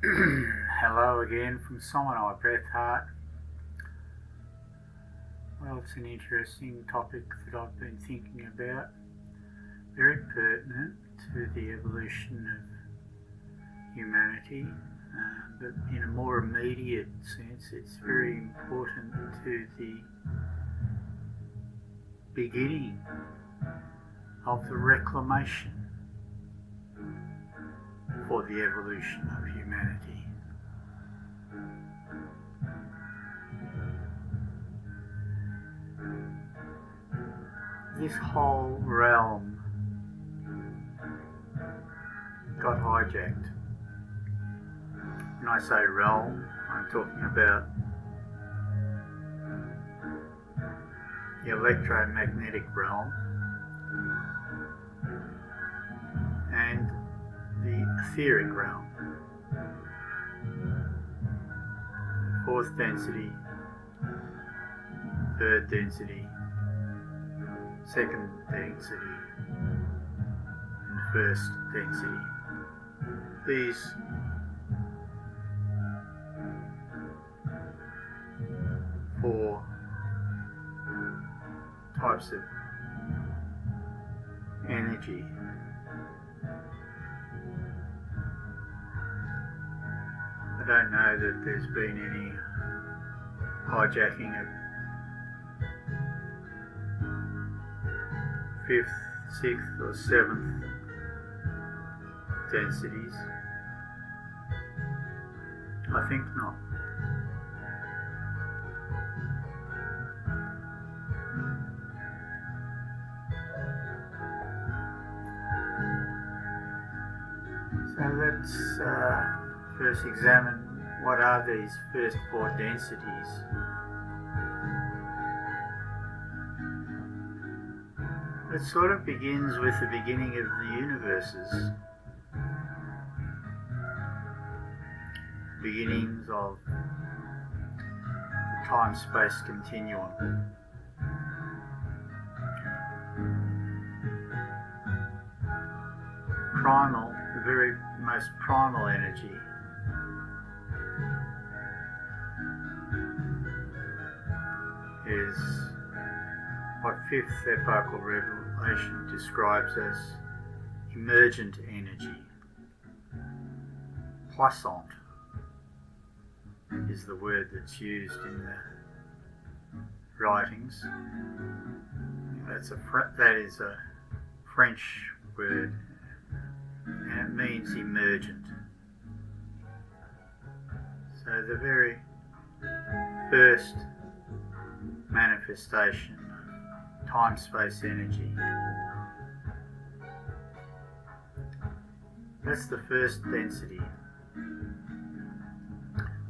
Hello again from Somonai, Breathhart. Well, it's an interesting topic that I've been thinking about, very pertinent to the evolution of humanity, but in a more immediate sense it's very important to the beginning of the reclamation for the evolution of humanity. This whole realm got hijacked. When I say realm, I'm talking about the electromagnetic realm and the etheric realm. Fourth density, third density, second density, and first density. These four types of energy I don't know that there's been any hijacking of fifth, sixth or seventh densities. I think not. So let's first examine what are these first four densities. It sort of begins with the beginning of the universes, beginnings of the time-space continuum. Primal, the very most primal energy, is what fifth epochal revelation describes as emergent energy. Puissant is the word that's used in the writings. That is a French word, and it means emergent. So the very first manifestation of time-space energy. That's the first density,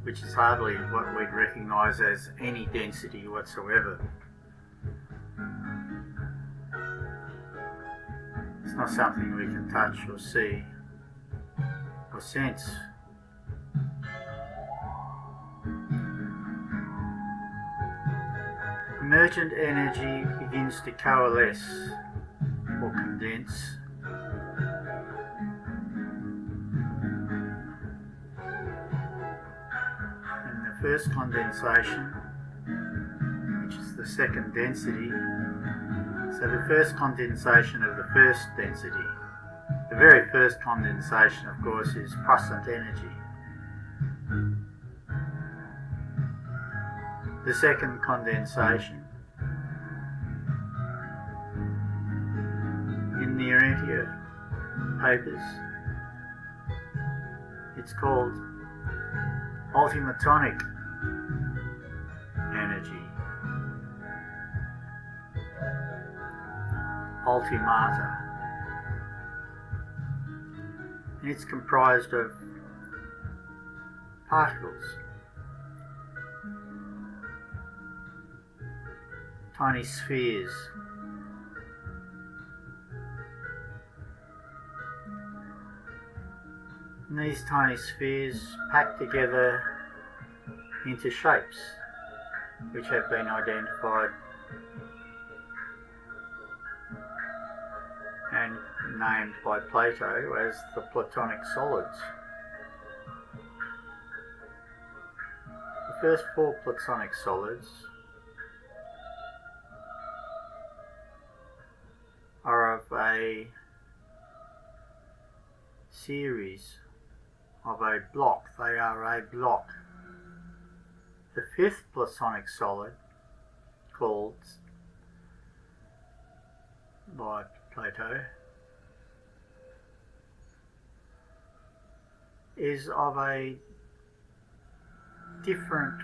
which is hardly what we'd recognise as any density whatsoever. It's not something we can touch or see or sense. Emergent energy begins to coalesce or condense in the first condensation, which is the second density. So the first condensation of the first density, the very first condensation, of course, is puissant energy. The second condensation, in the Aryan papers, it's called ultimatonic energy. Ultimata. And it's comprised of particles, tiny spheres. And these tiny spheres pack together into shapes which have been identified and named by Plato as the Platonic solids. first four platonic solids are of a series of a block. They are a block. The fifth platonic solid, called by Plato, is of a different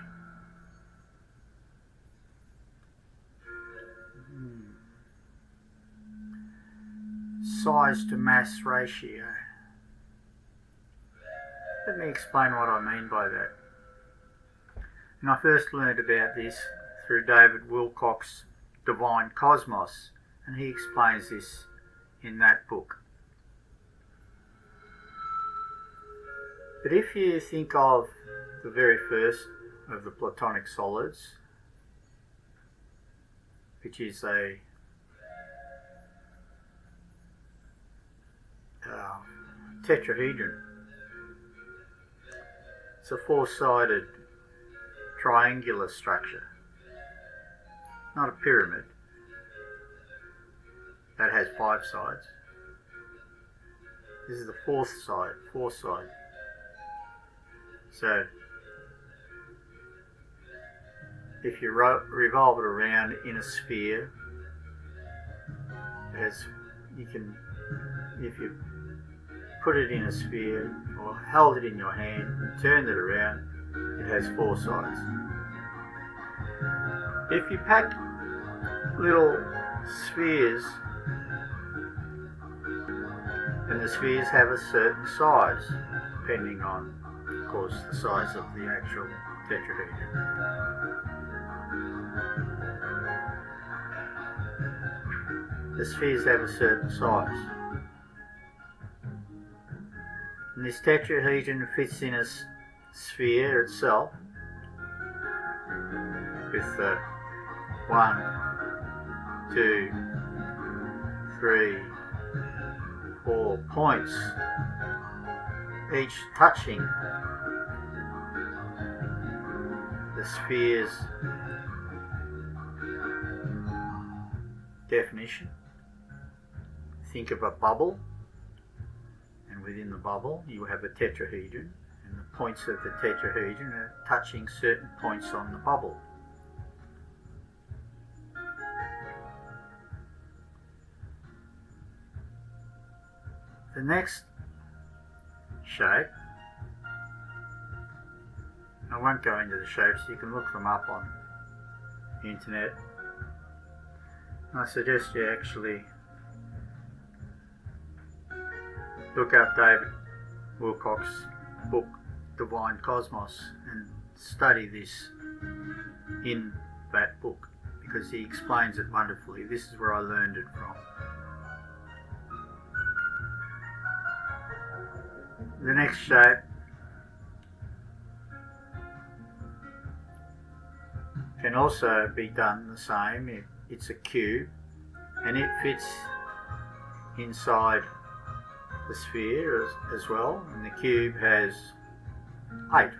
size to mass ratio. Let me explain what I mean by that. And I first learned about this through David Wilcock's Divine Cosmos, and he explains this in that book. But if you think of the very first of the platonic solids, which is a tetrahedron, it's a four-sided triangular structure, not a pyramid that has five sides. This is the fourth side. So if you revolve it around in a sphere, if you put it in a sphere or held it in your hand and turned it around, it has four sides. If you pack little spheres, and the spheres have a certain size, depending on, of course, the size of the actual tetrahedron. The spheres have a certain size. And this tetrahedron fits in a sphere itself with 1, 2, 3, 4 points, each touching the sphere's definition. Think of a bubble, and within the bubble you have a tetrahedron, and the points of the tetrahedron are touching certain points on the bubble. The next shape, I won't go into the shapes, you can look them up on the internet. And I suggest you actually look up David Wilcock's book Divine Cosmos and study this in that book, because he explains it wonderfully. This is where I learned it from. The next shape can also be done the same. It's a cube, and it fits inside the sphere as well, and the cube has 8.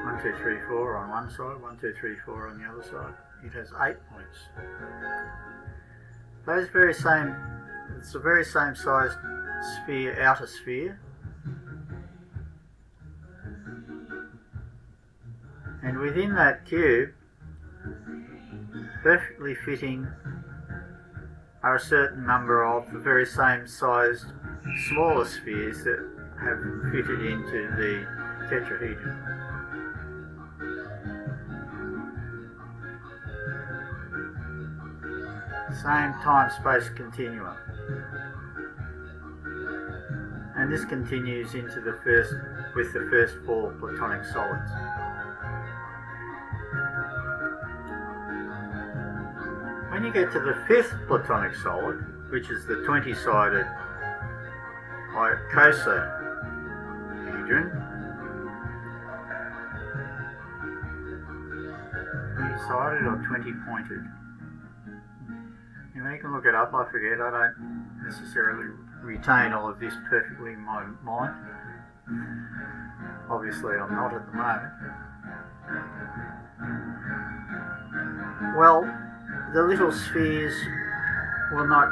One, two, three, 4 on one side, 1, 2, 3, 4 on the other side. It has 8 points. It's the very same sized sphere, outer sphere. And within that cube, perfectly fitting, are a certain number of the very same sized smaller spheres that have fitted into the tetrahedron. Same time-space continuum. And this continues into the first 4 platonic solids. When you get to the 5th platonic solid, which is the 20-sided icosahedron, 20-sided or 20-pointed? You can look it up, I forget. I don't necessarily retain all of this perfectly in my mind. Obviously I'm not at the moment. Well, the little spheres will not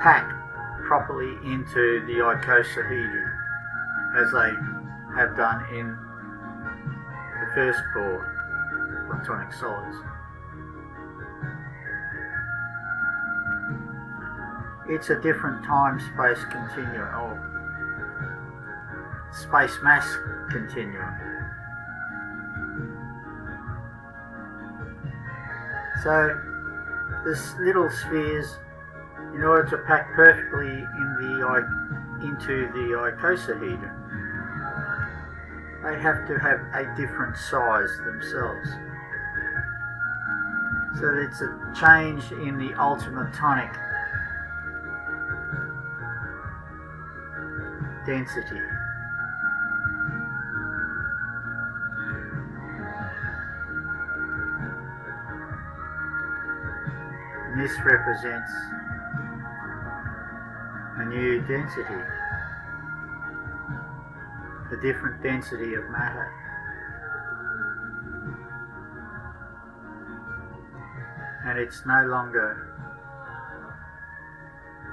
pack properly into the icosahedron as they have done in the first four platonic solids. It's a different time-space continuum, or space-mass continuum. So, this little spheres, in order to pack perfectly into the icosahedron, they have to have a different size themselves. So it's a change in the ultimatonic density. And this represents a new density, a different density of matter. And it's no longer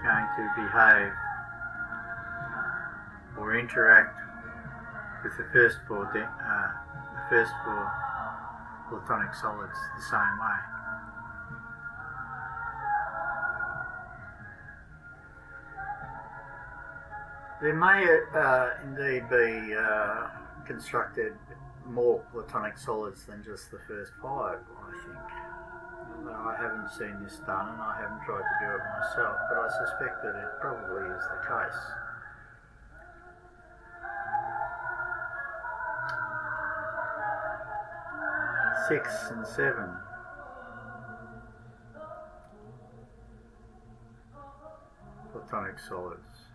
going to behave or interact with the first four platonic solids the same way. There may indeed be constructed more platonic solids than just the first five, I think. Although I haven't seen this done and I haven't tried to do it myself, but I suspect that it probably is the case. 6 and 7. Platonic solids.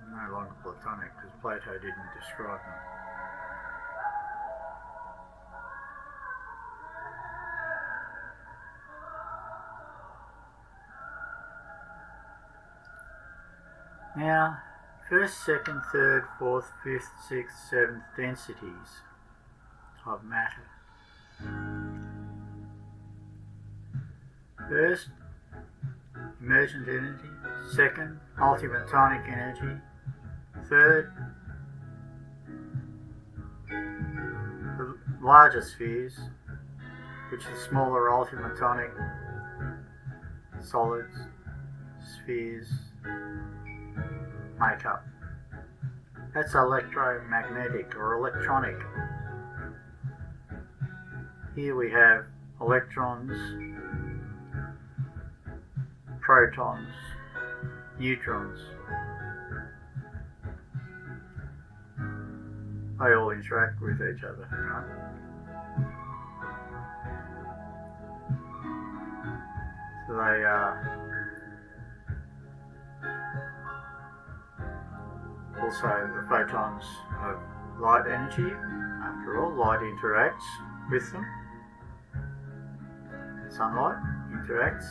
No longer platonic because Plato didn't describe them. Now, first, second, third, fourth, fifth, sixth, seventh densities of matter. First, emergent energy. Second, ultimatonic energy. Third, the larger spheres, which the smaller ultimatonic solids, spheres make up. That's electromagnetic or electronic. Here we have electrons, protons, neutrons. They all interact with each other, right? So they are also the photons of light energy. After all, light interacts with them. Sunlight interacts.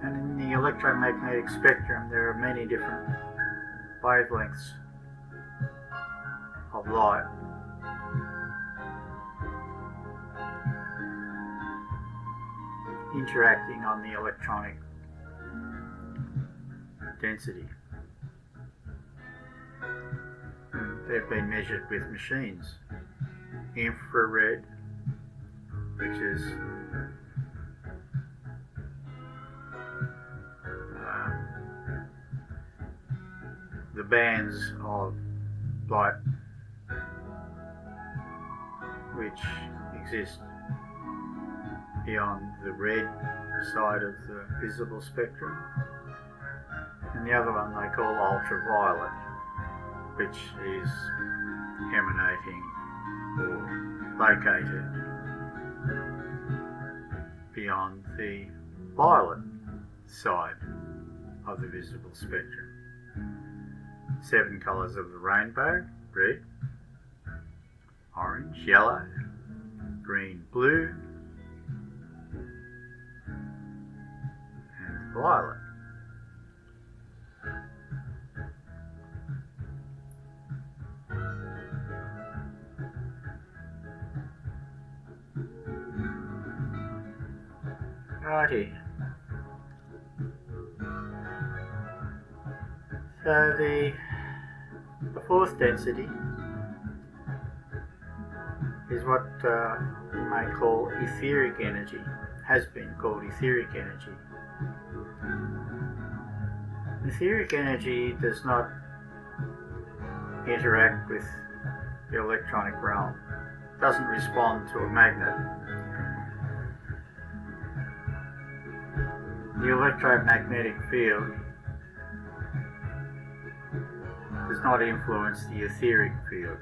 And in the electromagnetic spectrum there are many different wavelengths of light. Interacting on the electronic density. And they've been measured with machines. Infrared, which is the bands of light which exist beyond the red side of the visible spectrum, and the other one they call ultraviolet, which is emanating or located beyond the violet side of the visible spectrum. 7 colours of the rainbow: red, orange, yellow, green, blue, violet. Righty. So the fourth density is what you may call etheric energy, has been called etheric energy. Etheric energy does not interact with the electronic realm, doesn't respond to a magnet. The electromagnetic field does not influence the etheric field.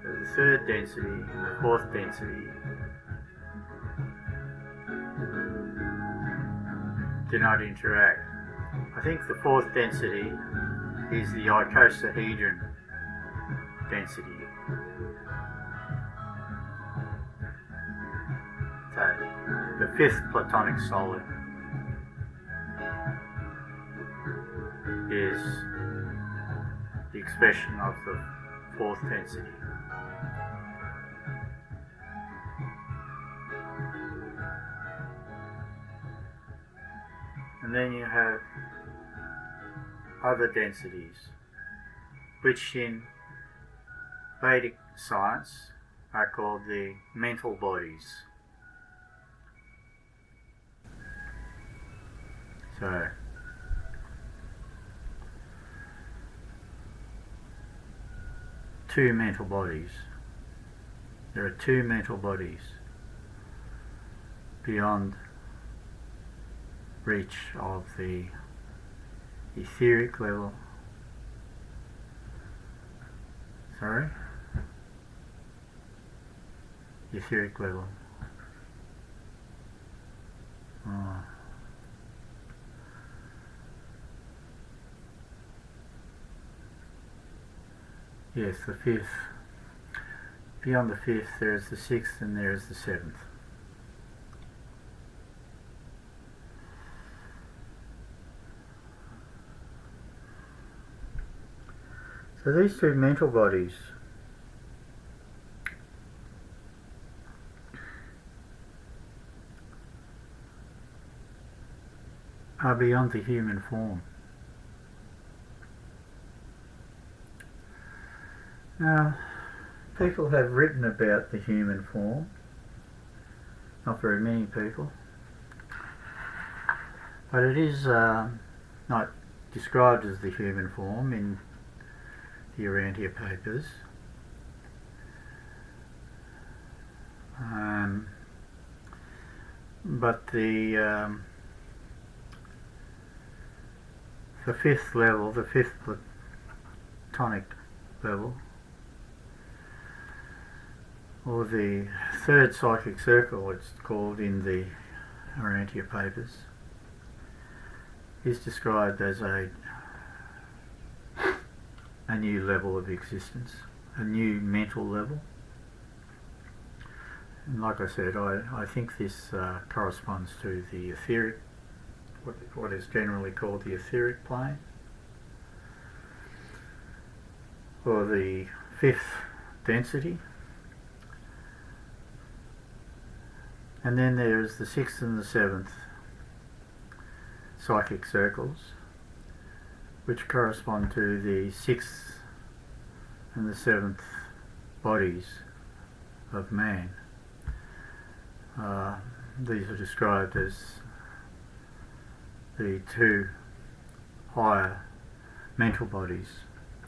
So the third density, the fourth density, do not interact. I think the fourth density is the icosahedron density. So the fifth platonic solid is the expression of the fourth density. And then you have other densities, which in Vedic science are called the mental bodies. So, two mental bodies. There are two mental bodies beyond reach of the etheric level. Sorry? Etheric level. Oh. Yes, the fifth. Beyond the fifth there is the sixth and there is the seventh. So these two mental bodies are beyond the human form. Now, people have written about the human form, not very many people, but it is not described as the human form in the Urantia papers. But the fifth level, the fifth platonic level, or the third psychic circle, it's called in the Urantia papers, is described as a new level of existence, a new mental level. And like I said, I think this corresponds to the etheric, what is generally called the etheric plane, or the fifth density. And then there's the sixth and the seventh psychic circles, which correspond to the sixth and the seventh bodies of man. These are described as the two higher mental bodies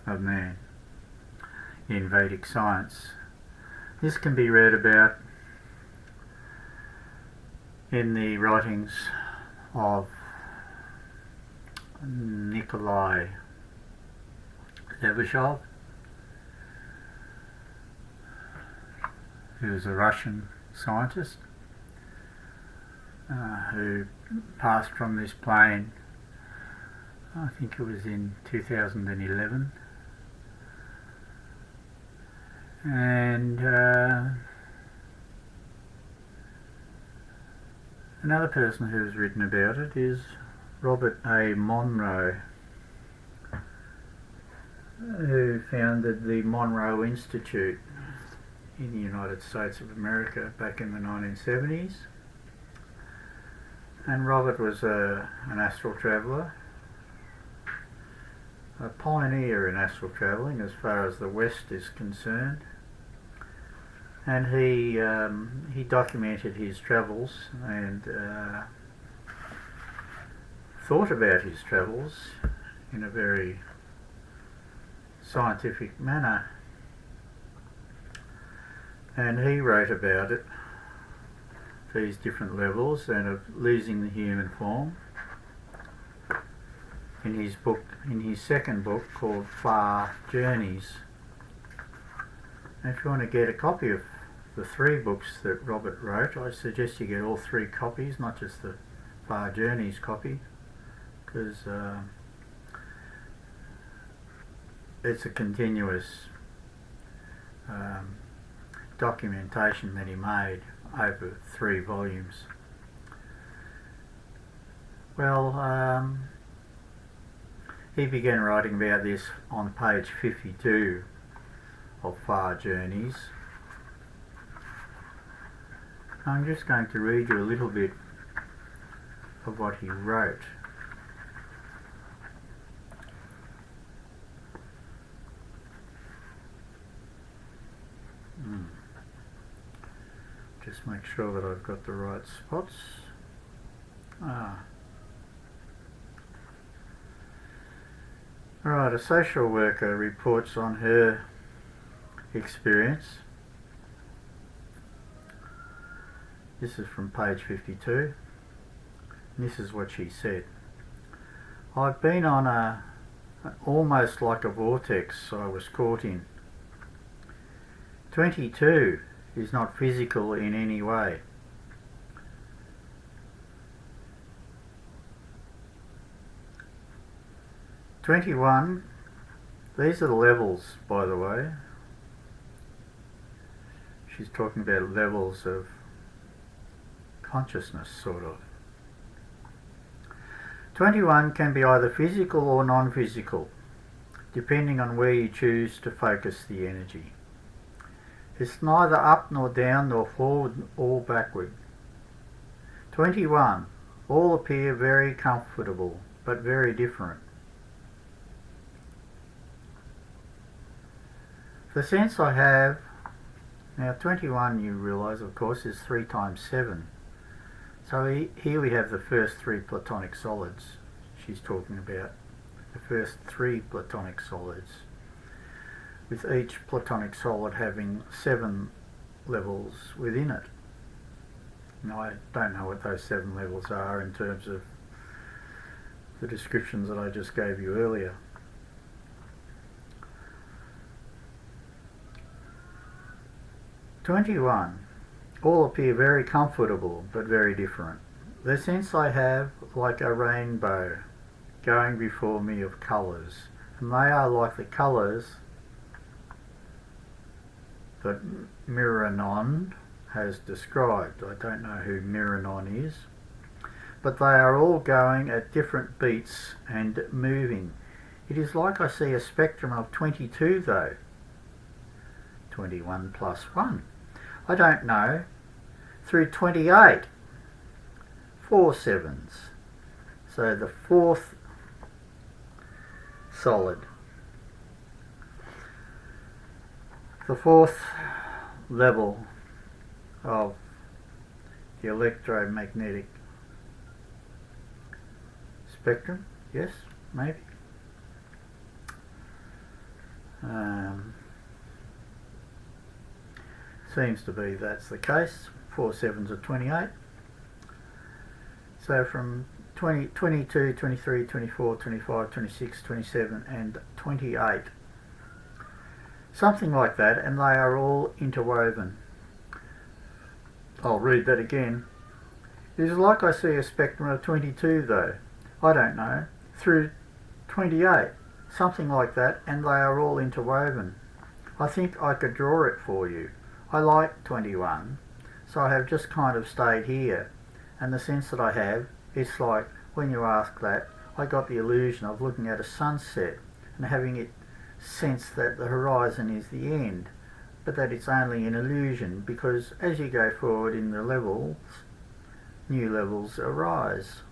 of man in Vedic science. This can be read about in the writings of Nikolai Levashov, who was a Russian scientist who passed from this plane, I think it was in 2011, and Another person who's written about it is Robert A. Monroe, who founded the Monroe Institute in the United States of America back in the 1970s. And Robert was an astral traveller, a pioneer in astral travelling as far as the West is concerned. And he documented his travels and thought about his travels in a very scientific manner. And he wrote about it, these different levels, and of losing the human form, in his book, in his second book called Far Journeys. And if you want to get a copy of the 3 books that Robert wrote, I suggest you get all 3 copies, not just the Far Journeys copy, because it's a continuous documentation that he made over 3 volumes. Well, he began writing about this on page 52 of Far Journeys. I'm just going to read you a little bit of what he wrote. Just make sure that I've got the right spots. Alright, a social worker reports on her experience. This is from page 52. And this is what she said. I've been on almost like a vortex I was caught in. 22 is not physical in any way. "21, these are the levels, by the way." She's talking about levels of consciousness, sort of. 21 can be either physical or non-physical, depending on where you choose to focus the energy. It's neither up nor down nor forward or backward. 21, all appear very comfortable, but very different. The sense I have, now 21 you realise of course is 3 times 7. So here we have the first 3 platonic solids she's talking about. The first 3 platonic solids, with each platonic solid having 7 levels within it. Now I don't know what those 7 levels are in terms of the descriptions that I just gave you earlier. "21, all appear very comfortable but very different. The sense I have like a rainbow going before me of colours, and they are like the colours that Miriam has described." I don't know who Miriam is, but they are all going at different beats and moving. It is like I see a spectrum of 22 though. 21 plus 1. I don't know. Through 28. 4 sevens. So the 4th solid. The 4th level of the electromagnetic spectrum. Yes, maybe. Seems to be that's the case. 4 sevens are 28. So from 20, 22, 23, 24, 25, 26, 27 and 28. Something like that, and they are all interwoven. I'll read that again. It is like I see a spectrum of 22 though. I don't know. Through 28. Something like that, and they are all interwoven. I think I could draw it for you. I like 21, so I have just kind of stayed here, And the sense that I have, it's like when you ask that, I got the illusion of looking at a sunset and having it sense that the horizon is the end, but that it's only an illusion, because as you go forward in the levels, new levels arise.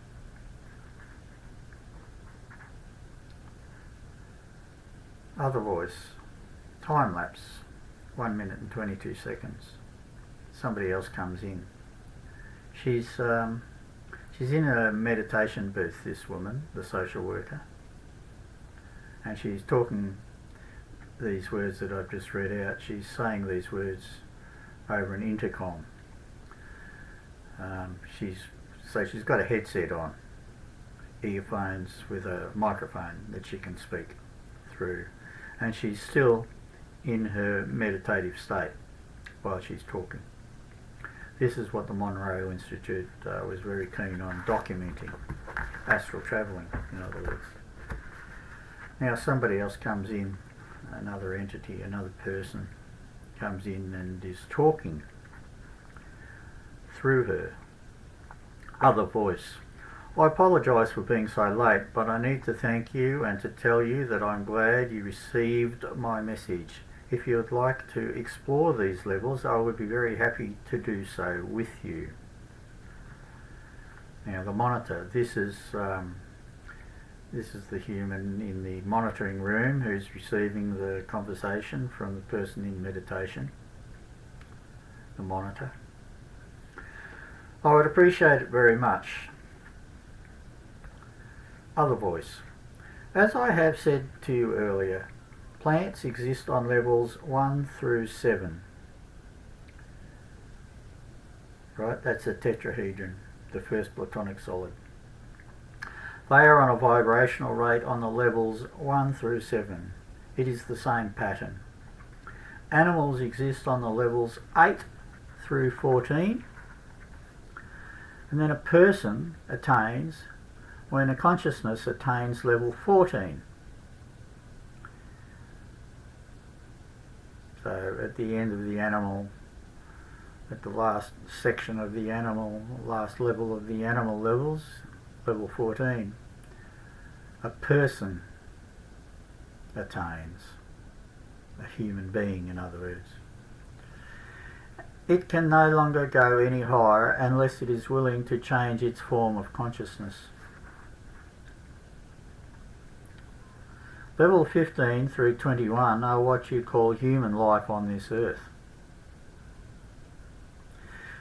Other voice. Time lapse. 1 minute and 22 seconds. Somebody else comes in. She's in a meditation booth, this woman, the social worker, and she's talking these words that I've just read out. She's saying these words over an intercom. She's got a headset on, earphones with a microphone that she can speak through, and she's still in her meditative state while she's talking. This is what the Monroe Institute was very keen on documenting, astral travelling, in other words. Now somebody else comes in, another entity, another person comes in and is talking through her. Other voice. I apologise for being so late, but I need to thank you and to tell you that I'm glad you received my message. If you would like to explore these levels, I would be very happy to do so with you. Now the monitor, this is the human in the monitoring room who's receiving the conversation from the person in meditation, the monitor. I would appreciate it very much. Other voice. As I have said to you earlier, plants exist on levels 1 through 7. Right, that's a tetrahedron, the first platonic solid. They are on a vibrational rate on the levels 1 through 7. It is the same pattern. Animals exist on the levels 8 through 14. And then a person attains when a consciousness attains level 14. So at the end of the animal, at the last section of the animal, last level of the animal levels, level 14, a person attains, a human being in other words. It can no longer go any higher unless it is willing to change its form of consciousness. Level 15 through 21 are what you call human life on this earth.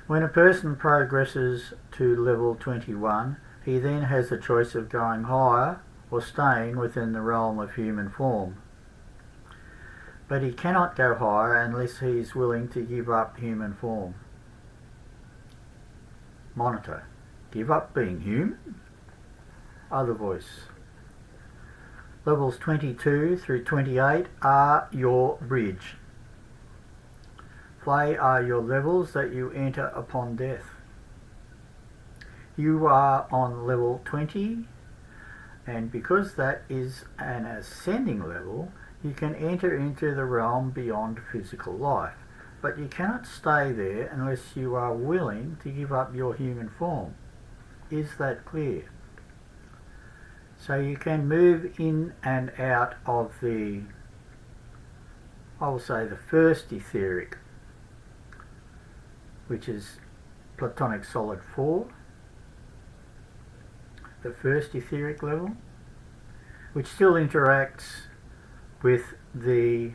When a person progresses to level 21, he then has the choice of going higher or staying within the realm of human form. But he cannot go higher unless he is willing to give up human form. Monitor. Give up being human? Other voice. Levels 22 through 28 are your bridge. They are your levels that you enter upon death. You are on level 20, and because that is an ascending level, you can enter into the realm beyond physical life. But you cannot stay there unless you are willing to give up your human form. Is that clear? So you can move in and out of the, I will say, the first etheric, which is Platonic Solid 4, the first etheric level, which still interacts with the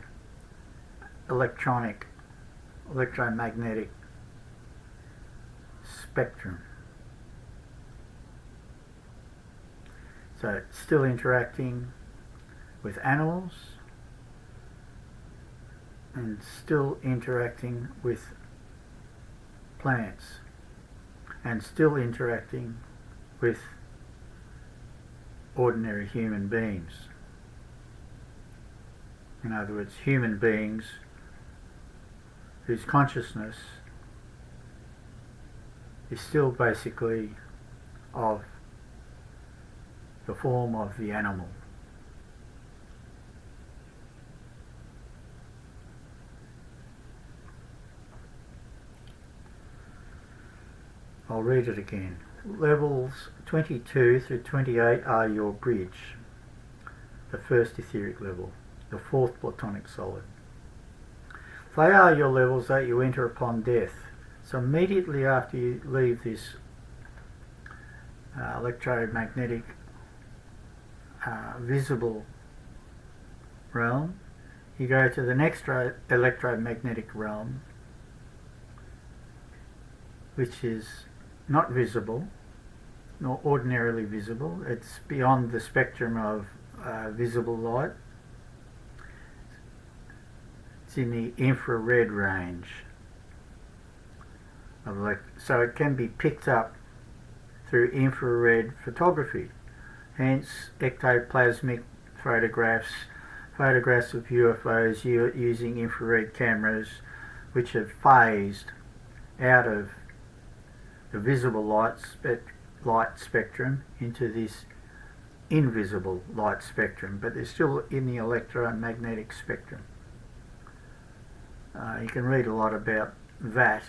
electromagnetic spectrum. So it's still interacting with animals and still interacting with plants and still interacting with ordinary human beings. In other words, human beings whose consciousness is still basically of the form of the animal. I'll read it again. Levels 22 through 28 are your bridge, the first etheric level, the fourth platonic solid. They are your levels that you enter upon death. So immediately after you leave this electromagnetic visible realm, you go to the next electromagnetic realm, which is not visible, nor ordinarily visible. It's beyond the spectrum of visible light. It's in the infrared range of so it can be picked up through infrared photography. Hence ectoplasmic photographs of UFOs using infrared cameras, which have phased out of the visible light spectrum into this invisible light spectrum, but they're still in the electromagnetic spectrum. You can read a lot about that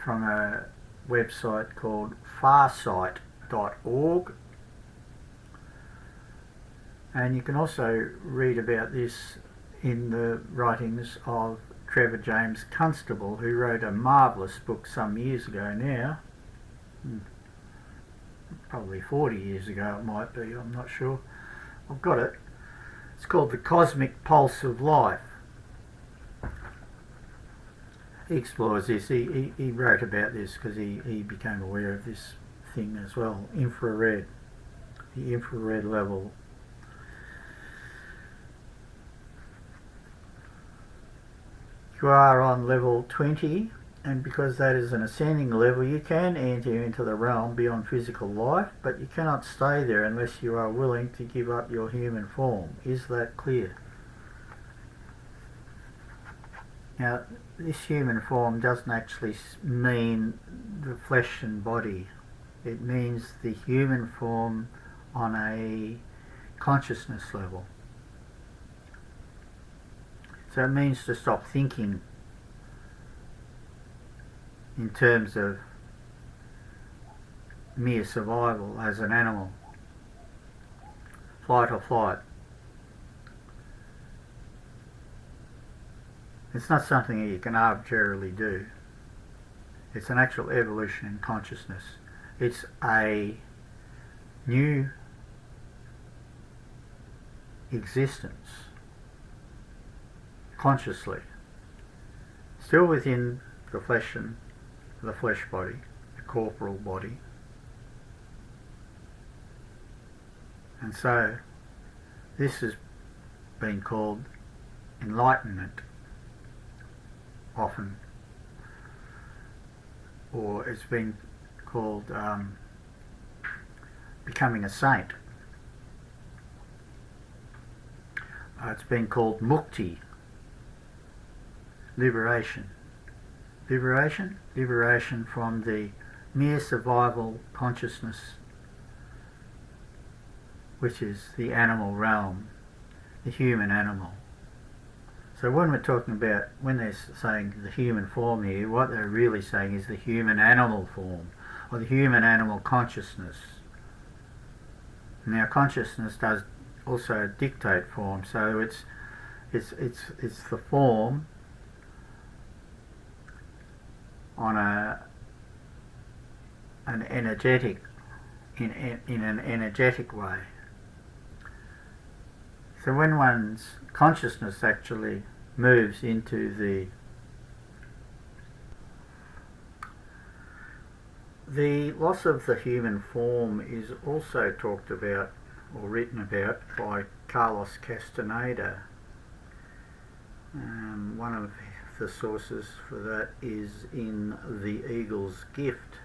from a website called farsight.org, and you can also read about this in the writings of Trevor James Constable, who wrote a marvellous book some years ago now, probably 40 years ago it might be, I'm not sure. I've got it. It's called The Cosmic Pulse of Life. He explores this. He wrote about this because he became aware of this thing as well. Infrared, the infrared level. You are on level 20, and because that is an ascending level, you can enter into the realm beyond physical life, but you cannot stay there unless you are willing to give up your human form. Is that clear? Now, this human form doesn't actually mean the flesh and body. It means the human form on a consciousness level. So it means to stop thinking in terms of mere survival as an animal, fight or flight. It's not something that you can arbitrarily do. It's an actual evolution in consciousness. It's a new existence, consciously, still within the flesh and the flesh body, the corporal body. And so this has been called enlightenment often, or it's been called becoming a saint. It's been called mukti, liberation. Liberation from the mere survival consciousness, which is the animal realm, the human animal. So when we're talking about, when they're saying the human form here, what they're really saying is the human animal form, or the human animal consciousness. Now consciousness does also dictate form, so it's the form on an energetic, in an energetic way. So when one's consciousness actually moves into the loss of the human form is also talked about or written about by Carlos Castaneda. One of the sources for that is in The Eagle's Gift.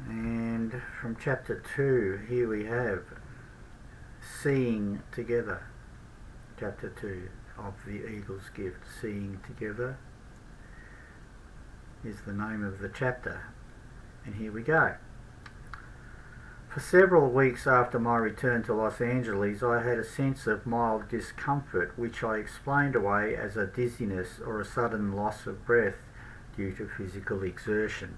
And from chapter 2, here we have Seeing Together. Chapter 2 of The Eagle's Gift, Seeing Together, is the name of the chapter. And here we go. For several weeks after my return to Los Angeles, I had a sense of mild discomfort, which I explained away as a dizziness or a sudden loss of breath due to physical exertion.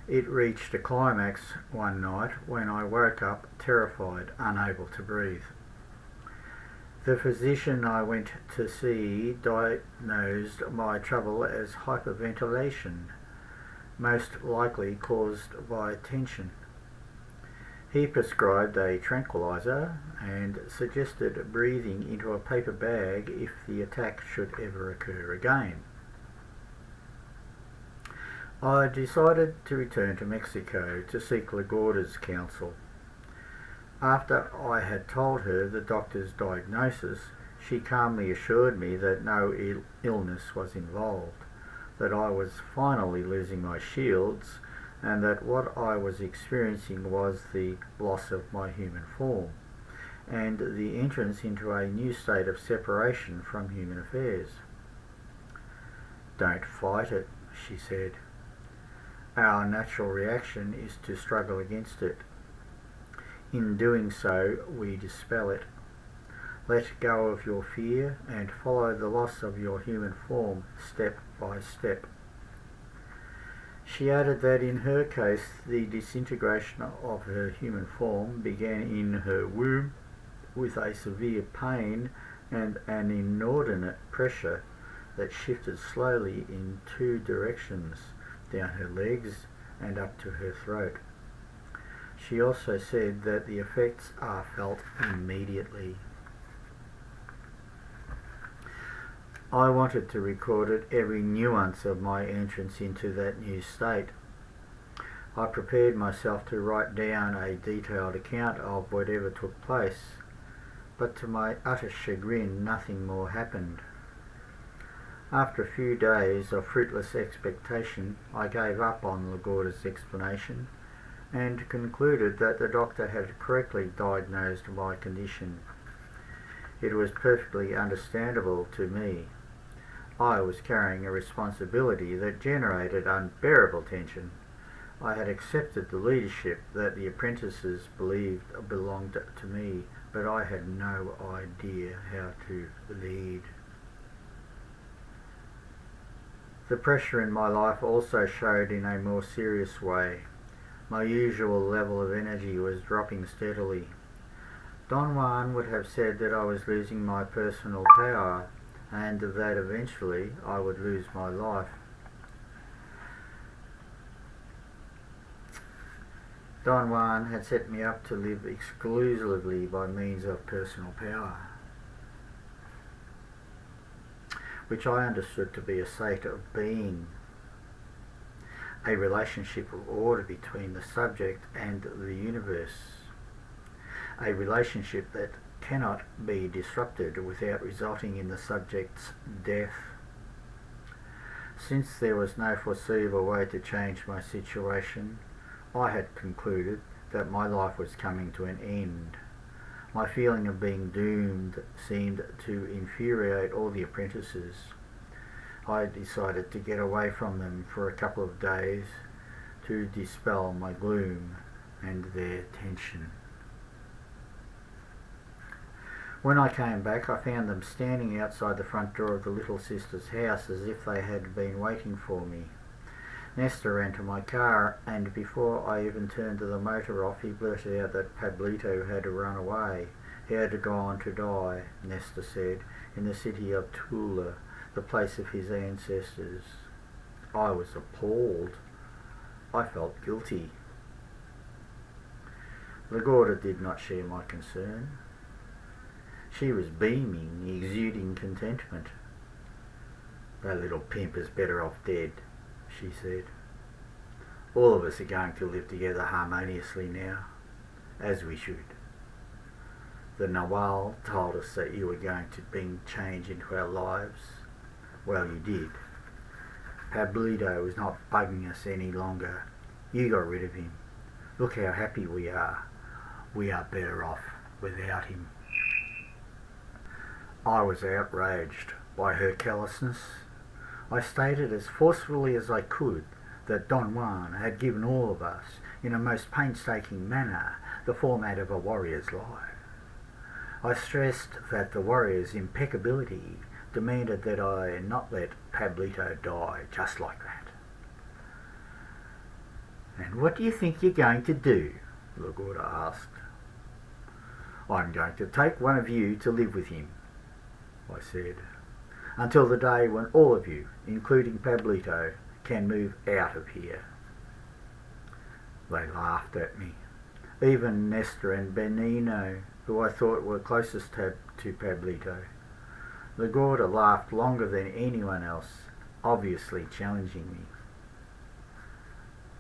It reached a climax one night when I woke up terrified, unable to breathe. The physician I went to see diagnosed my trouble as hyperventilation, most likely caused by tension. He prescribed a tranquilizer and suggested breathing into a paper bag if the attack should ever occur again. I decided to return to Mexico to seek Legorda's counsel. After I had told her the doctor's diagnosis, she calmly assured me that no illness was involved, that I was finally losing my shields, and that what I was experiencing was the loss of my human form, and the entrance into a new state of separation from human affairs. "Don't fight it," she said. "Our natural reaction is to struggle against it. In doing so, we dispel it. Let go of your fear and follow the loss of your human form step by step." She added that in her case the disintegration of her human form began in her womb with a severe pain and an inordinate pressure that shifted slowly in two directions, down her legs and up to her throat. She also said that the effects are felt immediately. I wanted to record it, every nuance of my entrance into that new state. I prepared myself to write down a detailed account of whatever took place, but to my utter chagrin nothing more happened. After a few days of fruitless expectation, I gave up on Legorda's explanation and concluded that the doctor had correctly diagnosed my condition. It was perfectly understandable to me. I was carrying a responsibility that generated unbearable tension. I had accepted the leadership that the apprentices believed belonged to me, but I had no idea how to lead. The pressure in my life also showed in a more serious way. My usual level of energy was dropping steadily. Don Juan would have said that I was losing my personal power, and that eventually I would lose my life. Don Juan had set me up to live exclusively by means of personal power, which I understood to be a state of being, a relationship of order between the subject and the universe, a relationship that cannot be disrupted without resulting in the subject's death. Since there was no foreseeable way to change my situation, I had concluded that my life was coming to an end. My feeling of being doomed seemed to infuriate all the apprentices. I decided to get away from them for a couple of days to dispel my gloom and their tension. When I came back, I found them standing outside the front door of the little sister's house as if they had been waiting for me. Nesta ran to my car, and before I even turned the motor off, he blurted out that Pablito had run away. He had gone to die, Nesta said, in the city of Tula, the place of his ancestors. I was appalled. I felt guilty. Legorda did not share my concern. She was beaming, exuding contentment. "That little pimp is better off dead," she said. "All of us are going to live together harmoniously now, as we should. The Newald told us that you were going to bring change into our lives. Well, you did. Pablito is not bugging us any longer. You got rid of him. Look how happy we are. We are better off without him." I was outraged by her callousness. I stated as forcefully as I could that Don Juan had given all of us, in a most painstaking manner, the format of a warrior's life. I stressed that the warrior's impeccability, demanded that I not let Pablito die just like that. "And what do you think you're going to do?" Lagorda asked. "I'm going to take one of you to live with him," I said, "until the day when all of you, including Pablito, can move out of here." They laughed at me. Even Nestor and Benino, who I thought were closest to Pablito. Lagorda laughed longer than anyone else, obviously challenging me.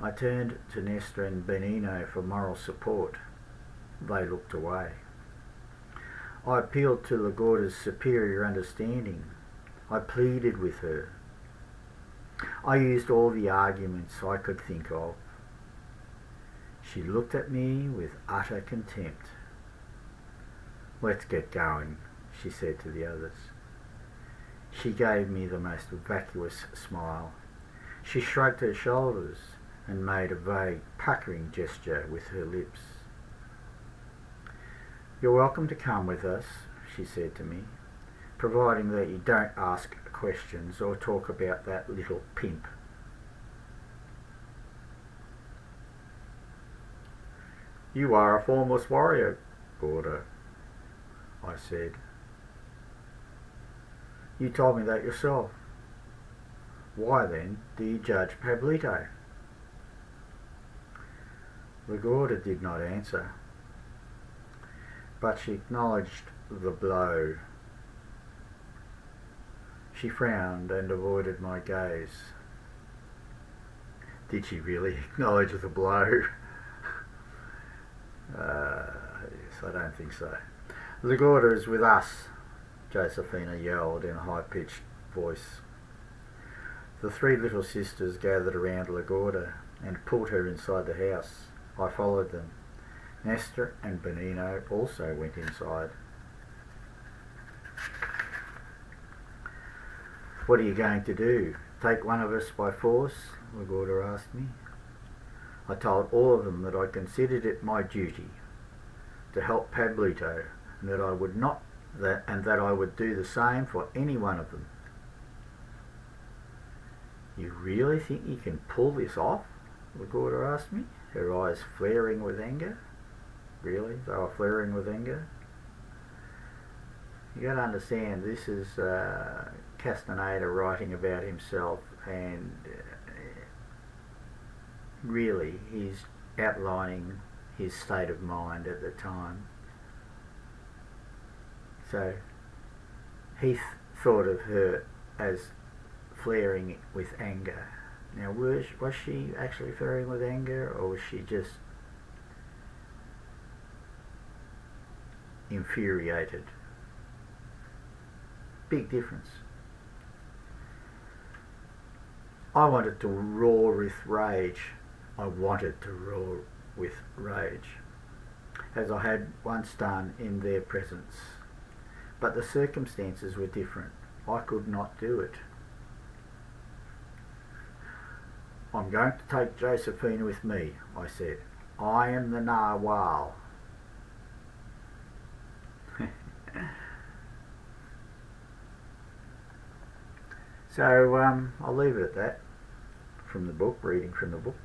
I turned to Nestor and Benino for moral support. They looked away. I appealed to Lagorda's superior understanding. I pleaded with her. I used all the arguments I could think of. She looked at me with utter contempt. "Let's get going," she said to the others. She gave me the most vacuous smile. She shrugged her shoulders and made a vague puckering gesture with her lips. "You're welcome to come with us," she said to me, "providing that you don't ask questions or talk about that little pimp." "You are a formless warrior, Gorda," I said. "You told me that yourself. Why then do you judge Pablito?" Lagorda did not answer, but she acknowledged the blow. She frowned and avoided my gaze. Did she really acknowledge the blow? Yes, I don't think so. "Lagorda is with us," Josephina yelled in a high-pitched voice. The three little sisters gathered around Lagorda and pulled her inside the house. I followed them. Nestor and Benino also went inside. "What are you going to do? Take one of us by force?" Lagorda asked me. I told all of them that I considered it my duty to help Pablito, and that I would do the same for any one of them. "You really think you can pull this off?" Lagorda asked me, her eyes flaring with anger. Really? They were flaring with anger? You got to understand, this is Castaneda writing about himself, and really he's outlining his state of mind at the time. So he thought of her as flaring with anger. Now, was she actually flaring with anger, or was she just infuriated? Big difference. I wanted to roar with rage. As I had once done in their presence. But the circumstances were different. I could not do it. "I'm going to take Josephina with me," I said. "I am the Narwhal." So I'll leave it at that from the book, reading from the book.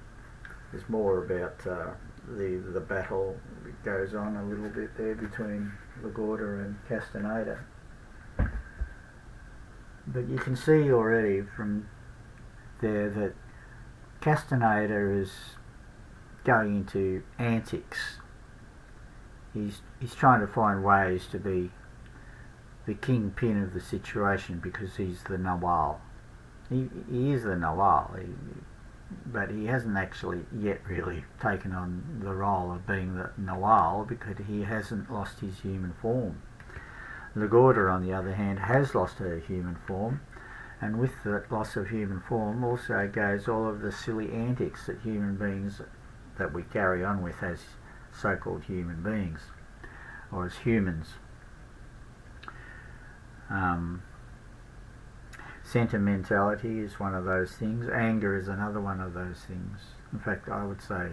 There's more about the battle that goes on a little bit there between Lagorda and Castaneda. But you can see already from there that Castaneda is going into antics. He's trying to find ways to be the kingpin of the situation because he's the Nawal. He is the Nawal, but he hasn't actually yet really taken on the role of being the Nawal because he hasn't lost his human form. Lagorda, on the other hand, has lost her human form, and with the loss of human form also goes all of the silly antics that human beings that we carry on with as so-called human beings, or as humans. Sentimentality is one of those things. Anger is another one of those things. In fact, I would say,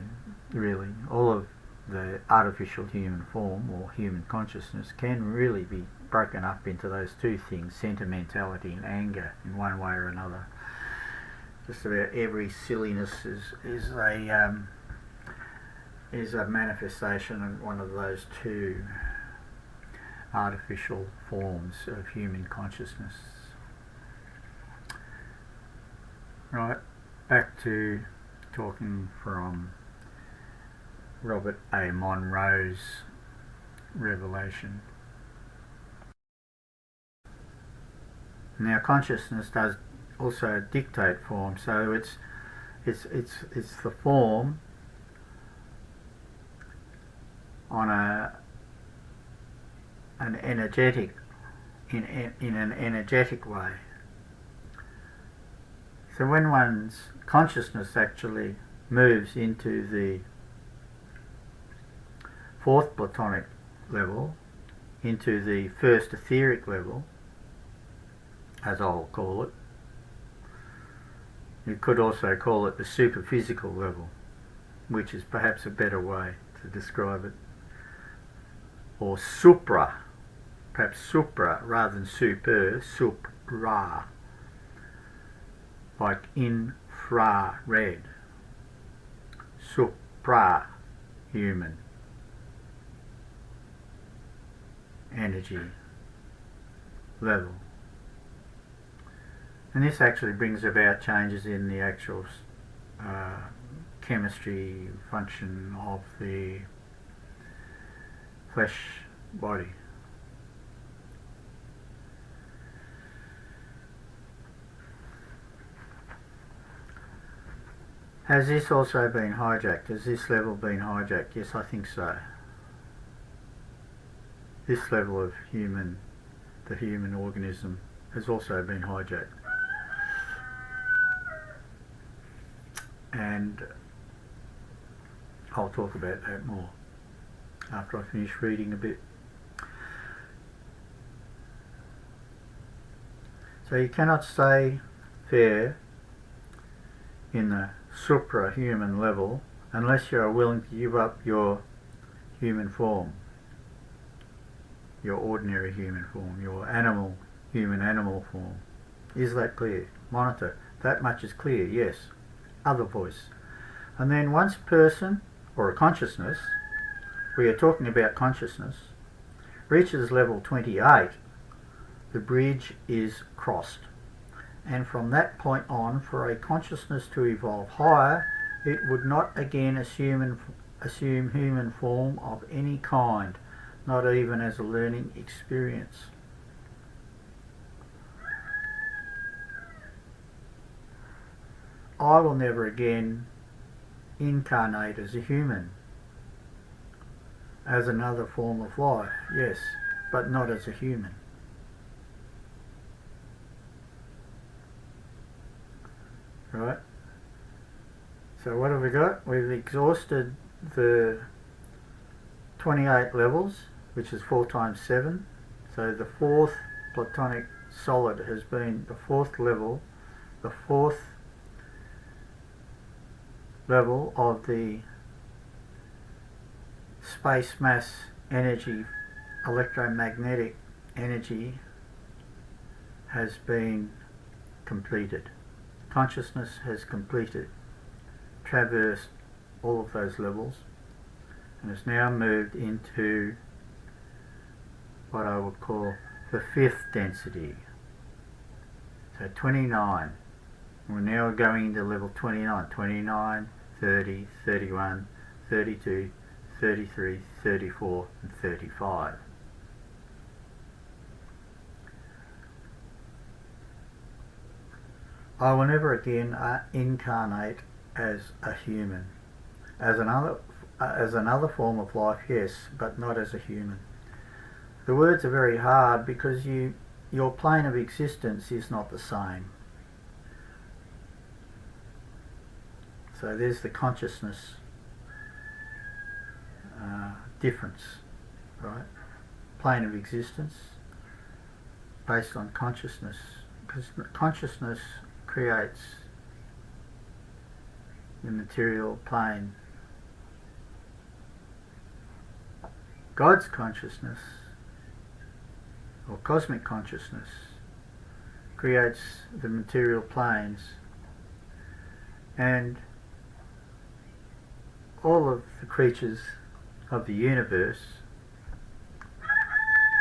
really, all of the artificial human form or human consciousness can really be broken up into those two things, sentimentality and anger, in one way or another. Just about every silliness is a manifestation of one of those two artificial forms of human consciousness. Right, back to talking from Robert A. Monroe's revelation. Now, consciousness does also dictate form, so it's the form on an energetic in an energetic way. So when one's consciousness actually moves into the fourth Platonic level, into the first etheric level, as I'll call it, you could also call it the superphysical level, which is perhaps a better way to describe it, or supra, perhaps supra rather than super, supra, like infrared, supra-human energy level. And this actually brings about changes in the actual chemistry function of the flesh body. Has this also been hijacked? Has this level been hijacked? Yes, I think so. This level of the human organism has also been hijacked. And I'll talk about that more after I finish reading a bit. So you cannot stay fair in the supra-human level unless you are willing to give up your human form, your ordinary human form, your human animal form. Is that clear? Monitor. That much is clear, yes. Other voice. And then once a person, or a consciousness, we are talking about consciousness, reaches level 28, the bridge is crossed. And from that point on, for a consciousness to evolve higher, it would not again assume human form of any kind, not even as a learning experience. I will never again incarnate as a human, as another form of life, yes, but not as a human. Right? So what have we got? We've exhausted the 28 levels, which is 4 times 7. So the fourth Platonic solid has been the fourth level of the space mass energy, electromagnetic energy, has been completed. Consciousness has traversed all of those levels, and has now moved into what I would call the fifth density. So 29. We're now going into level 29. 29, 30, 31, 32, 33, 34, and 35. I will never again incarnate as a human. As another form of life, yes, but not as a human. The words are very hard because your plane of existence is not the same. So there's the consciousness difference, right? Plane of existence based on consciousness, because consciousness creates the material plane. God's consciousness or cosmic consciousness, creates the material planes, and all of the creatures of the universe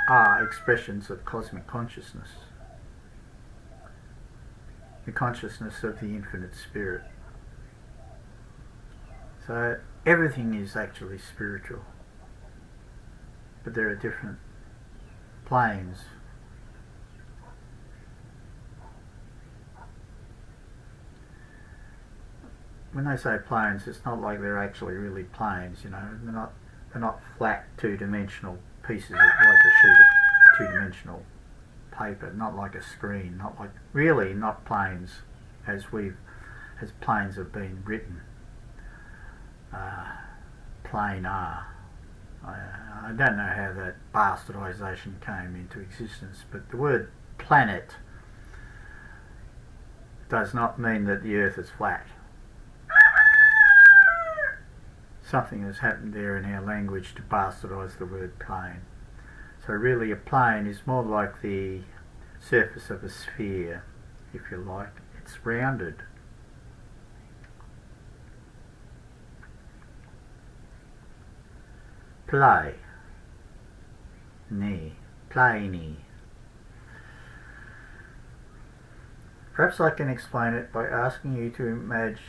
are expressions of cosmic consciousness, the consciousness of the infinite spirit. So everything is actually spiritual, but there are different planes. When they say planes, it's not like they're actually really planes, you know. They're not flat two-dimensional pieces of like a sheet of two-dimensional paper, not like a screen, not planes as planes have been written. Planar. I don't know how that bastardisation came into existence, but the word planet does not mean that the Earth is flat. Something has happened there in our language to bastardise the word plane. So really a plane is more like the surface of a sphere, if you like. It's rounded. Play. Ni. Play-ni. Perhaps I can explain it by asking you to imagine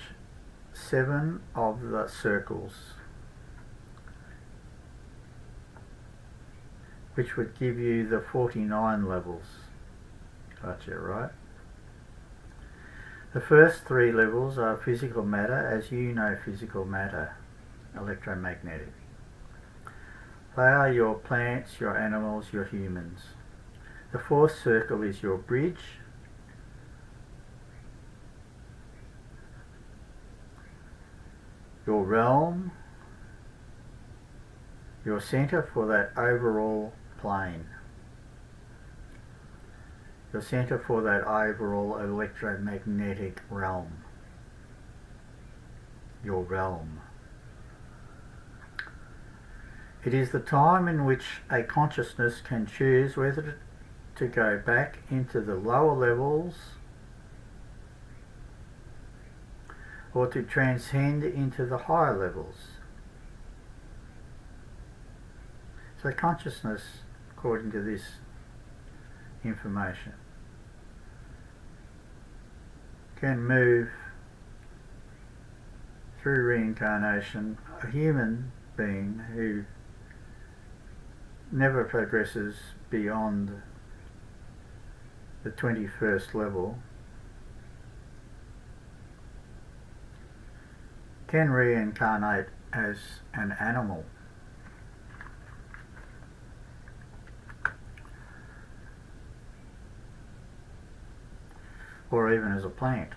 7 of the circles, which would give you the 49 levels. Gotcha, right? The first 3 levels are physical matter, as you know physical matter, electromagnetic. They are your plants, your animals, your humans. The 4th circle is your bridge. Your realm, your centre for that overall plane, your centre for that overall electromagnetic realm, your realm. It is the time in which a consciousness can choose whether to go back into the lower levels or to transcend into the higher levels. So consciousness, according to this information, can move through reincarnation. A human being who never progresses beyond the 21st level can reincarnate as an animal. Or even as a plant.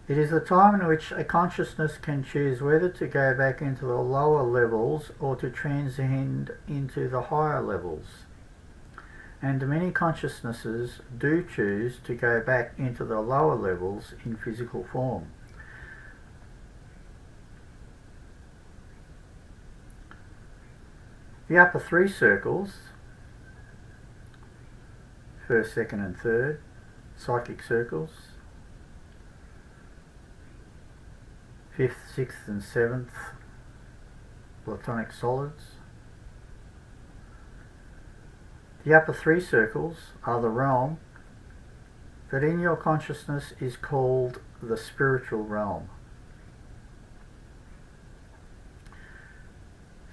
It is the time in which a consciousness can choose whether to go back into the lower levels or to transcend into the higher levels. And many consciousnesses do choose to go back into the lower levels in physical form. The upper 3 circles, 1st, 2nd and 3rd, psychic circles, 5th, 6th and 7th, platonic solids. The upper 3 circles are the realm that in your consciousness is called the spiritual realm.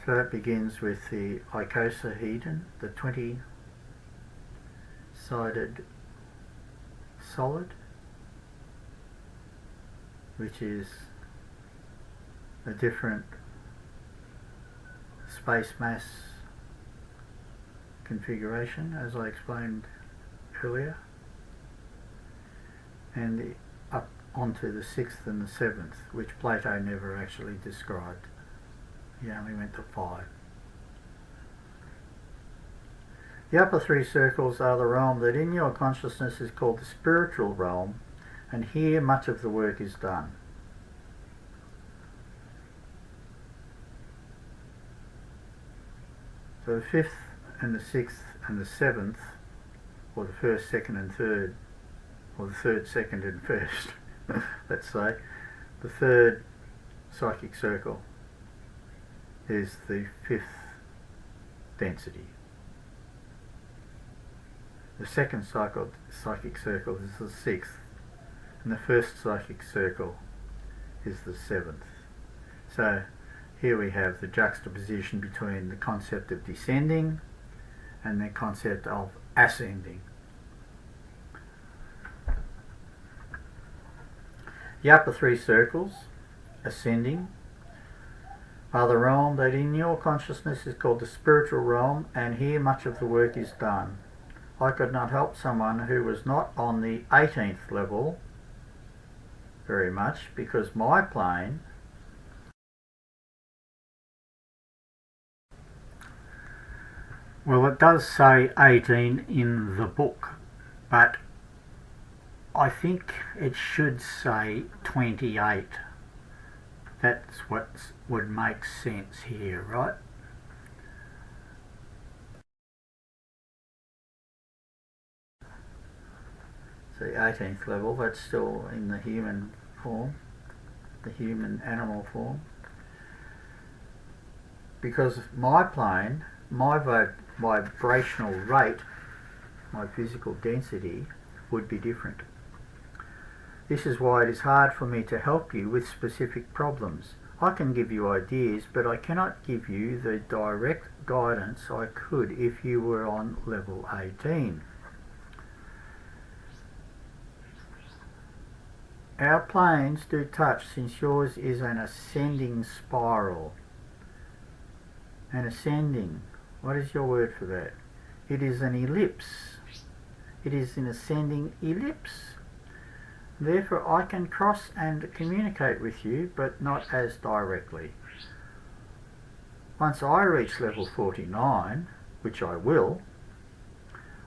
So that begins with the icosahedron, the 20-sided solid, which is a different space mass configuration, as I explained earlier, and up onto the 6th and the 7th, which Plato never actually described. He only went to 5. The upper 3 circles are the realm that in your consciousness is called the spiritual realm, and here much of the work is done. So the 5th and the 6th and the 7th, or the 1st, 2nd and 3rd, or the 3rd, 2nd and 1st, let's say, the 3rd psychic circle is the 5th density. The 2nd psychic circle is the 6th, and the 1st psychic circle is the 7th. So here we have the juxtaposition between the concept of descending and the concept of ascending. The upper 3 circles, ascending, are the realm that in your consciousness is called the spiritual realm, and here much of the work is done. I could not help someone who was not on the 18th level very much, because my plane well, it does say 18 in the book, but I think it should say 28. That's what would make sense here, right? So the 18th level, that's still in the human form, the human animal form. Because my plane, my vibrational rate, my physical density would be different. This is why it is hard for me to help you with specific problems. I can give you ideas, but I cannot give you the direct guidance I could if you were on level 18. Our planes do touch, since yours is an ascending spiral. An ascending, what is your word for that? It is an ellipse. It is an ascending ellipse. Therefore I can cross and communicate with you, but not as directly. Once I reach level 49, which I will,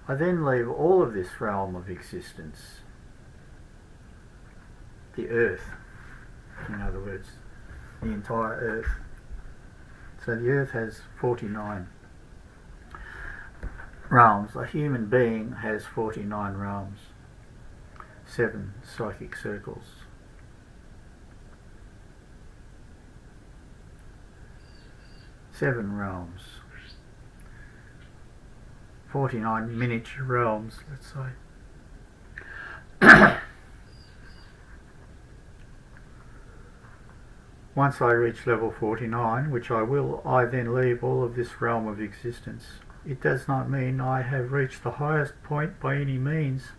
I then leave all of this realm of existence. The earth, in other words, the entire earth. So the earth has 49 realms. A human being has 49 realms. 7 psychic circles. 7 realms. 49 miniature realms, let's say. Once I reach level 49, which I will, I then leave all of this realm of existence. It does not mean I have reached the highest point by any means.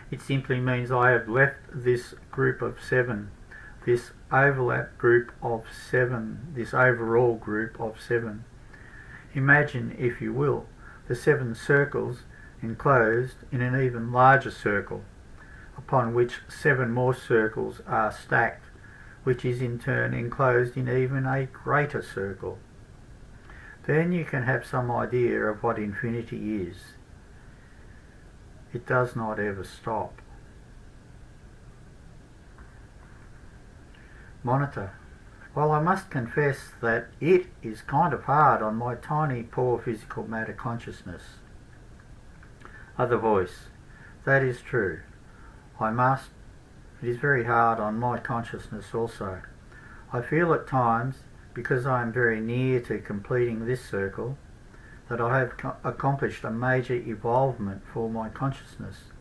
It simply means I have left this group of 7, this overlap group of 7, this overall group of 7. Imagine, if you will, the 7 circles enclosed in an even larger circle, upon which 7 more circles are stacked, which is in turn enclosed in even a greater circle. Then you can have some idea of what infinity is. It does not ever stop. Monitor. Well, I must confess that it is kind of hard on my tiny, poor physical matter consciousness. Other voice. That is true. It is very hard on my consciousness also. I feel at times, because I am very near to completing this circle, that I have accomplished a major evolvement for my consciousness.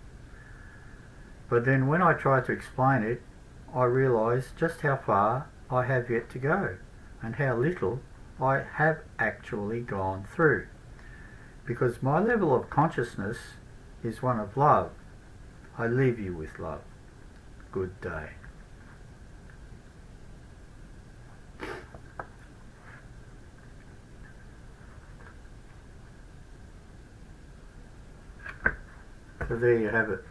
But then when I try to explain it, I realise just how far I have yet to go, and how little I have actually gone through. Because my level of consciousness is one of love. I leave you with love. Good day. So there you have it,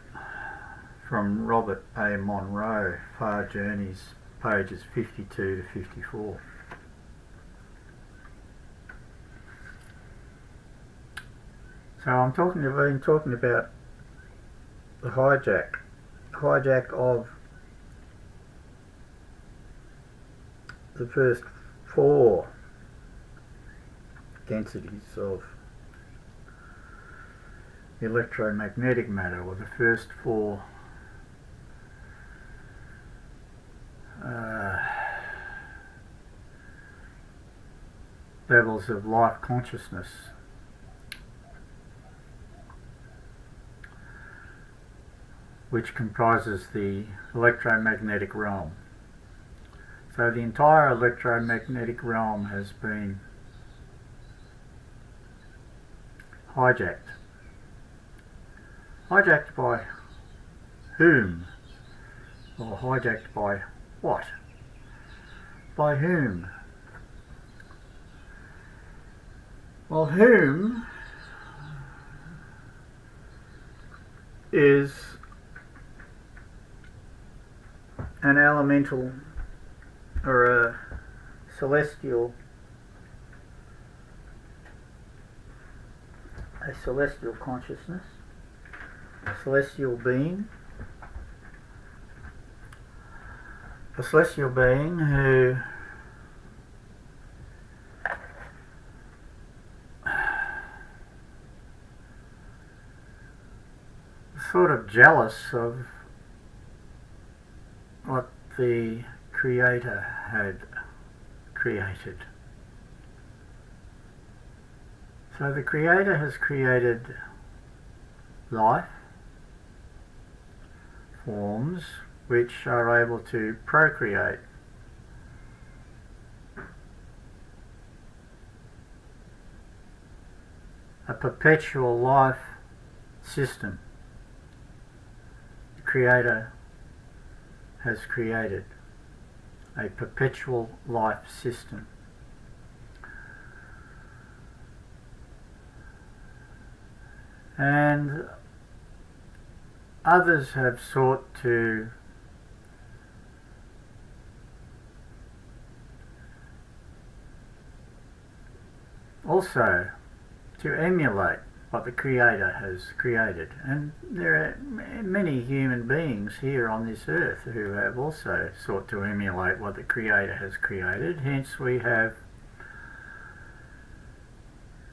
from Robert A. Monroe, Far Journeys, pages 52 to 54. So I've been talking about the hijack of the first 4 densities of electromagnetic matter, or the first 4 levels of life consciousness. Which comprises the electromagnetic realm. So the entire electromagnetic realm has been hijacked. Hijacked by whom? Or hijacked by what? By whom? Well, whom is an elemental or a celestial consciousness, a celestial being, who sort of jealous of what the Creator had created. So the Creator has created life forms which are able to procreate. A perpetual life system the Creator has created. A perpetual life system. And others have sought to also to emulate what the Creator has created. And there are many human beings here on this earth who have also sought to emulate what the Creator has created. Hence we have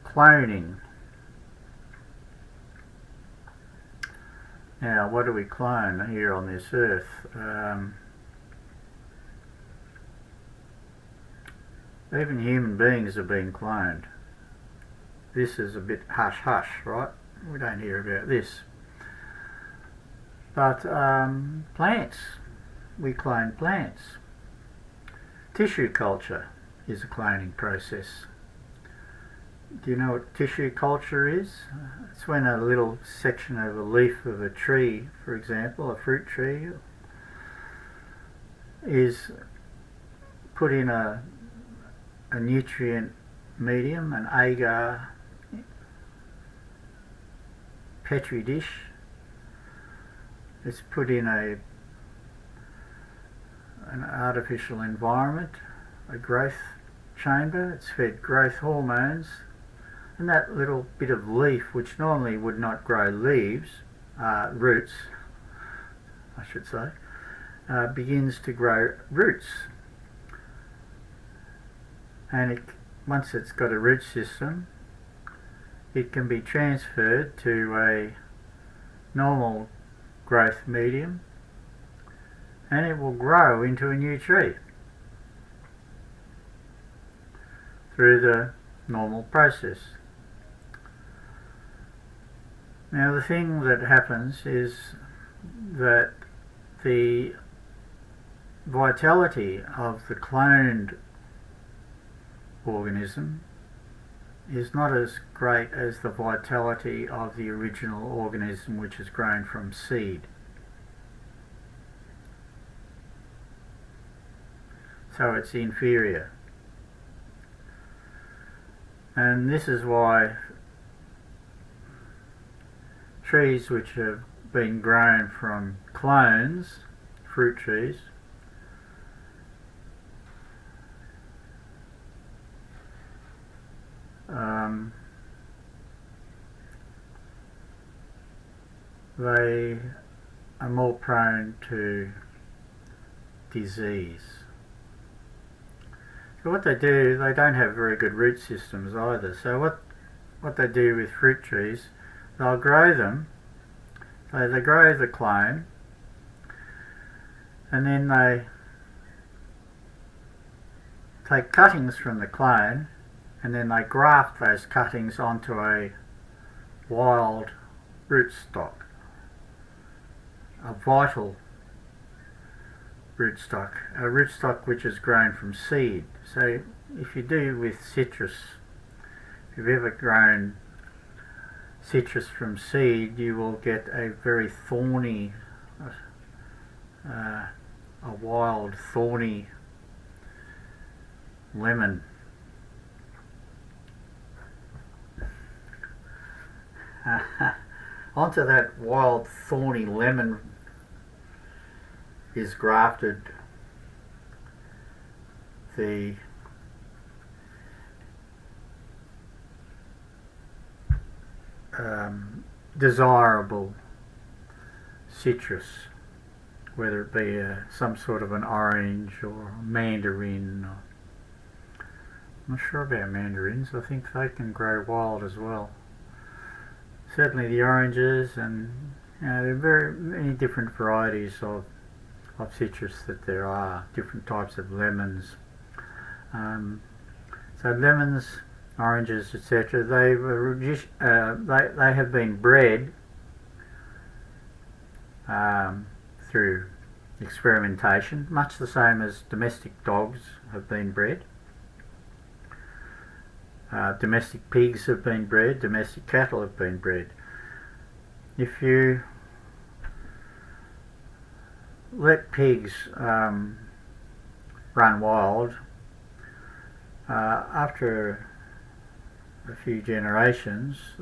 cloning. Now, what do we clone here on this earth? Even human beings are being cloned. This is a bit hush-hush, right? We don't hear about this. But plants, we clone plants. Tissue culture is a cloning process. Do you know what tissue culture is? It's when a little section of a leaf of a tree, for example, a fruit tree, is put in a nutrient medium, an agar petri dish. It's put in an artificial environment, a growth chamber. It's fed growth hormones, and that little bit of leaf, which normally would not grow leaves, roots, I should say, begins to grow roots. And once it's got a root system, it can be transferred to a normal growth medium, and it will grow into a new tree through the normal process. Now, the thing that happens is that the vitality of the cloned organism is not as great as the vitality of the original organism, which is grown from seed. So it's inferior. And this is why trees which have been grown from clones, fruit trees, they are more prone to disease. So what they do, they don't have very good root systems either. So what they do with fruit trees, they'll grow them. So they grow the clone, and then they take cuttings from the clone, and then they graft those cuttings onto a wild rootstock, a vital rootstock, a rootstock which is grown from seed. So if you do with citrus, if you've ever grown citrus from seed, you will get a very thorny, a wild thorny lemon. Onto that wild thorny lemon is grafted the desirable citrus, whether it be some sort of an orange or mandarin. I'm not sure about mandarins. I think they can grow wild as well. Certainly the oranges, and there are very many different varieties of citrus that there are, different types of lemons. So lemons, oranges, etc. They have been bred through experimentation, much the same as domestic dogs have been bred. Domestic pigs have been bred, domestic cattle have been bred. If you let pigs run wild, after a few generations,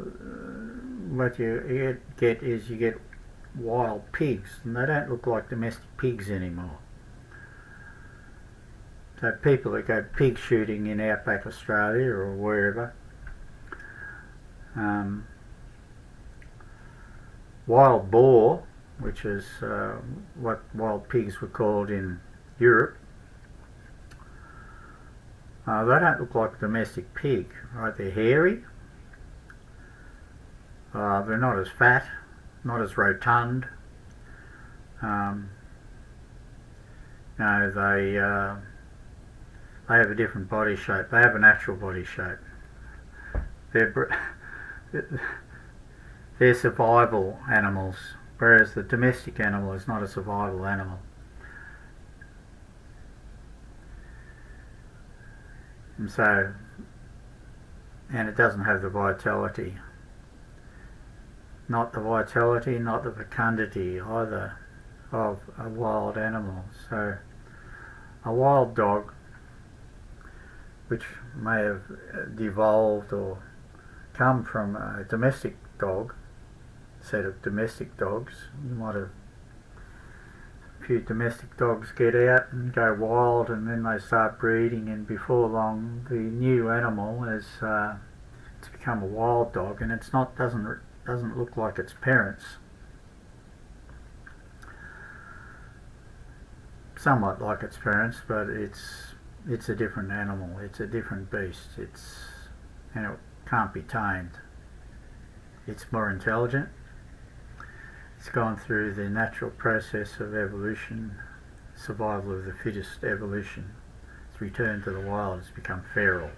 what you get is you get wild pigs, and they don't look like domestic pigs anymore. So people that go pig shooting in outback Australia or wherever, wild boar, which is what wild pigs were called in Europe, they don't look like a domestic pig, right? They're hairy, they're not as fat, not as rotund. They have a different body shape. They have a natural body shape. They're survival animals, whereas the domestic animal is not a survival animal. And it doesn't have the vitality. Not the vitality, not the fecundity either of a wild animal. So a wild dog, which may have devolved or come from a domestic dog, set of domestic dogs. You might have a few domestic dogs get out and go wild, and then they start breeding, and before long the new animal is it's become a wild dog, and it's not doesn't look like its parents. Somewhat like its parents, but it's a different animal. It's a different beast. And it can't be tamed. It's more intelligent. It's gone through the natural process of evolution, survival of the fittest evolution. It's returned to the wild. It's become feral.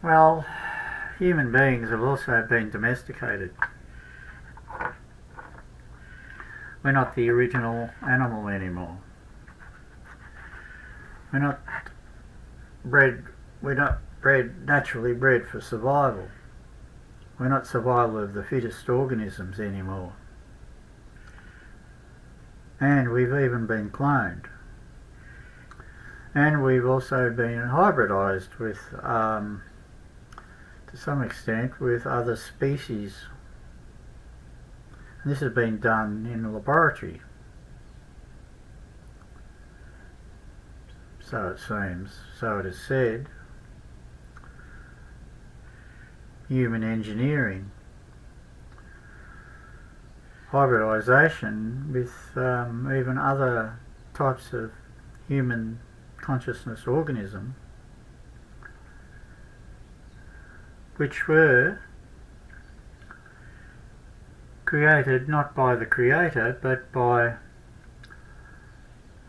Well, human beings have also been domesticated. We're not the original animal anymore. We're not naturally bred for survival. We're not survival of the fittest organisms anymore. And we've even been cloned. And we've also been hybridized with, to some extent, with other species. And this has been done in a laboratory. So it seems, so it is said. human engineering, hybridization with even other types of human consciousness organism, which were created not by the Creator but by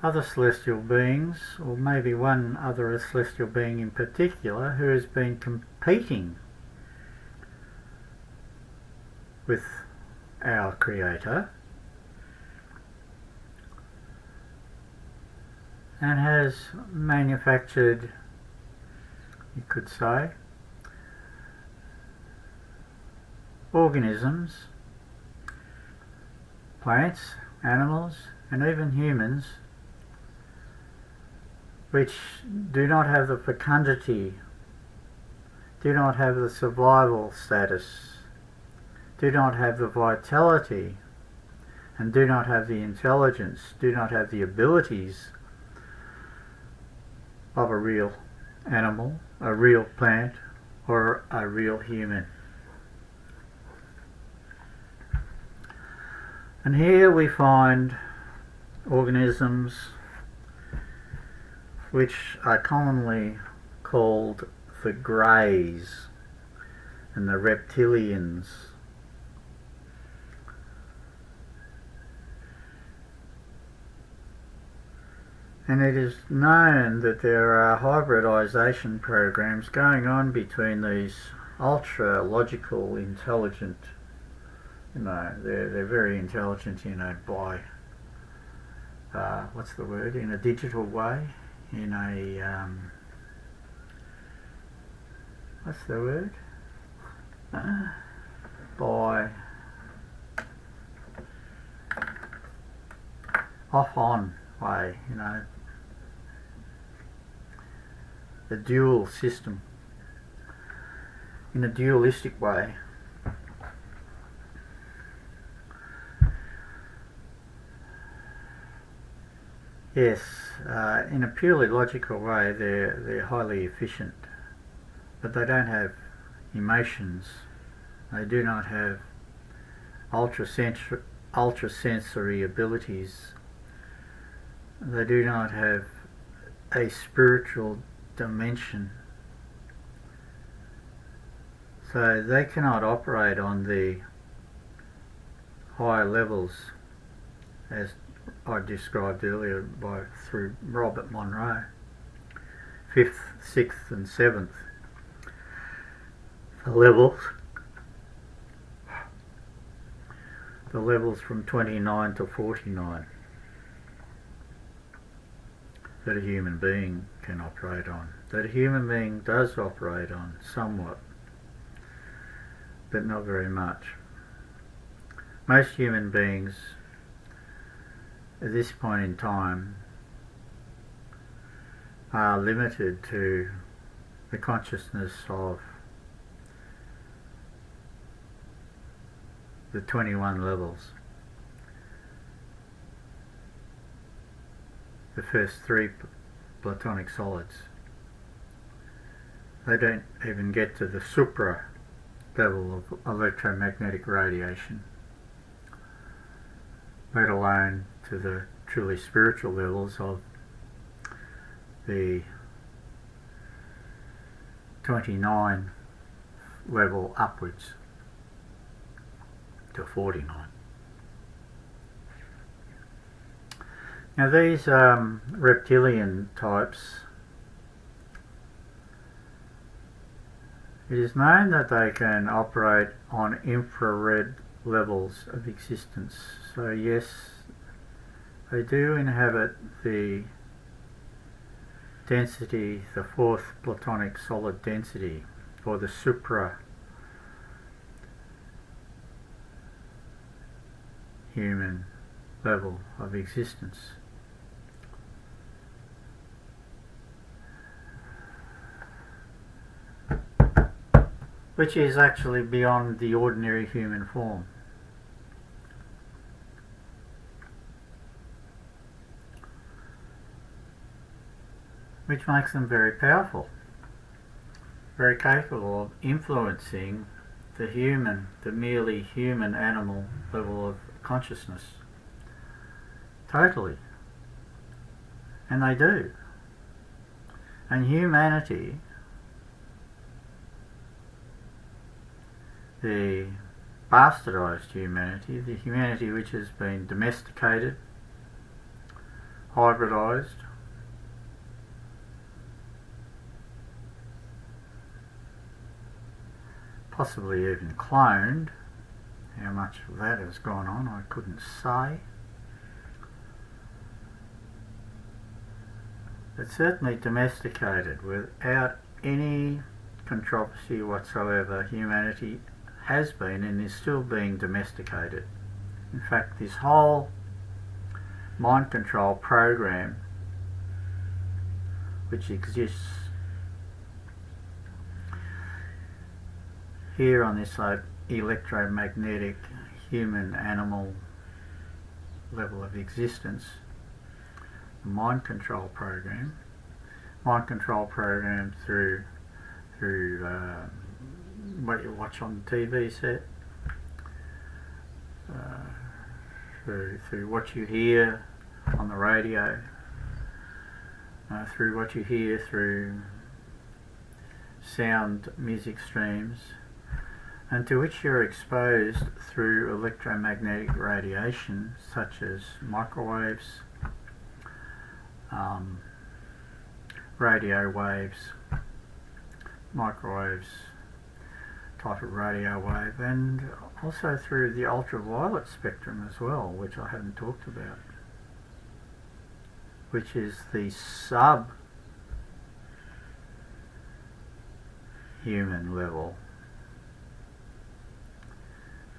other celestial beings, or maybe one other celestial being in particular, who has been competing with our Creator and has manufactured, you could say, organisms, plants, animals, and even humans, which do not have the fecundity, do not have the survival status, do not have the vitality, and do not have the intelligence, do not have the abilities of a real animal, a real plant, or a real human. And here we find organisms which are commonly called the Greys and the Reptilians. And it is known that there are hybridization programs going on between these ultra logical, intelligent, they're very intelligent, by what's the word, in a digital way, in a what's the word, by off-on way, the dual system, in a dualistic way. Yes, in a purely logical way, they're highly efficient, but they don't have emotions. They do not have ultrasensory abilities. They do not have a spiritual dimension. So they cannot operate on the higher levels, as I described earlier through Robert Monroe, 5th, 6th and 7th. The levels from 29 to 49 that a human being can operate on, that a human being does operate on somewhat, but not very much. Most human beings at this point in time are limited to the consciousness of the 21 levels. The first 3 platonic solids. They don't even get to the supra level of electromagnetic radiation, let alone to the truly spiritual levels of the 29 level upwards to 49. Now these reptilian types, it is known that they can operate on infrared levels of existence. So yes, they do inhabit the density, the 4th platonic solid density, or the supra human level of existence. Which is actually beyond the ordinary human form. Which makes them very powerful very capable of influencing the merely human animal level of consciousness. Totally. And they do. And humanity, the bastardized humanity, the humanity which has been domesticated, hybridized, possibly even cloned. How much of that has gone on, I couldn't say. But certainly domesticated without any controversy whatsoever. Humanity has been and is still being domesticated. In fact, this whole mind control program which exists here on this electromagnetic human animal level of existence, the mind control program through what you watch on the TV set, through what you hear on the radio, through what you hear through sound music streams, and to which you're exposed through electromagnetic radiation such as microwaves, radio waves, microwaves type of radio wave, and also through the ultraviolet spectrum as well, which I haven't talked about, which is the sub-human level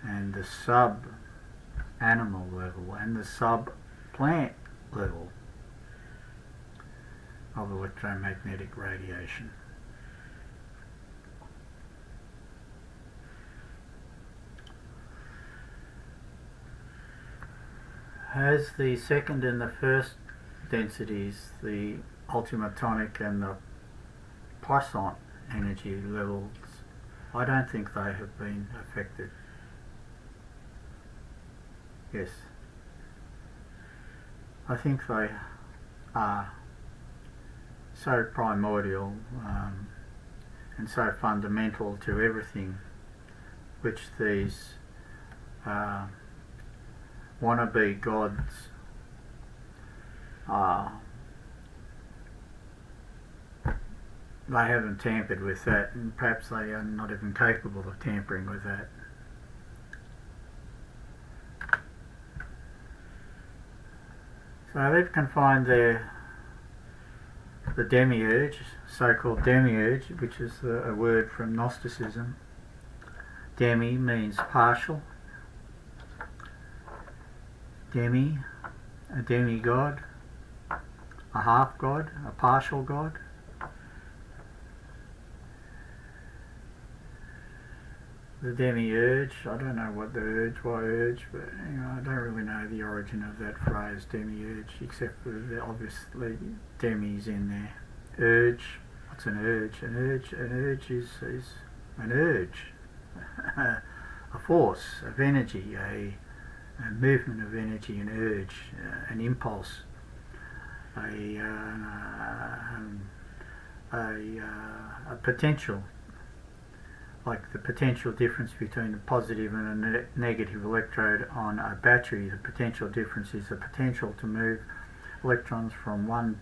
and the sub-animal level and the sub-plant level of electromagnetic radiation. As the second and the first densities, the ultimatonic and the Poisson energy levels, I don't think they have been affected. Yes, I think they are so primordial and so fundamental to everything which these wannabe gods they haven't tampered with that, and perhaps they are not even capable of tampering with that. So they've confined the demiurge, so-called demiurge, which is a word from Gnosticism. Demi means partial. Demi, a demigod, a half god, a partial god. The demiurge, I don't know what why urge, but you know, I don't really know the origin of that phrase, demiurge, except for the obviously demi's in there. Urge, what's an urge? An urge is an urge, a force of energy, a movement of energy, an urge, an impulse, a potential, like the potential difference between a positive and a negative electrode on a battery. The potential difference is the potential to move electrons from one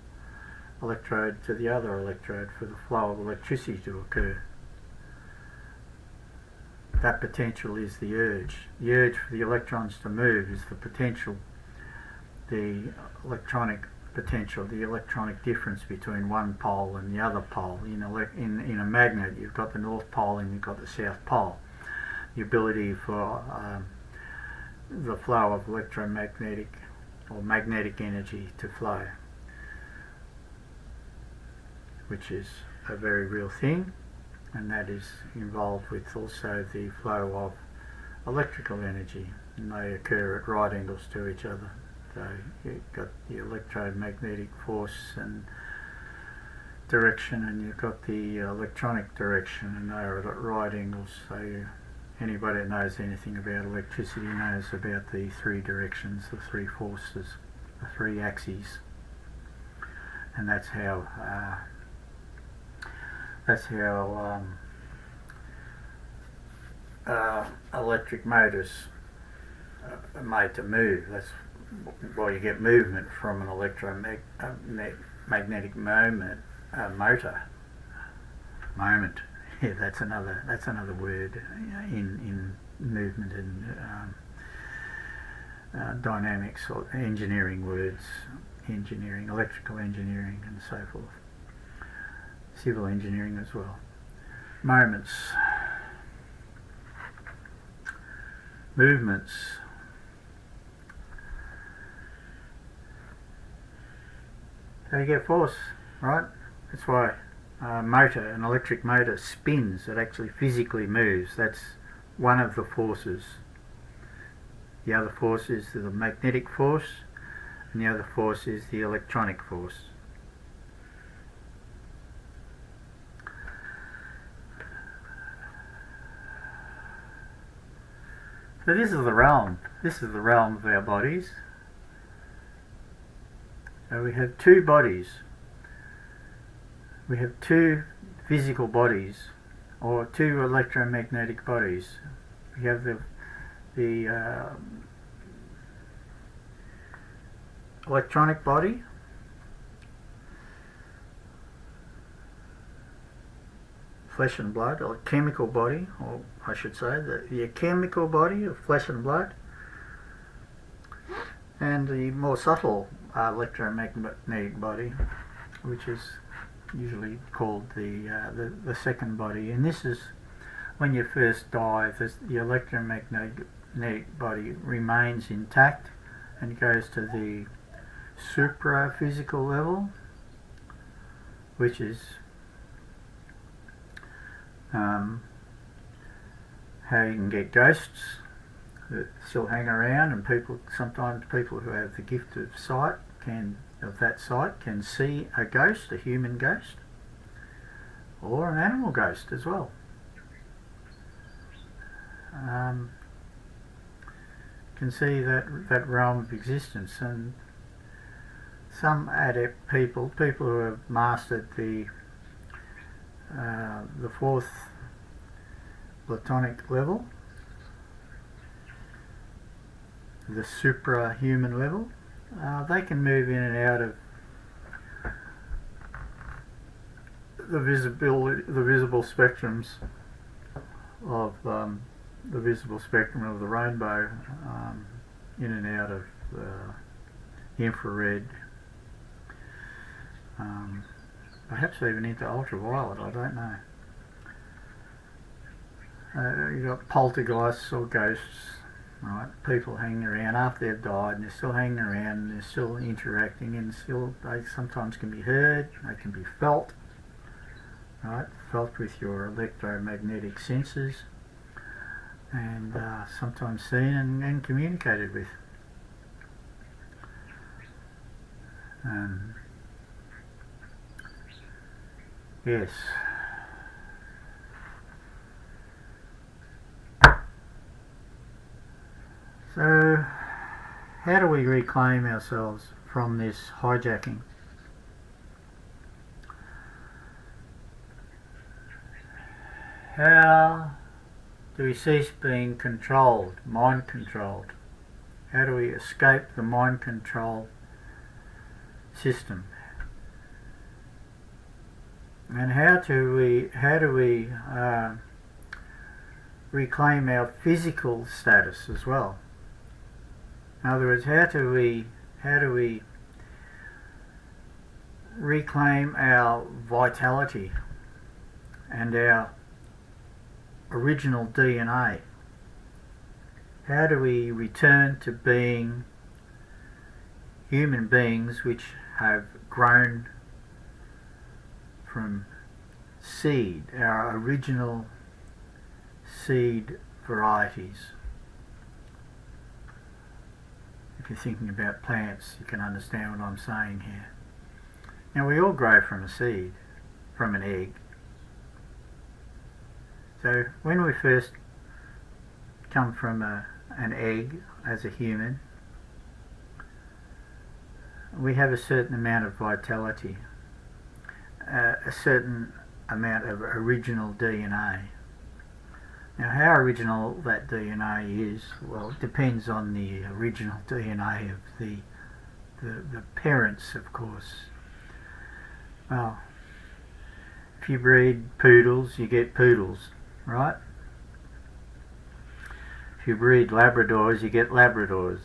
electrode to the other electrode for the flow of electricity to occur. That potential is the urge. The urge for the electrons to move is the potential, the electronic potential, the electronic difference between one pole and the other pole. In a magnet, you've got the north pole and you've got the south pole. The ability for the flow of electromagnetic or magnetic energy to flow, which is a very real thing, and that is involved with also the flow of electrical energy, and they occur at right angles to each other. So you've got the electromagnetic force and direction and you've got the electronic direction, and they are at right angles. So anybody that knows anything about electricity knows about the three directions, the three forces, the three axes, and that's how electric motors are made to move. That's why you get movement from an electromagnetic motor. Moment. Yeah, that's another word in movement and dynamics or engineering words, electrical engineering and so forth. Civil engineering as well. Moments. Movements. So you get force, right? That's why an electric motor spins. It actually physically moves. That's one of the forces. The other force is the magnetic force, and the other force is the electronic force. So this is the realm. This is the realm of our bodies. So we have two bodies. We have two physical bodies, or two electromagnetic bodies. We have the electronic body, flesh and blood, or chemical body, or I should say the chemical body of flesh and blood, and the more subtle electromagnetic body, which is usually called the second body. And this is when you first die, the electromagnetic body remains intact and goes to the supra-physical level, which is how you can get ghosts that still hang around, and sometimes people who have the gift of sight can see a ghost, a human ghost, or an animal ghost as well. Can see that realm of existence, and some adept people who have mastered the fourth platonic level, the suprahuman level, they can move in and out of the visible spectrums of the visible spectrum of the rainbow, in and out of the infrared, perhaps even into ultraviolet, I don't know. You've got poltergeists or ghosts, right? People hanging around after they've died, and they're still hanging around, and they're still interacting, and they sometimes can be heard, they can be felt, right? Felt with your electromagnetic senses, and sometimes seen and communicated with. Yes. So, how do we reclaim ourselves from this hijacking? How do we cease being controlled, mind controlled? How do we escape the mind control system? And how do we reclaim our physical status as well? In other words, how do we reclaim our vitality and our original DNA? How do we return to being human beings which have grown from seed, our original seed varieties? If you're thinking about plants, you can understand what I'm saying here. Now, we all grow from a seed. from an egg. So when we first come from an egg as a human, we have a certain amount of vitality, a certain amount of original DNA. Now, how original that DNA is, well, it depends on the original DNA of the parents, of course. Well, if you breed poodles, you get poodles, right? If you breed Labradors, you get Labradors.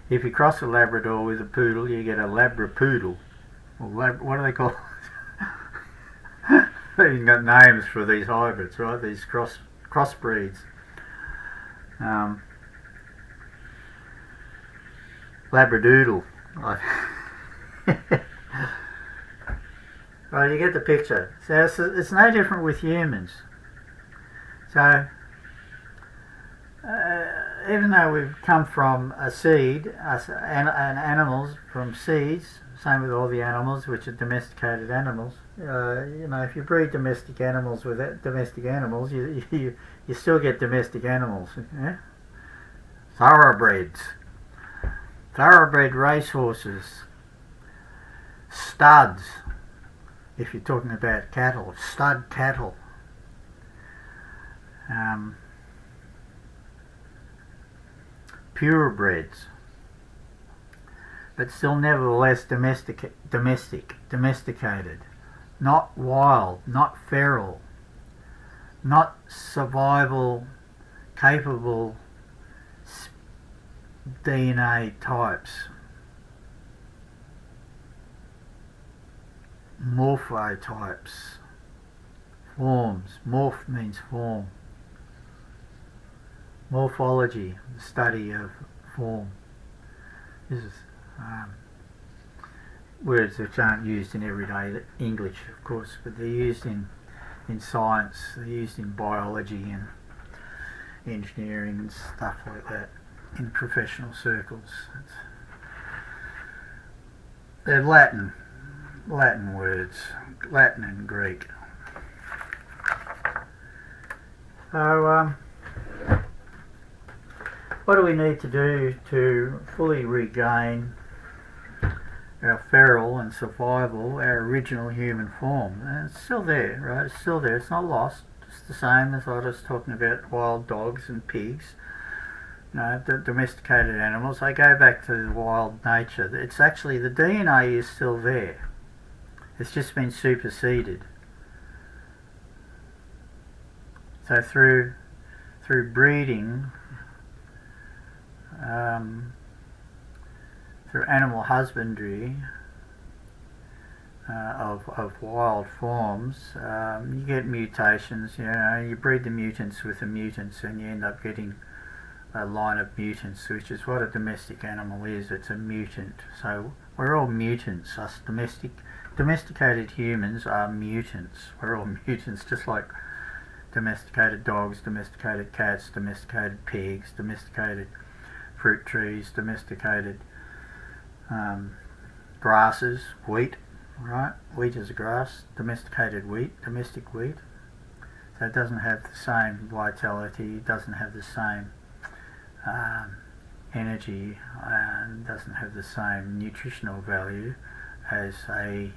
If you cross a Labrador with a poodle, you get a Labrapoodle. Or what do they call it? They've got names for these hybrids, right? These crossbreeds. Labradoodle. Well, you get the picture. So it's no different with humans. So even though we've come from a seed, and animals from seeds, same with all the animals, which are domesticated animals. You know, if you breed domestic animals with domestic animals, you still get domestic animals. Yeah? Thoroughbreds, thoroughbred racehorses, studs. If you're talking about cattle, stud cattle. Purebreds, but still nevertheless domesticated, not wild, not feral, not survival capable DNA types. Morphotypes, forms. Morph means form. Morphology, the study of form. This is words which aren't used in everyday English, of course, but they're used in science, they're used in biology and engineering and stuff like that, in professional circles. They're Latin words, Latin and Greek. So, what do we need to do to fully regain our feral and survival, our original human form? And it's still there, right? It's still there. It's not lost. It's the same as I was talking about wild dogs and pigs. You know, the domesticated animals, they go back to the wild nature. It's actually, the DNA is still there. It's just been superseded. So through breeding, through animal husbandry of wild forms, you get mutations. You know, you breed the mutants with the mutants, and you end up getting a line of mutants, which is what a domestic animal is. It's a mutant. So we're all mutants. Us domesticated humans are mutants. We're all mutants, just like domesticated dogs, domesticated cats, domesticated pigs, domesticated fruit trees, domesticated grasses, wheat, right? Wheat is a grass, domesticated wheat, domestic wheat. So it doesn't have the same vitality, it doesn't have the same energy, and doesn't have the same nutritional value as a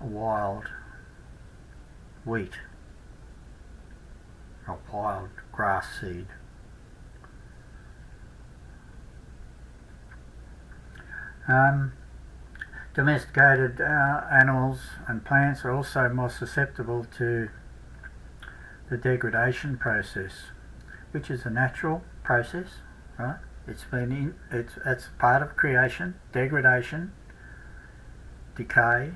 wild wheat, a wild grass seed. Domesticated animals and plants are also more susceptible to the degradation process, which is a natural process, right? It's part of creation. Degradation, decay,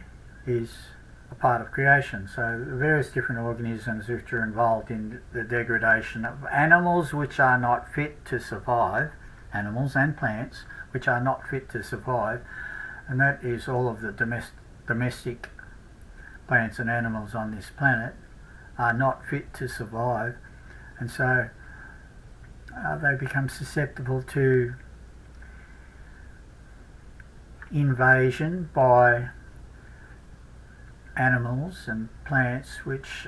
is a part of creation. So various different organisms which are involved in the degradation of animals which are not fit to survive, animals and plants which are not fit to survive, and that is all of the domestic plants and animals on this planet are not fit to survive, and so they become susceptible to invasion by animals and plants which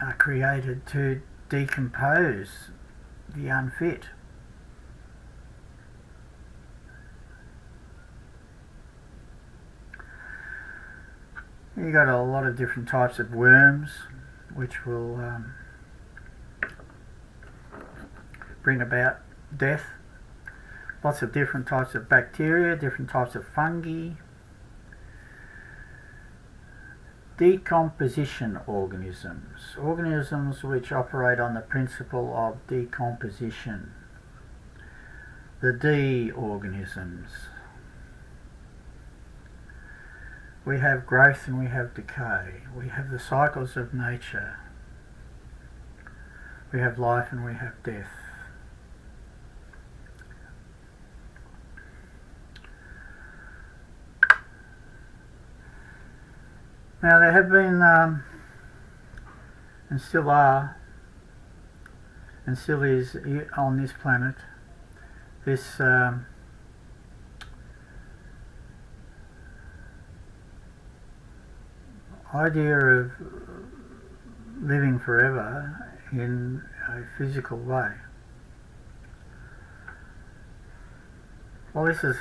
are created to decompose the unfit. You got a lot of different types of worms which will bring about death. Lots of different types of bacteria, different types of fungi. Decomposition organisms. Organisms which operate on the principle of decomposition. The D organisms. We have growth and we have decay. We have the cycles of nature. We have life and we have death. Now there have been, and still are, and still is on this planet, this idea of living forever in a physical way. Well, this is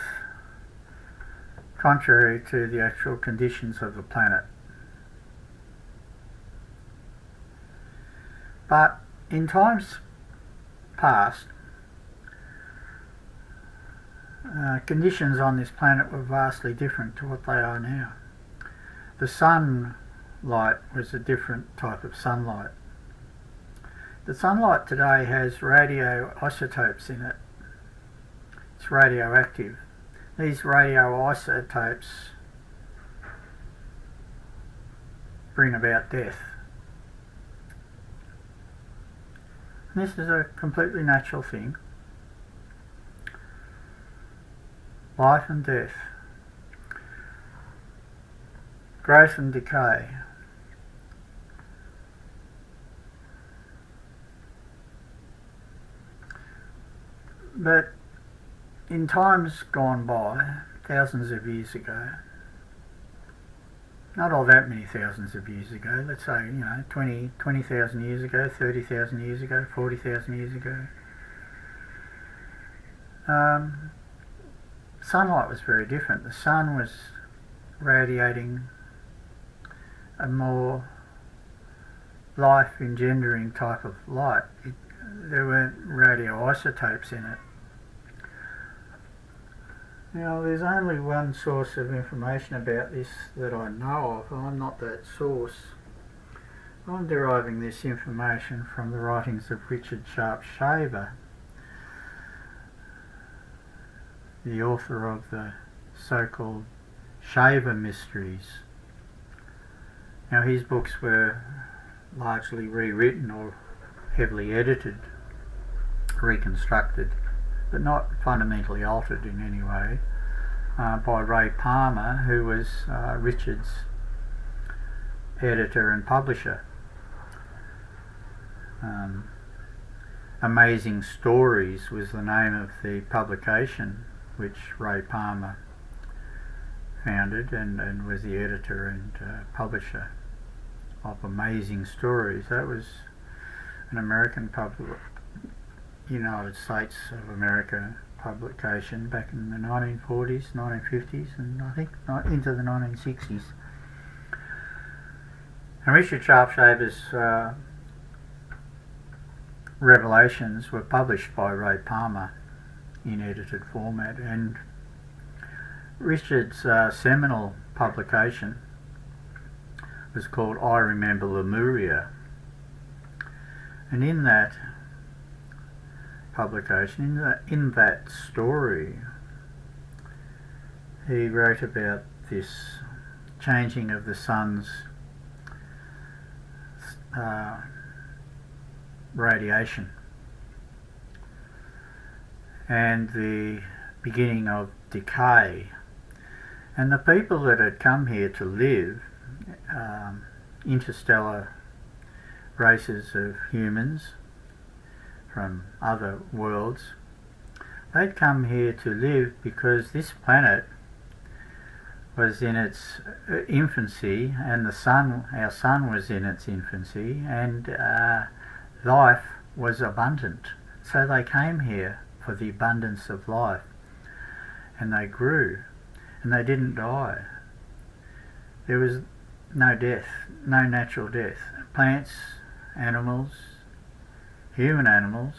contrary to the actual conditions of the planet. But in times past, conditions on this planet were vastly different to what they are now. The sunlight was a different type of sunlight. The sunlight today has radioisotopes in it. It's radioactive. These radioisotopes bring about death. This is a completely natural thing. Life and death. Growth and decay. But in times gone by, thousands of years ago, not all that many thousands of years ago, let's say, 20,000 years ago, 30,000 years ago, 40,000 years ago, sunlight was very different. The sun was radiating a more life-engendering type of light. There weren't radioisotopes in it. Now, there's only one source of information about this that I know of. I'm not that source. I'm deriving this information from the writings of Richard Sharp Shaver, the author of the so-called Shaver Mysteries. Now, his books were largely rewritten or heavily edited, reconstructed, but not fundamentally altered in any way, by Ray Palmer, who was Richard's editor and publisher. Amazing Stories was the name of the publication which Ray Palmer founded and was the editor and publisher of Amazing Stories. That was an American United States of America publication back in the 1940s, 1950s, and I think into the 1960s. And Richard Sharpshaver's revelations were published by Ray Palmer in edited format, and Richard's seminal publication was called I Remember Lemuria, and in that publication, in that story, he wrote about this changing of the sun's radiation and the beginning of decay, and the people that had come here to live, interstellar races of humans from other worlds, they'd come here to live because this planet was in its infancy, and our sun was in its infancy, and life was abundant. So they came here for the abundance of life, and they grew, and they didn't die. There was no death, no natural death. Plants, animals, human animals,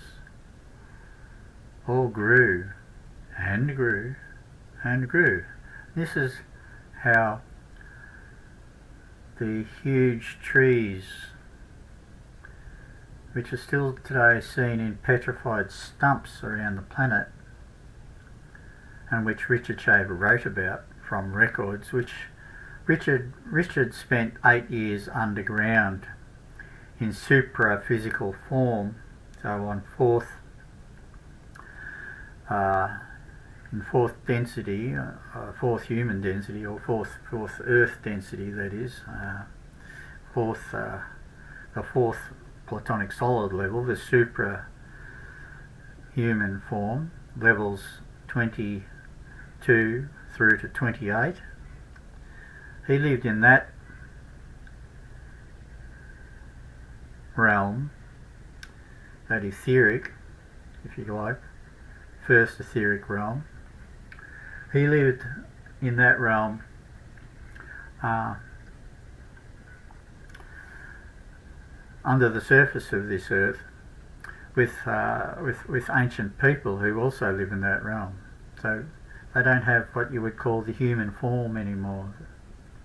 all grew and grew and grew. This is how the huge trees, which are still today seen in petrified stumps around the planet, and which Richard Shaver wrote about from records, which Richard spent 8 years underground in supra-physical form, so on fourth density, fourth human density, or fourth Earth density, that is, the fourth platonic solid level, the supra-human form, levels 22 through to 28. He lived in that realm, that etheric, if you like, first etheric realm. He lived in that realm under the surface of this earth with ancient people who also live in that realm. So they don't have what you would call the human form anymore.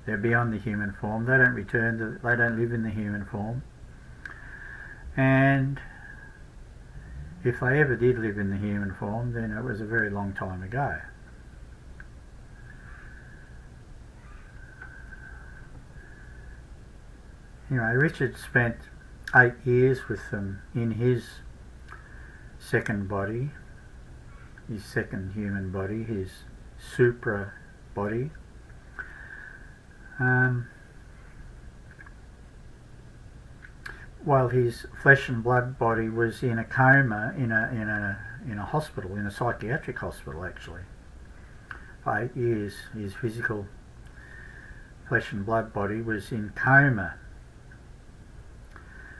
They're beyond the human form. They don't return they don't live in the human form. And if they ever did live in the human form, then it was a very long time ago. Anyway, Richard spent 8 years with them in his second body, his second human body, his supra body. While his flesh and blood body was in a coma in a hospital, in a psychiatric hospital actually. For 8 years his physical flesh and blood body was in coma.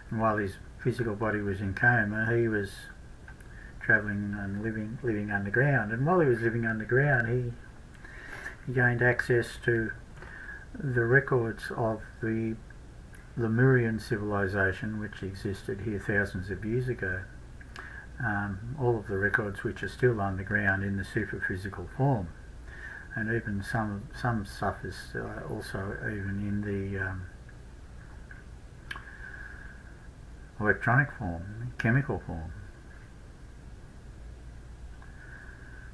And while his physical body was in coma, he was travelling and living underground. And while he was living underground, he gained access to the records of the Lemurian civilization, which existed here thousands of years ago. All of the records which are still underground in the superphysical form, and even some stuff is also even in the electronic form, chemical form.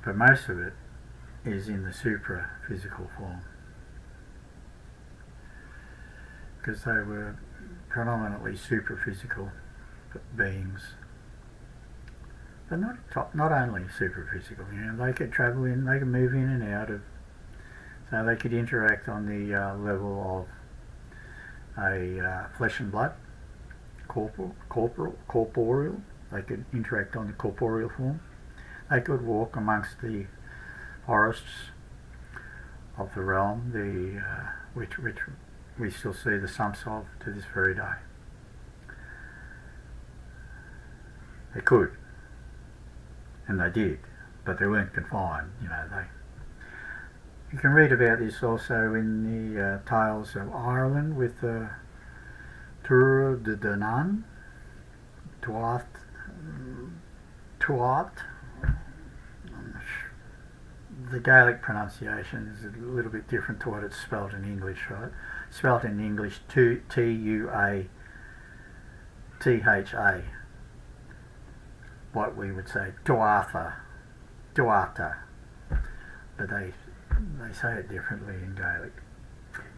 But most of it is in the supra-physical form, because they were predominantly superphysical beings. But not only superphysical, you know, they could travel in, they could move in and out of, so they could interact on the level of a flesh and blood, corporeal. They could interact on the corporeal form. They could walk amongst the forests of the realm, which we still see the stumps of to this very day. They could, and they did, but they weren't confined. You know, you can read about this also in the Tales of Ireland with the Tur de Danan, Tuath. The Gaelic pronunciation is a little bit different to what it's spelt in English, right? Spelt in English Tuatha, what we would say Tuatha, but they say it differently in Gaelic.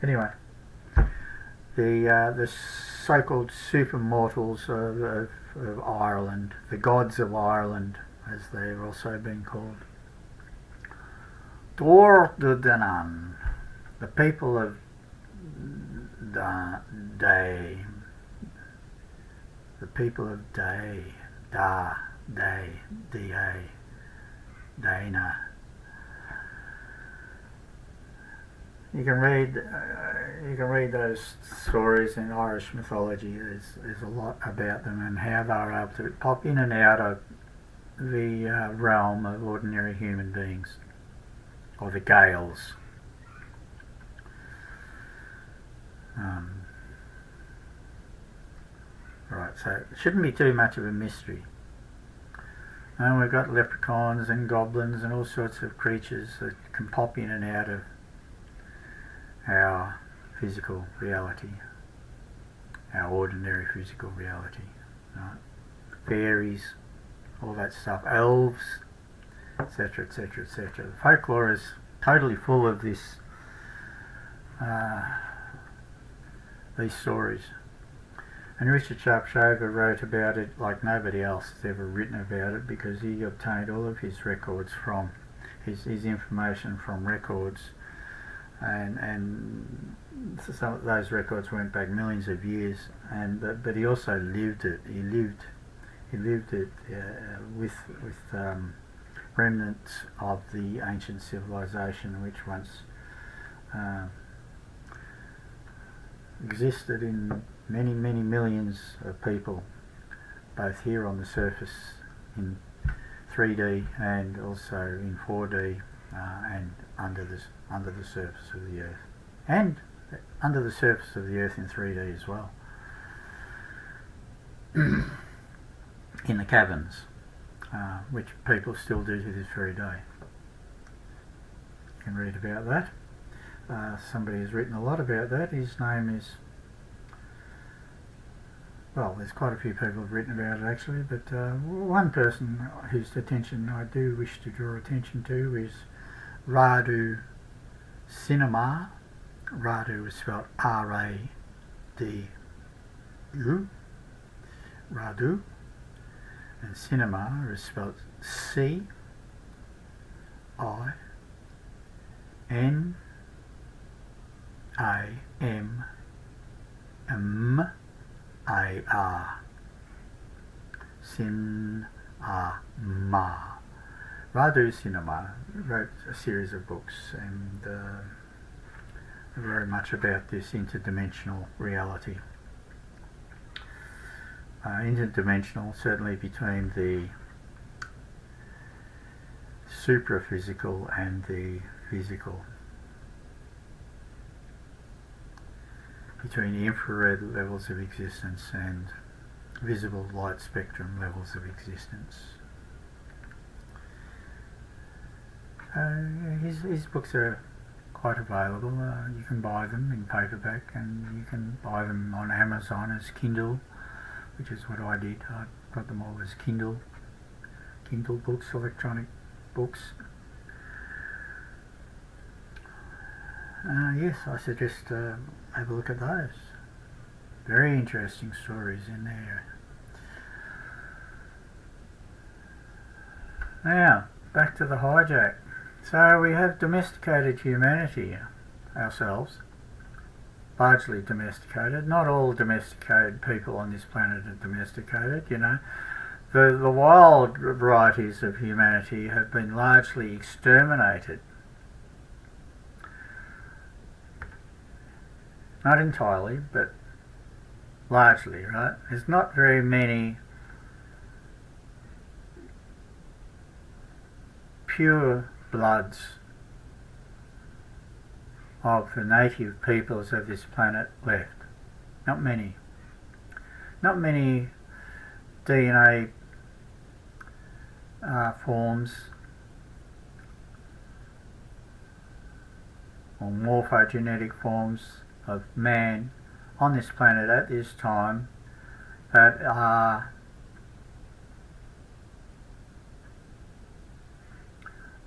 Anyway, the so-called supermortals of Ireland, the gods of Ireland, as they've also been called. Dwar Dudanan, the people of Day, the people of Day, Dana. You can read those stories in Irish mythology. There's a lot about them and how they're able to pop in and out of the realm of ordinary human beings, or the Gales. Right, so it shouldn't be too much of a mystery. And we've got leprechauns and goblins and all sorts of creatures that can pop in and out of our physical reality, our ordinary physical reality, right? Fairies, all that stuff, elves, etc., etc., etc. The folklore is totally full of this, these stories. And Richard Sharpshaver wrote about it like nobody else has ever written about it, because he obtained all of his records from his information from records, and so some of those records went back millions of years. And but he also lived it. He lived it with remnants of the ancient civilization which once existed in many millions of people, both here on the surface in 3D and also in 4D, and under the surface of the earth, and under the surface of the earth in 3D as well, in the caverns, which people still do to this very day. You can read about that. Somebody has written a lot about that. His name is, well, there's quite a few people who have written about it actually, but one person whose attention I do wish to draw attention to is Radu Cinema. Radu is spelled R-A-D-U, Radu, and Cinema is spelled C-I-N-A-M-A-R, Cinema. Radu Cinema wrote a series of books, and very much about this interdimensional reality. Interdimensional, certainly between the supraphysical and the physical, between the infrared levels of existence and visible light spectrum levels of existence. His books are quite available. You can buy them in paperback, and you can buy them on Amazon as Kindle, which is what I did. I got them all as Kindle books, electronic books. Yes, I suggest have a look at those. Very interesting stories in there. Now, back to the hijack. So we have domesticated humanity ourselves, largely domesticated. Not all domesticated people on this planet are domesticated, you know. The wild varieties of humanity have been largely exterminated. Not entirely, but largely, right? There's not very many pure bloods of the native peoples of this planet left. Not many. Not many DNA forms or morphogenetic forms of man on this planet at this time that are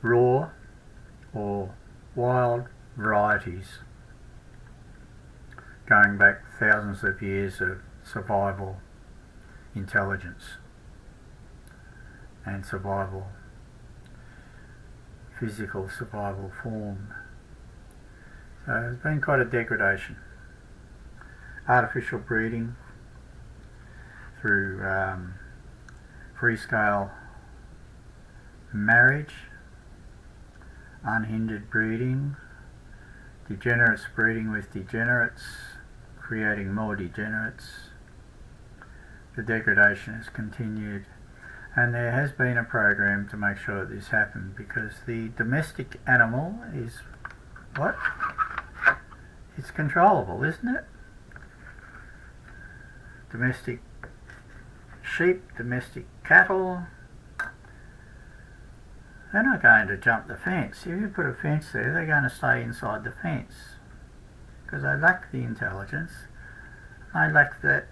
raw or wild varieties going back thousands of years of survival intelligence and survival, physical survival form. So there's been quite a degradation. Artificial breeding through free-scale marriage, unhindered breeding degenerates breeding with degenerates, creating more degenerates. The degradation has continued, and there has been a program to make sure that this happened, because the domestic animal is what? It's controllable, isn't it? Domestic sheep, domestic cattle, they're not going to jump the fence. If you put a fence there, they're going to stay inside the fence, because they lack the intelligence, they lack that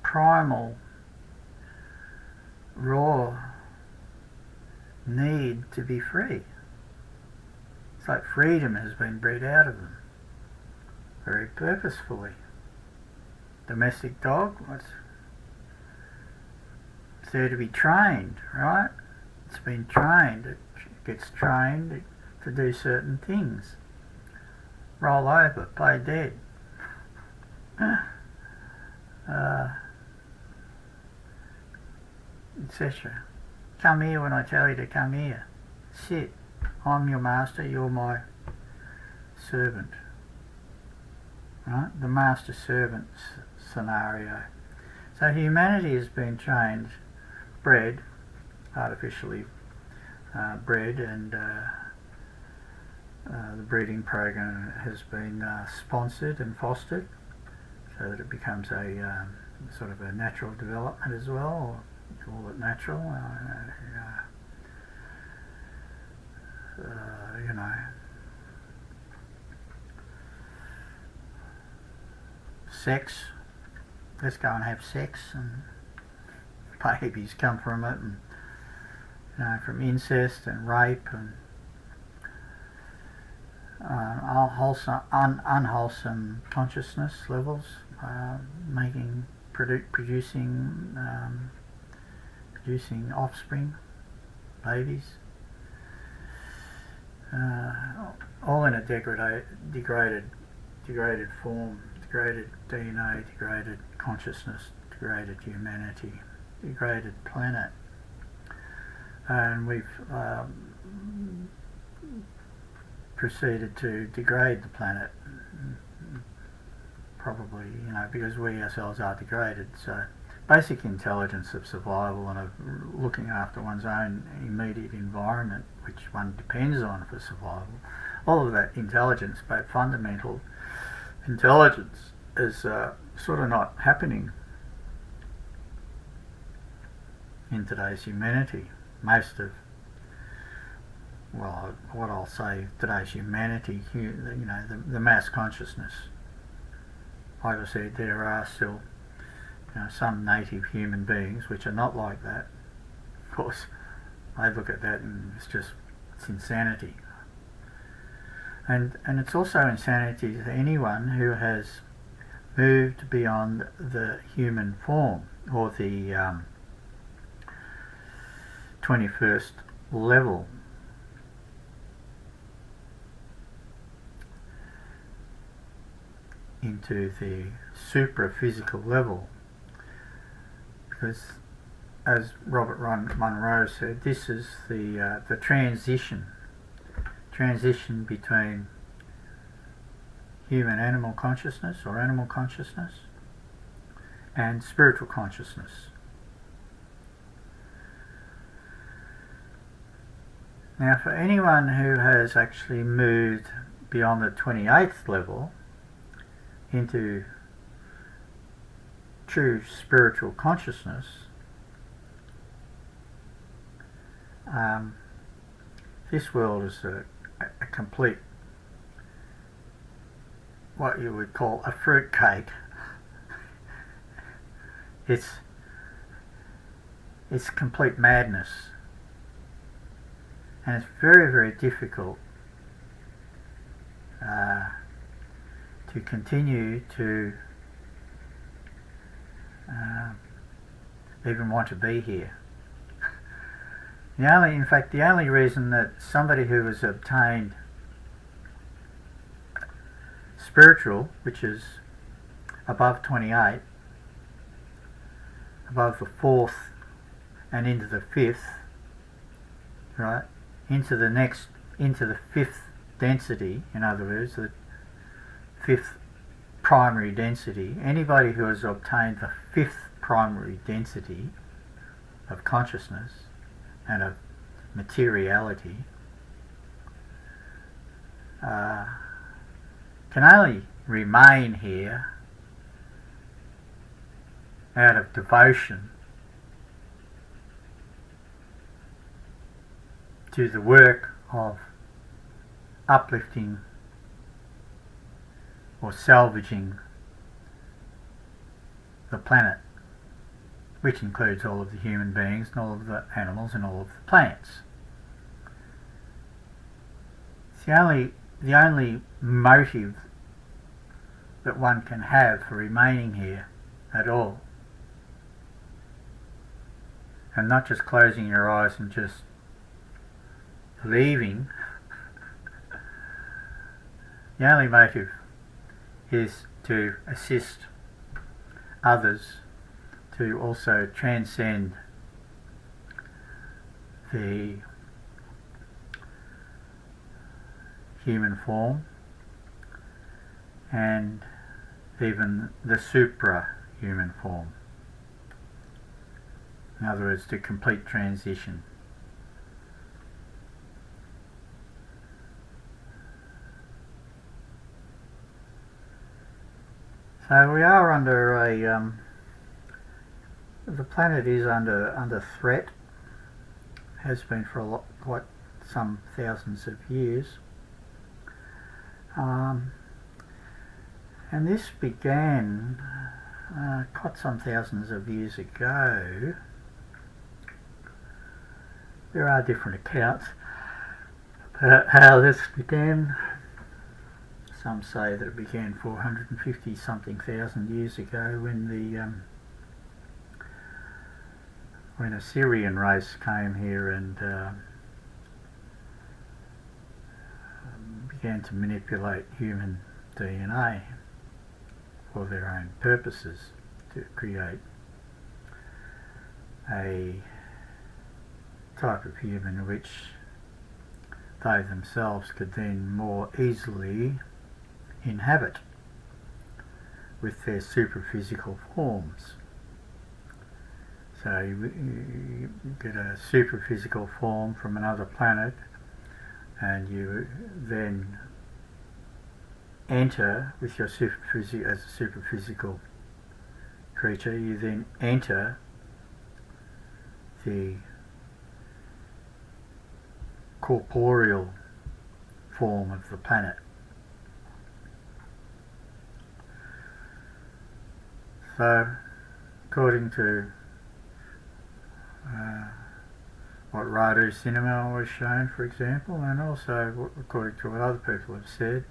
primal, raw need to be free. It's like freedom has been bred out of them, very purposefully. Domestic dog, it's there to be trained, right? It's been trained, it gets trained to do certain things. Roll over, play dead. Etc. Come here when I tell you to come here. Sit. I'm your master, you're my servant. Right? The master-servant scenario. So humanity has been trained, bred, artificially bred, and the breeding program has been sponsored and fostered, so that it becomes a sort of a natural development as well, or call it natural, you know. Sex, let's go and have sex, and babies come from it, and you know, from incest and rape and unwholesome consciousness levels, producing offspring, babies, all in a degraded form, degraded DNA, degraded consciousness, degraded humanity, degraded planet. And we've proceeded to degrade the planet, probably, you know, because we ourselves are degraded. So basic intelligence of survival and of looking after one's own immediate environment, which one depends on for survival, all of that intelligence, both fundamental intelligence, is sort of not happening in today's humanity. Most of, well, what I'll say, today's humanity, you know, the mass consciousness. Like I said, there are still, you know, some native human beings which are not like that. Of course, they look at that and it's insanity. And it's also insanity to anyone who has moved beyond the human form, or the 21st level. Into the supra-physical level, because, as Robert Monroe said, this is the transition between human animal consciousness, or animal consciousness, and spiritual consciousness. Now, for anyone who has actually moved beyond the 28th level into true spiritual consciousness, this world is a complete, what you would call a fruit cake. It's complete madness, and it's very, very difficult to continue to even want to be here. In fact, the only reason that somebody who has obtained spiritual, which is above 28, above the 4th and into the 5th, right, into the 5th density, in other words, fifth primary density, anybody who has obtained the fifth primary density of consciousness and of materiality can only remain here out of devotion to the work of uplifting or salvaging the planet, which includes all of the human beings and all of the animals and all of the plants. It's the only motive that one can have for remaining here at all, and not just closing your eyes and just leaving. The only motive is to assist others to also transcend the human form and even the supra-human form. In other words, to complete transition. So we are under the planet is under threat, has been for quite some thousands of years. And this began quite some thousands of years ago. There are different accounts about how this began. Some say that it began 450 something thousand years ago when a Syrian race came here and began to manipulate human DNA for their own purposes, to create a type of human which they themselves could then more easily inhabit with their superphysical forms. So you get a superphysical form from another planet, and you then enter with your as a superphysical creature, you then enter the corporeal form of the planet. So, according to what Radu Cinema was shown, for example, and also according to what other people have said,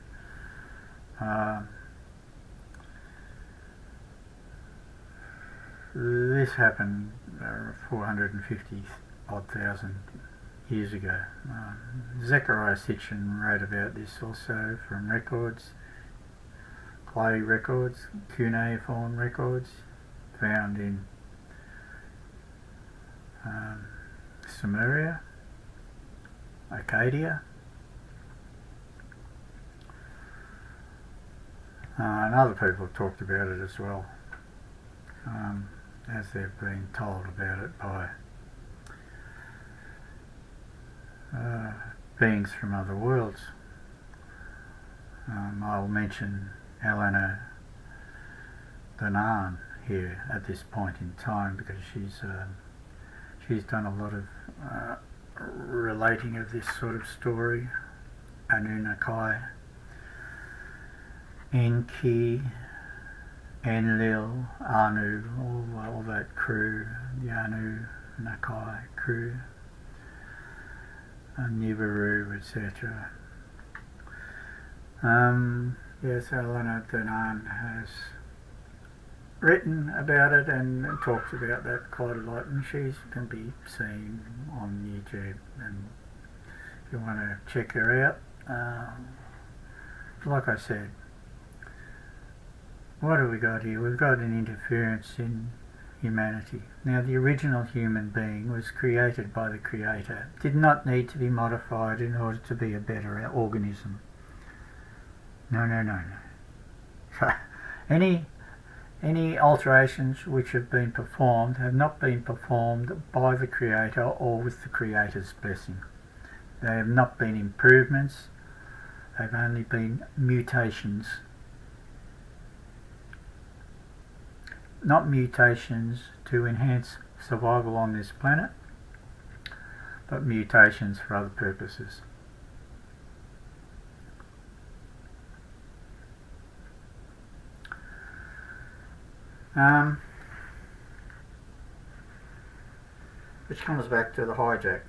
this happened 450 odd thousand years ago. Zechariah Sitchin wrote about this also from records, clay records, cuneiform records found in Sumeria, Arcadia, and other people have talked about it as well, as they've been told about it by beings from other worlds. I'll mention Eleanor Donan here at this point in time because she's done a lot of relating of this sort of story. Anunnaki, Enki, Enlil, Anu, all that crew, the Anunnaki crew, Nibiru, etc. Yes, Eleanor Donan has written about it and talks about that quite a lot, and she can be seen on YouTube, and if you want to check her out, like I said, what have we got here? We've got an interference in humanity. Now, the original human being was created by the Creator, did not need to be modified in order to be a better organism. No. So any alterations which have been performed have not been performed by the Creator or with the Creator's blessing. They have not been improvements, they've only been mutations. Not mutations to enhance survival on this planet, but mutations for other purposes. Which comes back to the hijack.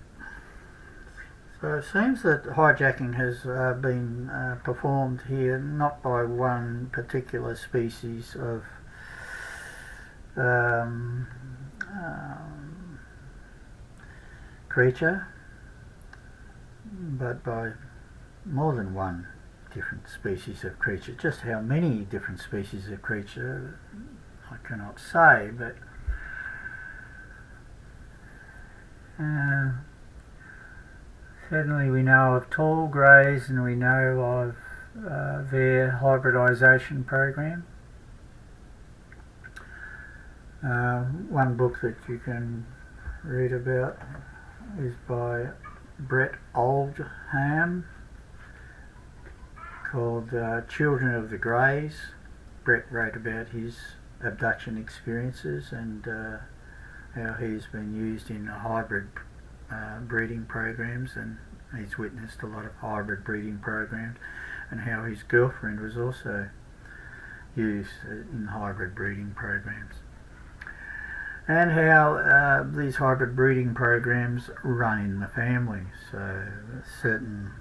So it seems that hijacking has been performed here not by one particular species of creature, but by more than one different species of creature. Just how many different species of creature I cannot say, but certainly we know of tall greys and we know of their hybridisation program. One book that you can read about is by Bret Oldham, called Children of the Greys. Bret wrote about his abduction experiences and how he's been used in hybrid breeding programs, and he's witnessed a lot of hybrid breeding programs, and how his girlfriend was also used in hybrid breeding programs, and how these hybrid breeding programs run in the family. So certain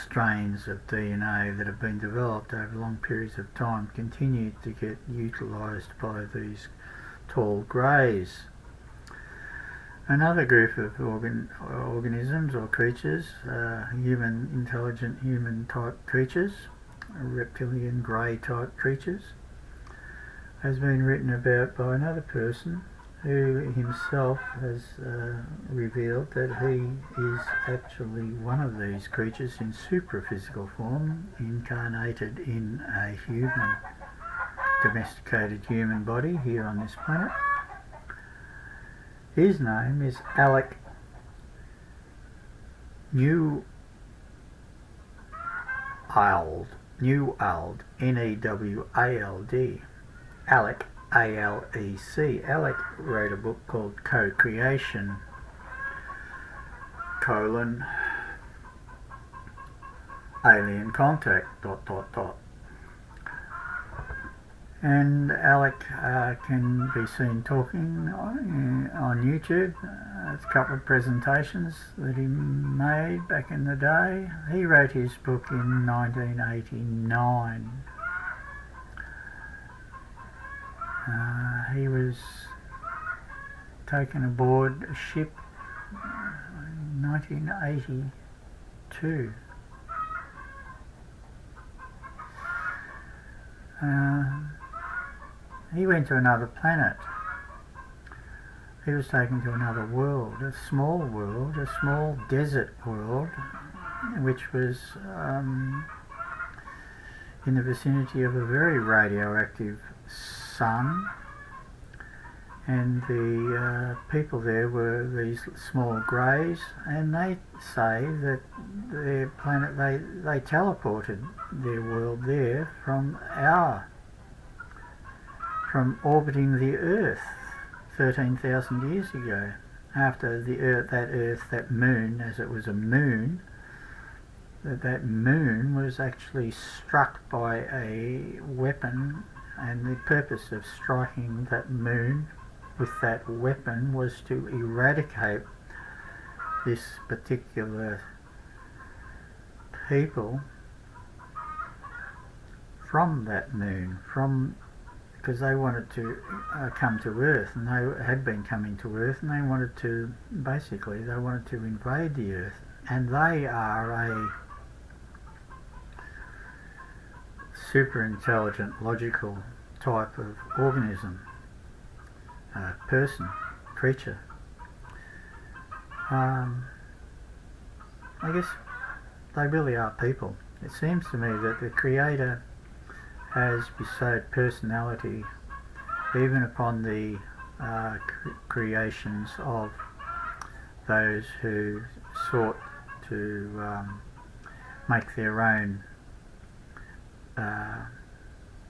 strains of DNA that have been developed over long periods of time continue to get utilised by these tall greys. Another group of organisms or creatures, intelligent human type creatures, reptilian grey type creatures, has been written about by another person who himself has revealed that he is actually one of these creatures in supraphysical form, incarnated in a human, domesticated human body here on this planet. His name is Alec Newald, Newald, Alec, A-L-E-C. Alec wrote a book called Cocreation, alien contact, ... And Alec can be seen talking on YouTube. It's a couple of presentations that he made back in the day. He wrote his book in 1989. He was taken aboard a ship in 1982. He went to another planet. He was taken to another world, a small desert world, which was in the vicinity of a very radioactive sun, and the people there were these small greys, and they say that their planet, they teleported their world there from orbiting the Earth 13,000 years ago. After the Earth, that moon, as it was a moon, that moon was actually struck by a weapon, and the purpose of striking that moon with that weapon was to eradicate this particular people from that moon, because they wanted to come to Earth, and they had been coming to Earth, and they wanted to invade the Earth, and they are a super intelligent, logical type of organism, person, creature. I guess they really are people. It seems to me that the Creator has bestowed personality even upon the creations of those who sought to make their own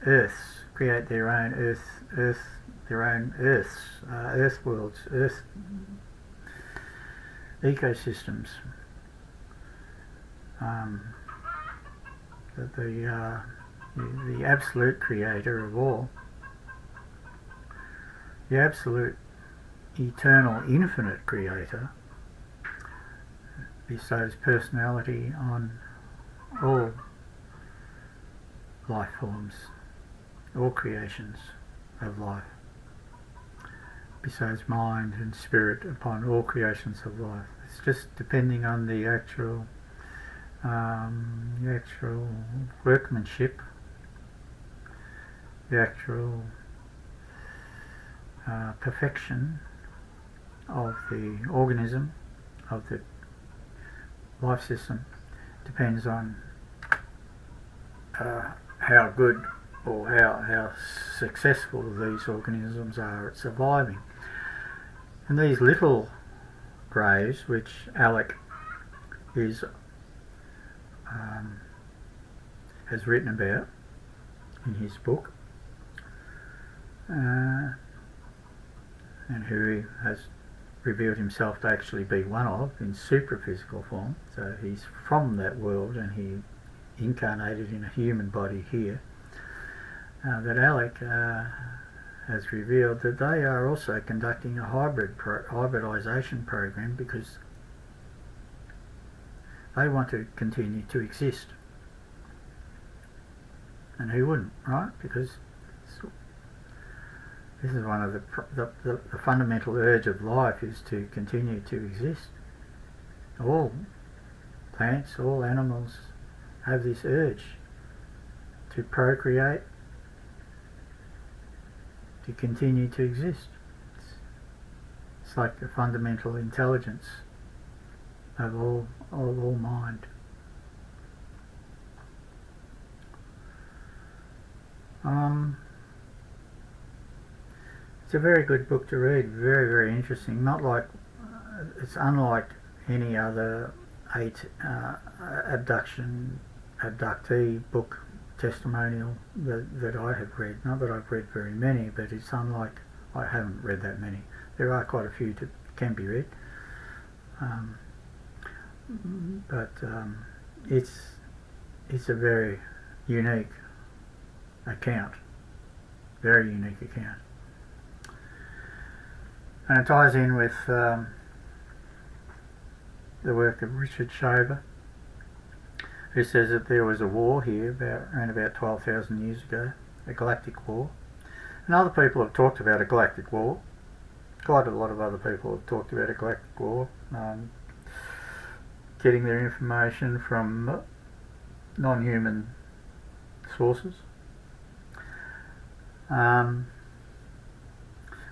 earths, create their own earth worlds, earth ecosystems. The absolute creator of all, the absolute eternal infinite creator, bestows personality on all life forms, all creations of life, bestows mind and spirit upon all creations of life. It's just depending on the actual workmanship, the actual perfection of the organism, of the life system. Depends on how good or how successful these organisms are at surviving. And these little graves, which Alec has written about in his book, and who he has revealed himself to actually be one of in superphysical form. So he's from that world and he incarnated in a human body here. That Alec has revealed that they are also conducting a hybridization program because they want to continue to exist. And who wouldn't, right? Because this is one of the fundamental urge of life, is to continue to exist. All plants, all animals have this urge to procreate, to continue to exist. It's like the fundamental intelligence of all mind. It's a very good book to read, very, very interesting. Not like, it's unlike any other abductee book testimonial that I have read. Not that I've read very many, but it's unlike, I haven't read that many. There are quite a few that can be read. It's a very unique account, very unique account. And it ties in with the work of Richard Shaver, who says that there was a war here around about 12,000 years ago, a galactic war. And other people have talked about a galactic war. Quite a lot of other people have talked about a galactic war, getting their information from non-human sources.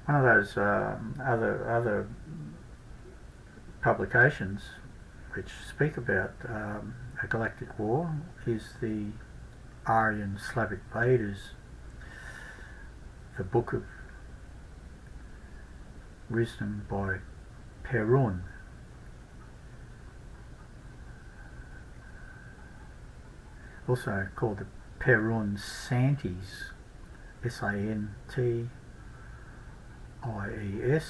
One of those other publications which speak about a galactic war is the Aryan Slavic Vedas, the Book of Wisdom by Perun. Also called the Perun Santis, Santies,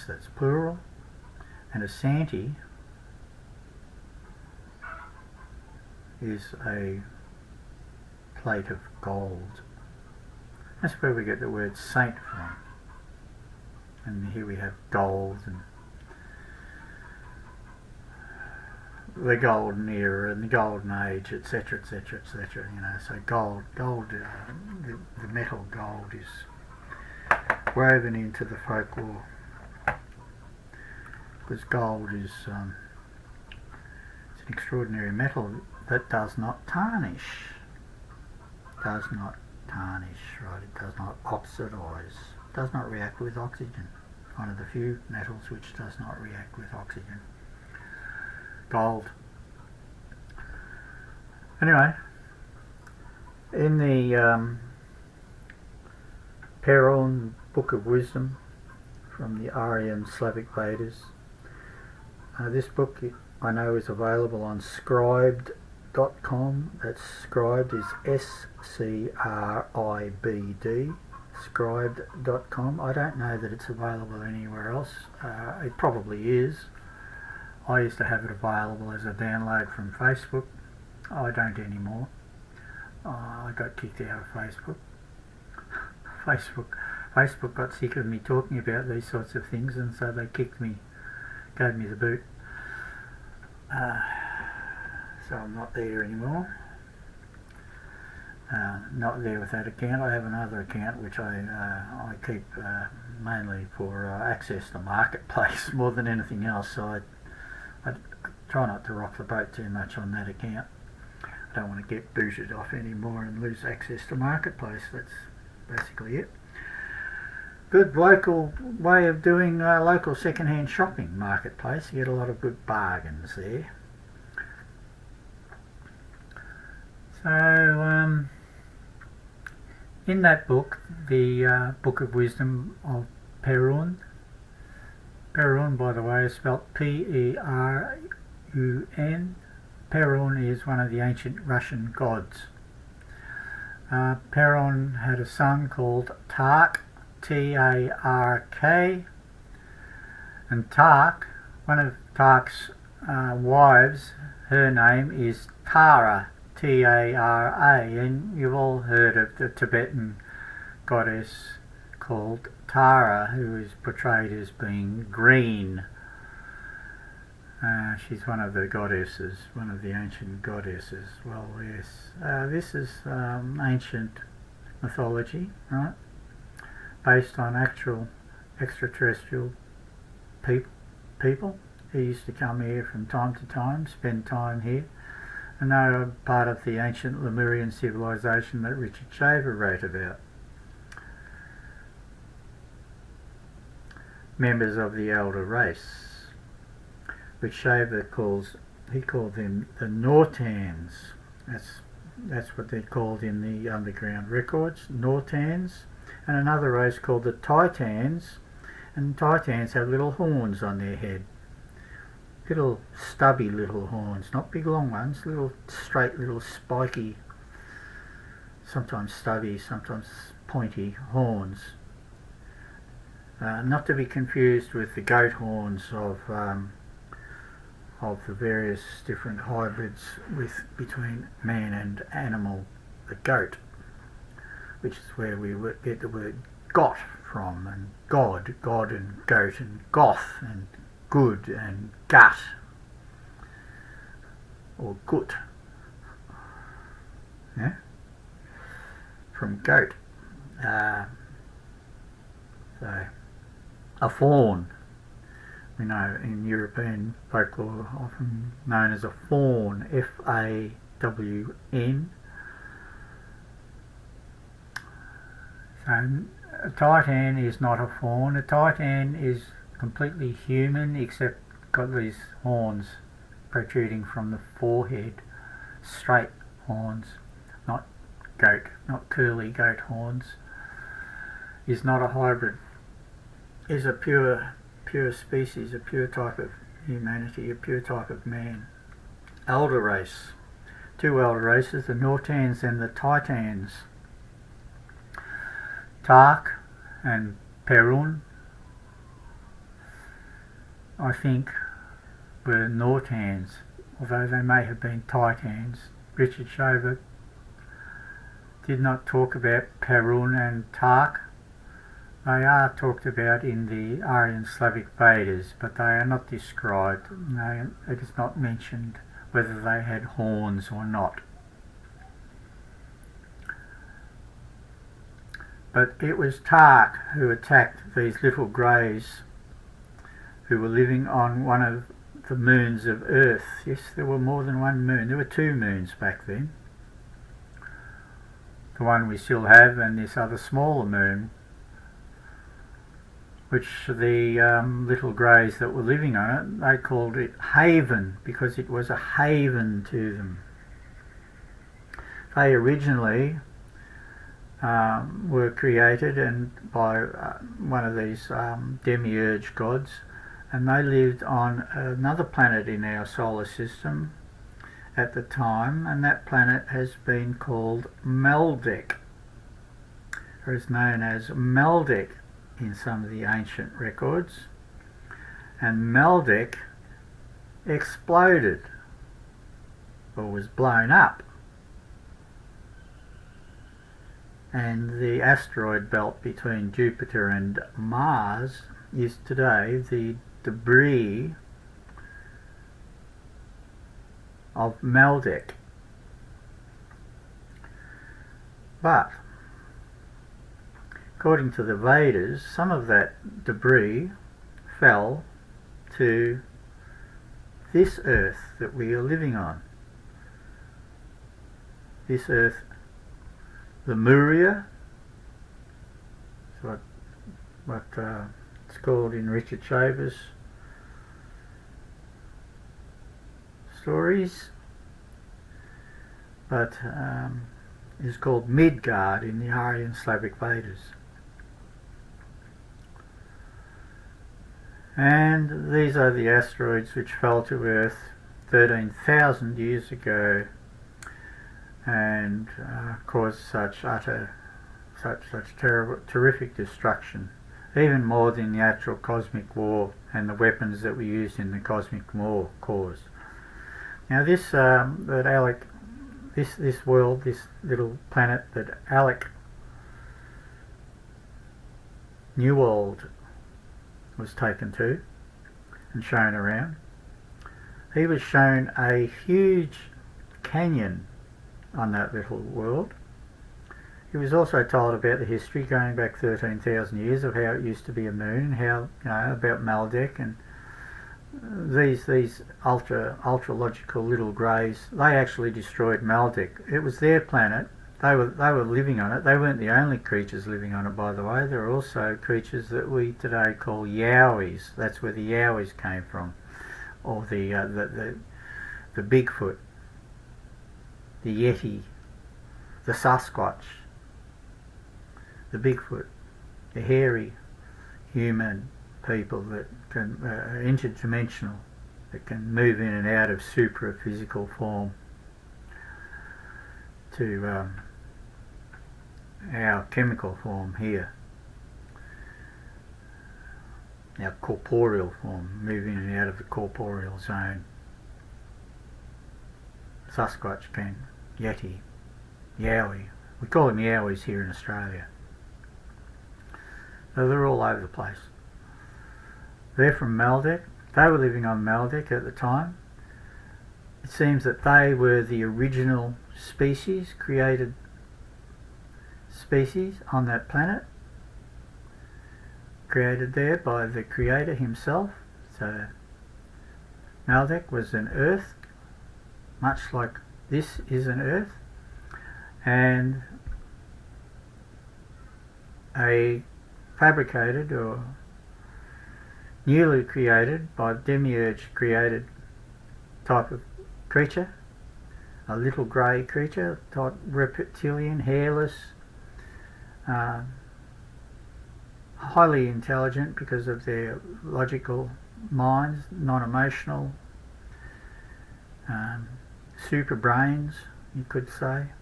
that's plural, and a Santi is a plate of gold. That's where we get the word saint from. And here we have gold and the golden era and the golden age, etc., etc., etc. You know, so gold, the metal gold is woven into the folklore, because gold is it's an extraordinary metal that does not tarnish. Right? It does not oxidize. Does not react with oxygen. One of the few metals which does not react with oxygen. Gold. Anyway, in the Perun, Book of Wisdom from the Aryan Slavic Vedas. This book I know is available on scribed.com. That's scribed is SCRIBD, scribed.com. I don't know that it's available anywhere else. It probably is. I used to have it available as a download from Facebook. I don't anymore. I got kicked out of Facebook. Facebook got sick of me talking about these sorts of things, and so they kicked me, gave me the boot. So I'm not there anymore. Not there with that account. I have another account which I keep mainly for access to marketplace more than anything else. So I try not to rock the boat too much on that account. I don't want to get booted off anymore and lose access to marketplace. That's basically it. Good local way of doing local second-hand shopping, marketplace. You get a lot of good bargains there. So in that book, the Book of Wisdom of Perun. Perun, by the way, is spelled P-E-R-U-N. Perun is one of the ancient Russian gods. Perun had a son called Tark, T-A-R-K, and Tark, one of Tark's wives, her name is Tara, T-A-R-A, and you've all heard of the Tibetan goddess called Tara, who is portrayed as being green. She's one of the goddesses, one of the ancient goddesses. Well, yes, this is ancient mythology, right? Based on actual extraterrestrial people who used to come here from time to time, spend time here, and they are part of the ancient Lemurian civilization that Richard Shaver wrote about. Members of the elder race, which Shaver called them the Nortans. That's what they're called in the underground records, Nortans. And another race called the Titans, and Titans have little horns on their head. Little stubby little horns, not big long ones, little straight, little spiky, sometimes stubby, sometimes pointy horns. Not to be confused with the goat horns of the various different hybrids between man and animal, the goat, which is where we get the word got from, and God and goat, and goth and good and gut or gut, yeah, from goat. So a faun, we know in European folklore often known as a faun, F-A-W-N. So a Titan is not a faun. A Titan is completely human, except got these horns protruding from the forehead, straight horns, not goat, not curly goat horns. Is not a hybrid. Is a pure species, a pure type of humanity, a pure type of man. Elder race. Two elder races, the Nortans and the Titans. Tark and Perun, I think, were Nortans, although they may have been Titans. Richard Shaver did not talk about Perun and Tark. They are talked about in the Aryan Slavic Vedas, but they are not described. It is not mentioned whether they had horns or not. But it was Tark who attacked these little greys who were living on one of the moons of Earth. Yes, there were more than one moon. There were two moons back then. The one we still have, and this other smaller moon, which the little greys that were living on it, they called it Haven, because it was a haven to them. They originally were created and by one of these demiurge gods, and they lived on another planet in our solar system at the time, and that planet has been called Meldek, or is known as Meldek in some of the ancient records. And Meldek exploded, or was blown up, and the asteroid belt between Jupiter and Mars is today the debris of Meldek. But according to the Vedas, some of that debris fell to this earth that we are living on. This earth, the Muria, is what it's called in Richard Shaver's stories, but is called Midgard in the Aryan Slavic Vedas. And these are the asteroids which fell to Earth 13,000 years ago and caused such terrific destruction, even more than the actual cosmic war and the weapons that we used in the cosmic war caused. Now this that Alec, this world, this little planet that Alec Newald was taken to and shown around, he was shown a huge canyon on that little world. He was also told about the history going back 13,000 years of how it used to be a moon, how, about Meldek and these ultra-logical little greys. They actually destroyed Meldek. It was their planet. They were living on it. They weren't the only creatures living on it, by the way. There are also creatures that we today call Yowies. That's where the Yowies came from, or the Bigfoot, the Yeti, the Sasquatch, the Bigfoot, the hairy human people that can interdimensional, that can move in and out of supra-physical form to our chemical form here, our corporeal form, move in and out of the corporeal zone. Sasquatch can, Yeti, Yowie. We call them Yowies here in Australia. So they're all over the place. They're from Meldek. They were living on Meldek at the time. It seems that they were the original species, created species on that planet, created there by the Creator himself. So Meldek was an Earth, much like this is an Earth, and a fabricated or newly created by demiurge created type of creature, a little grey creature, type reptilian, hairless, highly intelligent because of their logical minds, non-emotional, super brains, you could say,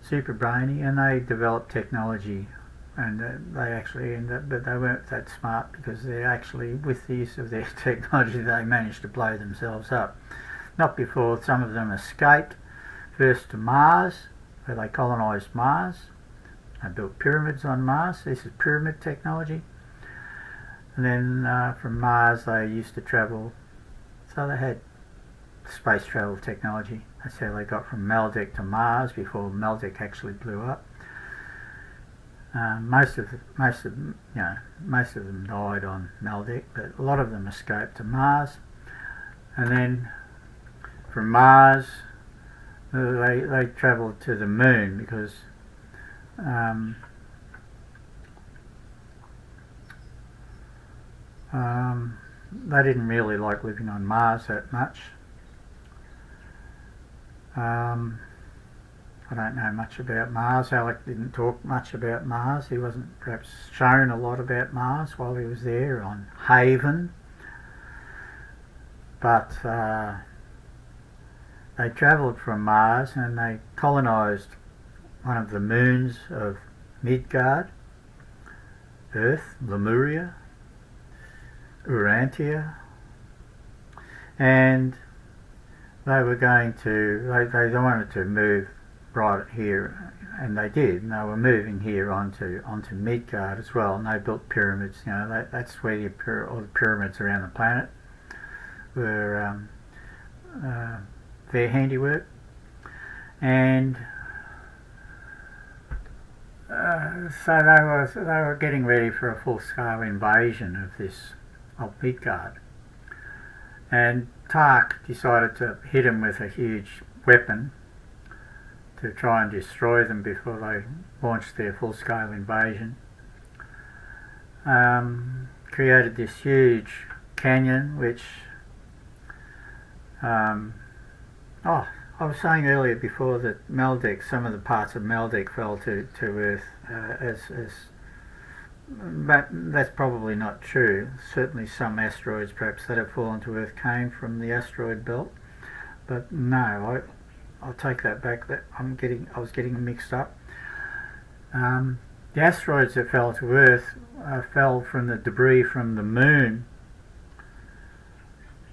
super brainy, and they developed technology, and they actually ended up, but they weren't that smart because they actually, with the use of their technology, they managed to blow themselves up. Not before some of them escaped, first to Mars, where they colonised Mars. They built pyramids on Mars. This is pyramid technology. And then from Mars they used to travel, so they had space travel technology. That's how they got from Meldek to Mars before Meldek actually blew up. Most of them died on Meldek, but a lot of them escaped to Mars. And then from Mars they travelled to the moon because they didn't really like living on Mars that much. I don't know much about Mars. Alec didn't talk much about Mars. He wasn't perhaps shown a lot about Mars while he was there on Haven. But they travelled from Mars and they colonised one of the moons of Midgard, Earth, Lemuria, Urantia, and they were going to, they wanted to move right here, and they did, and they were moving here onto Midgard as well, and they built pyramids. You know, that's where all the pyramids around the planet were their handiwork, and so they were getting ready for a full-scale invasion of Midgard, and Tark decided to hit them with a huge weapon to try and destroy them before they launched their full-scale invasion. Created this huge canyon, which I was saying earlier before that Maldek, some of the parts of Maldek fell to Earth but that's probably not true. Certainly some asteroids perhaps that have fallen to Earth came from the asteroid belt, but no, I'll take that back. I was getting mixed up. The asteroids that fell to Earth fell from the debris from the Moon,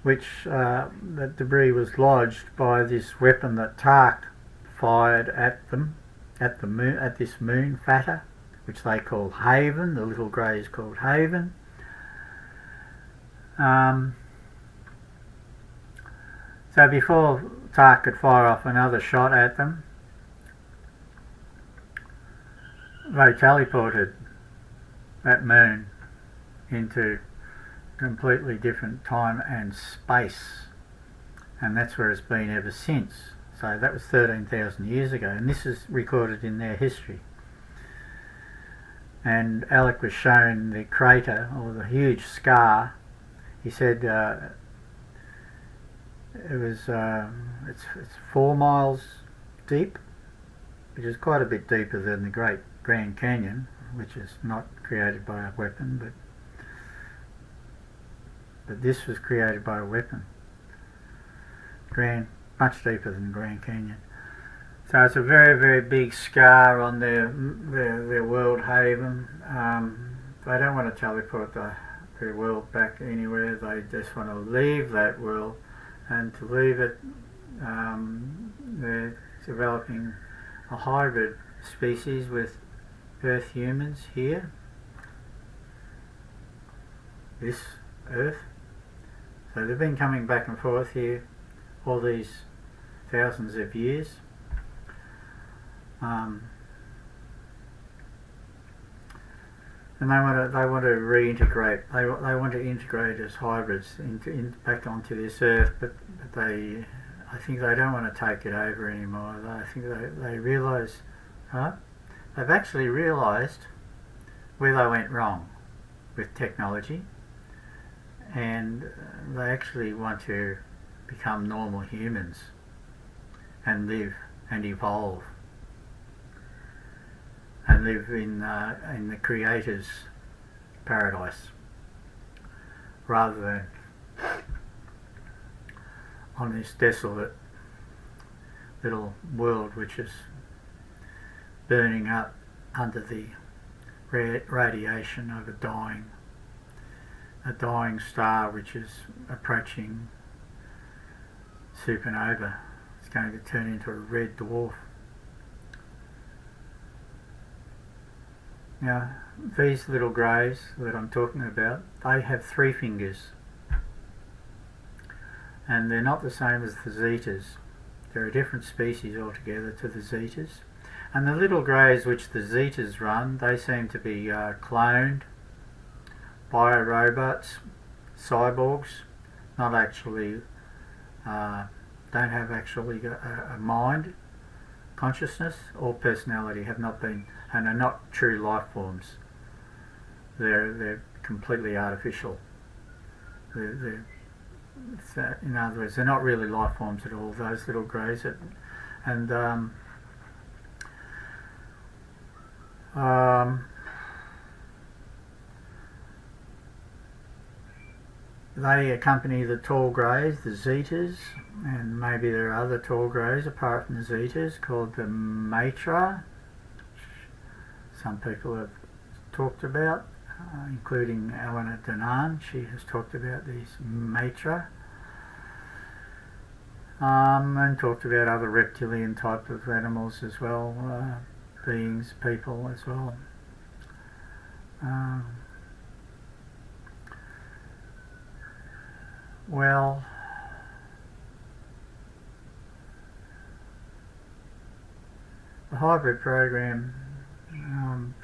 which the debris was lodged by this weapon that Tark fired at them, at this moon, Fata, which they call Haven. The little grey is called Haven. So before Tark could fire off another shot at them, they teleported that moon into completely different time and space, and that's where it's been ever since. So that was 13,000 years ago, and this is recorded in their history. And Alec was shown the crater, or the huge scar. He said it's 4 miles deep, which is quite a bit deeper than the Great Grand Canyon, which is not created by a weapon, but this was created by a weapon. Much deeper than the Grand Canyon. So it's a very, very big scar on their world haven. They don't want to teleport their world back anywhere. They just want to leave that world, and to leave it, they're developing a hybrid species with Earth humans here. This Earth. So they've been coming back and forth here all these thousands of years. And they want to reintegrate. They want to integrate as hybrids back onto this Earth, but I think they don't want to take it over anymore. I think they realise, they've actually realised where they went wrong with technology, and they actually want to become normal humans and live and evolve and live in the Creator's paradise, rather than on this desolate little world which is burning up under the radiation of a dying star which is approaching supernova. It's going to turn into a red dwarf. Now, these little greys that I'm talking about, they have 3 fingers, and they're not the same as the Zetas. They're a different species altogether to the Zetas. And the little greys which the Zetas run, they seem to be cloned biorobots, cyborgs, not actually, don't have actually a mind, consciousness or personality, have not been, and are not true life forms. They're completely artificial. In other words, they're not really life forms at all, those little greys. And They accompany the tall greys, the Zetas, and maybe there are other tall greys apart from the Zetas called the Matra. Some people have talked about, including Eleanor Danan. She has talked about these Matra. And talked about other reptilian type of animals as well, beings, people as well. Well, the hybrid program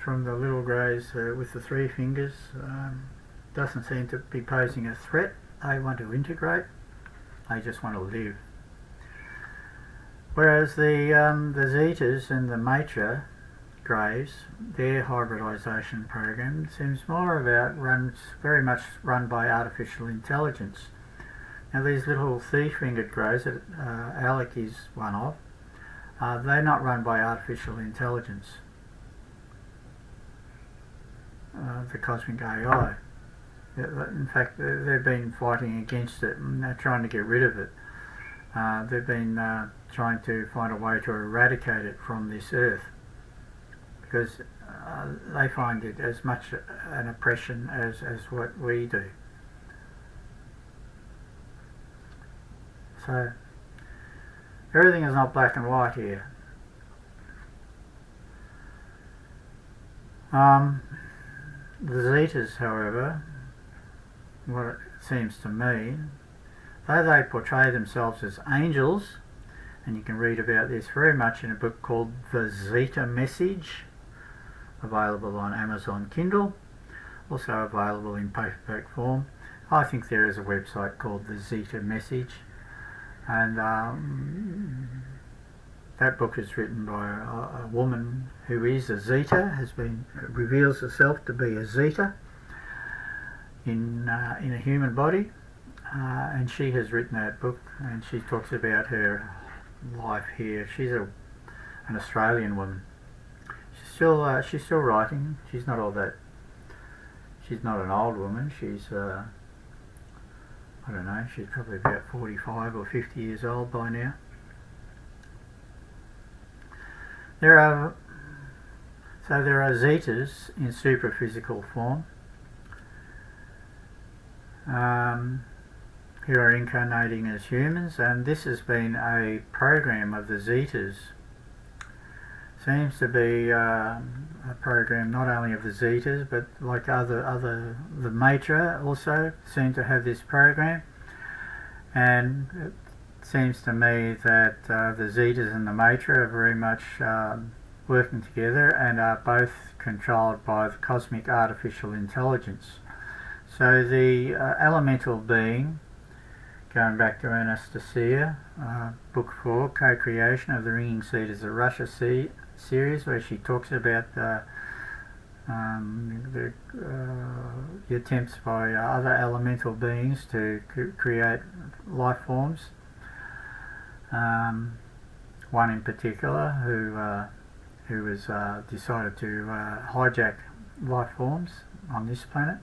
from the little greys with the 3 fingers doesn't seem to be posing a threat. They want to integrate. They just want to live. Whereas the Zetas and the Matra greys, their hybridisation program seems more about very much run by artificial intelligence. Now these little 3-fingered greys that Alec is one of, they're not run by artificial intelligence. The Kosmyk AI. In fact, they've been fighting against it and they're trying to get rid of it. They've been trying to find a way to eradicate it from this earth because they find it as much an oppression as what we do. So everything is not black and white here. The Zetas, however, what it seems to me, though they portray themselves as angels, and you can read about this very much in a book called The Zeta Message, available on Amazon Kindle, also available in paperback form. I think there is a website called The Zeta Message, and that book is written by a woman who is a Zeta, reveals herself to be a Zeta in a human body, and she has written that book, and she talks about her life here. She's an Australian woman. She's still writing. She's not all that. She's not an old woman. She's I don't know. She's probably about 45 or 50 years old by now. There are Zetas in superphysical form who are incarnating as humans, and this has been a program of the Zetas. Seems to be a program not only of the Zetas, but like the Matra also seem to have this program, and it seems to me that the Zetas and the Matra are very much working together and are both controlled by the cosmic artificial intelligence. So the elemental being, going back to Anastasia, book 4, Co-Creation of the Ringing Cedars of Russia series, where she talks about the attempts by other elemental beings to create life forms. One in particular who has decided to hijack life forms on this planet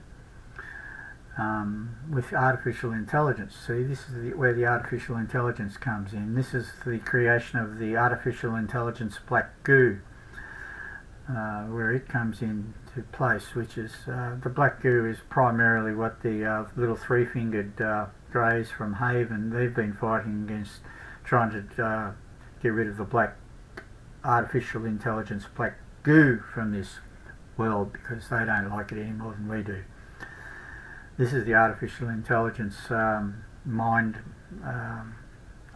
with artificial intelligence. See, this is where the artificial intelligence comes in. This is the creation of the artificial intelligence black goo, where it comes into place, which is the black goo is primarily what the little 3-fingered greys from Haven, they've been fighting against, trying to get rid of the black artificial intelligence black goo from this world because they don't like it any more than we do. This is the artificial intelligence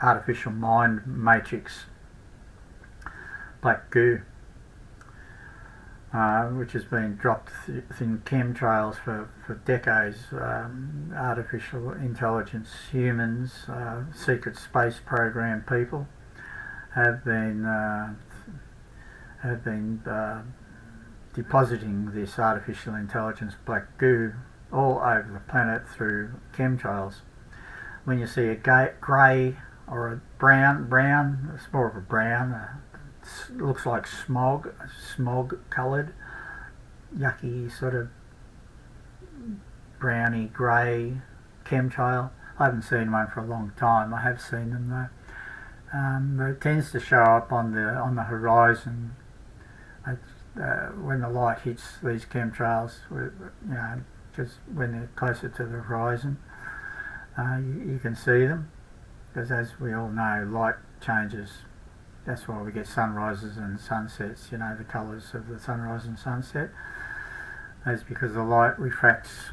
artificial mind matrix black goo, which has been dropped in chemtrails for decades. Artificial intelligence humans, secret space program people have been depositing this artificial intelligence black goo all over the planet through chemtrails. When you see a grey or a brown, it's more of a brown, looks like smog coloured, yucky sort of browny grey chemtrail. I haven't seen one for a long time. I have seen them though. But it tends to show up on the horizon when the light hits these chemtrails. Because when they're closer to the horizon, you can see them. Because as we all know, light changes. That's why we get sunrises and sunsets. You know, the colours of the sunrise and sunset. That's because the light refracts.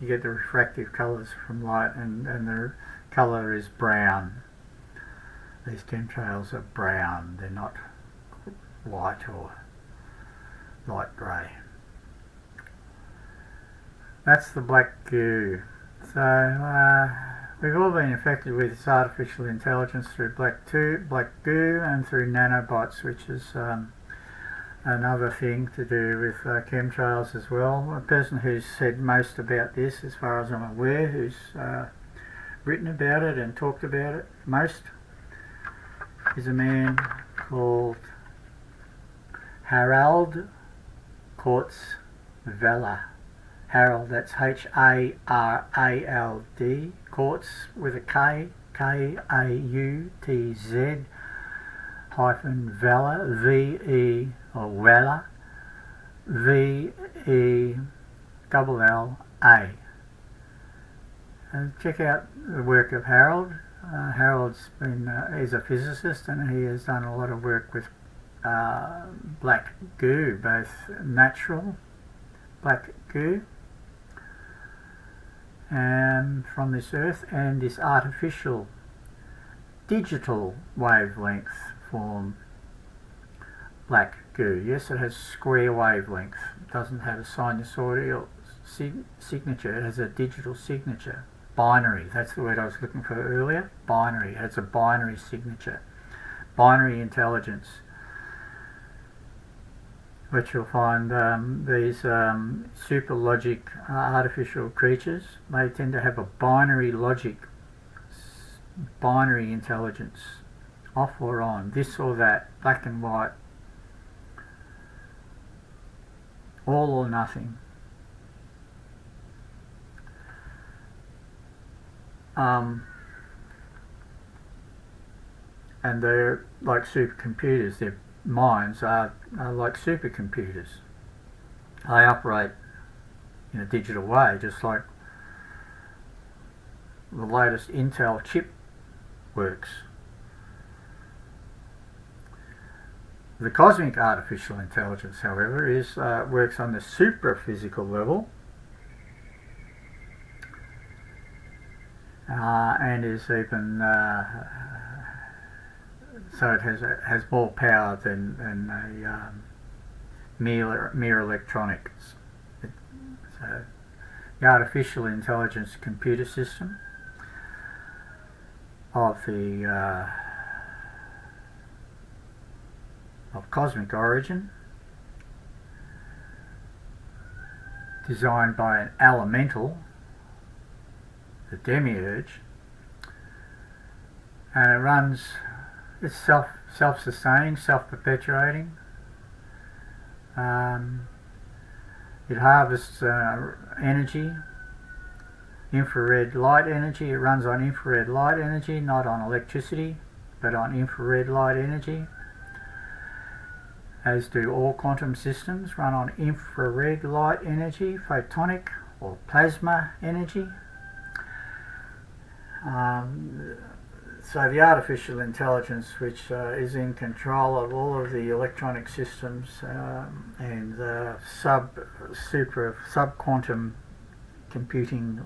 You get the refractive colours from light, and the colour is brown. These chemtrails are brown, they're not white or light grey. That's the black goo. So we've all been affected with this artificial intelligence through black goo and through nanobots, which is another thing to do with chemtrails as well. A person who's said most about this, as far as I'm aware, who's written about it and talked about it most, is a man called Harald Kortzweiler. Harald, that's Harald, Kortz with a K, Kautz hyphen Vela, V-E, or Weller, V-E-L-L-A. Check out the work of Harold. Harold's is a physicist, and he has done a lot of work with black goo, both natural black goo from this earth and this artificial digital wavelength form black goo. Yes, it has square wavelength. It doesn't have a sinusoidal signature. It has a digital signature. Binary. That's the word I was looking for earlier. Binary. It has a binary signature. Binary intelligence. Which you'll find these super logic artificial creatures, they tend to have a binary logic, binary intelligence, off or on, this or that, black and white, all or nothing. And they're like supercomputers. Their minds are like supercomputers. They operate in a digital way, just like the latest Intel chip works. The cosmic artificial intelligence, however, works on the supraphysical level, and is even so it has more power than a mere electronics. So the artificial intelligence computer system of cosmic origin, designed by an elemental, the demiurge, and it runs. It's self-sustaining, self-perpetuating. It harvests energy, infrared light energy. It runs on infrared light energy, not on electricity, but on infrared light energy. As do all quantum systems, run on infrared light energy, photonic or plasma energy. So the artificial intelligence, which is in control of all of the electronic systems and sub-quantum computing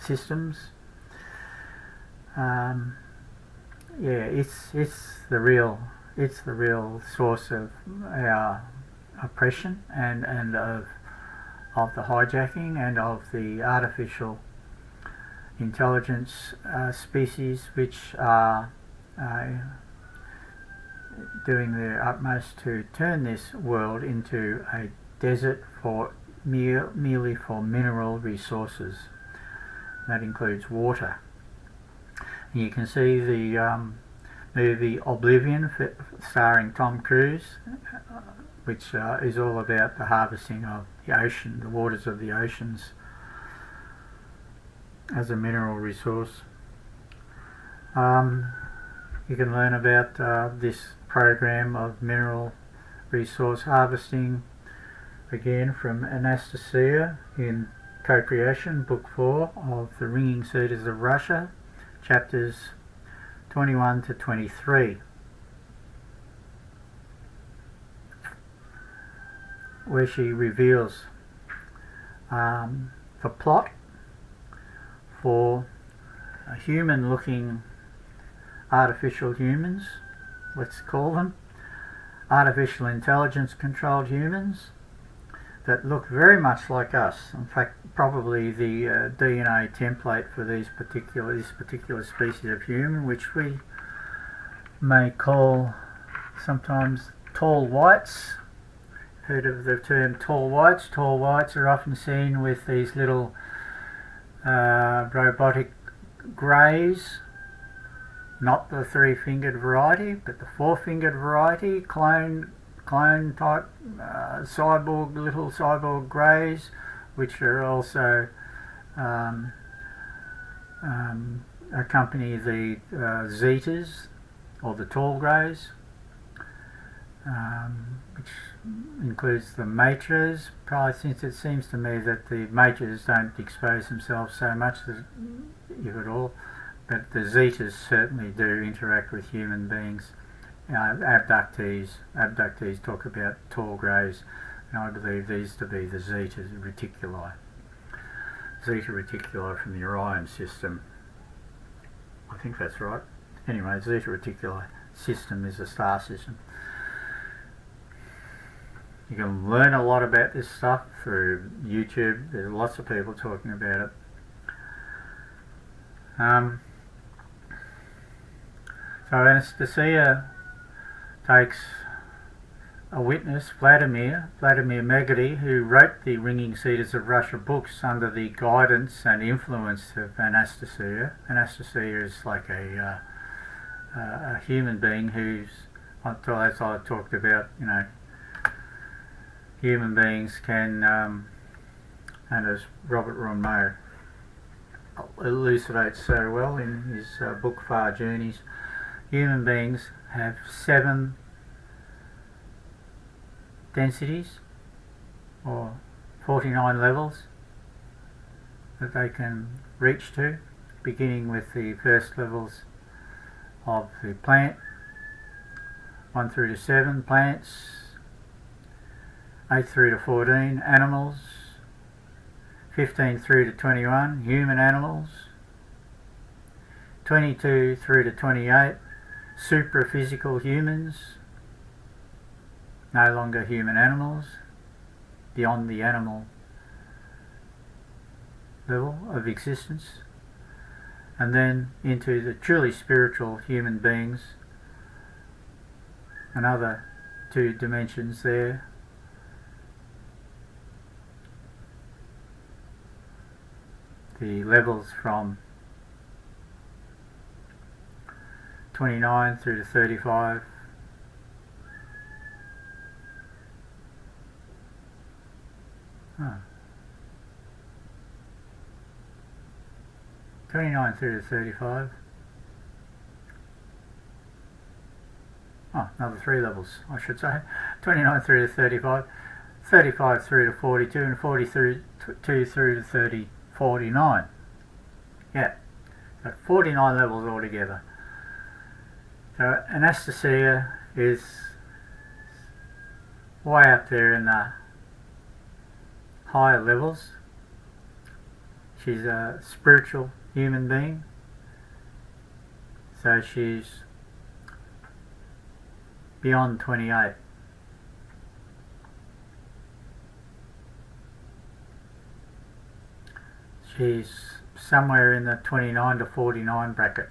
systems, it's the real source of our oppression and of the hijacking and of the artificial intelligence species which are doing their utmost to turn this world into a desert merely for mineral resources. That includes water. And you can see the movie Oblivion, starring Tom Cruise, which is all about the harvesting of the ocean, the waters of the oceans, as a mineral resource. You can learn about this program of mineral resource harvesting again from Anastasia in Cocreation, Book 4 of the Ringing Cedars of Russia, chapters 21 to 23, where she reveals the plot for human-looking artificial humans, let's call them, artificial intelligence controlled humans that look very much like us. In fact, probably the DNA template for this particular species of human, which we may call sometimes tall whites. Heard of the term tall whites? Tall whites are often seen with these little robotic greys, not the three-fingered variety, but the four-fingered variety, clone type little cyborg greys, which are also accompany the Zetas, or the tall greys, which includes the Matres, probably, since it seems to me that the Matres don't expose themselves so much, if at all, but the Zetas certainly do interact with human beings. Abductees talk about tall greys, and I believe these to be the Zeta reticuli. Zeta reticuli from the Aryan system. I think that's right. Anyway, Zeta reticuli system is a star system. You can learn a lot about this stuff through YouTube. There's lots of people talking about it. So Anastasia takes a witness, Vladimir Megre, who wrote the Ringing Cedars of Russia books under the guidance and influence of Anastasia. Anastasia is like a human being who's, as I talked about, human beings can, and as Robert Ronmeyer elucidates so well in his book Far Journeys, human beings have 7 densities, or 49 levels that they can reach to, beginning with the first levels of the plant, 1 through to 7 plants, 8 through to 14 animals, 15 through to 21 human animals, 22 through to 28 supraphysical humans, no longer human animals, beyond the animal level of existence, and then into the truly spiritual human beings, another 2 dimensions there. The levels from 29 through to 35. Oh. 29 through to 35. Oh, another 3 levels, I should say. 29 through to 35, 35 through to 42, and 42 through to 49. Yeah, so 49 levels altogether. So Anastasia is way up there in the higher levels. She's a spiritual human being, so she's beyond 28. She's somewhere in the 29 to 49 bracket.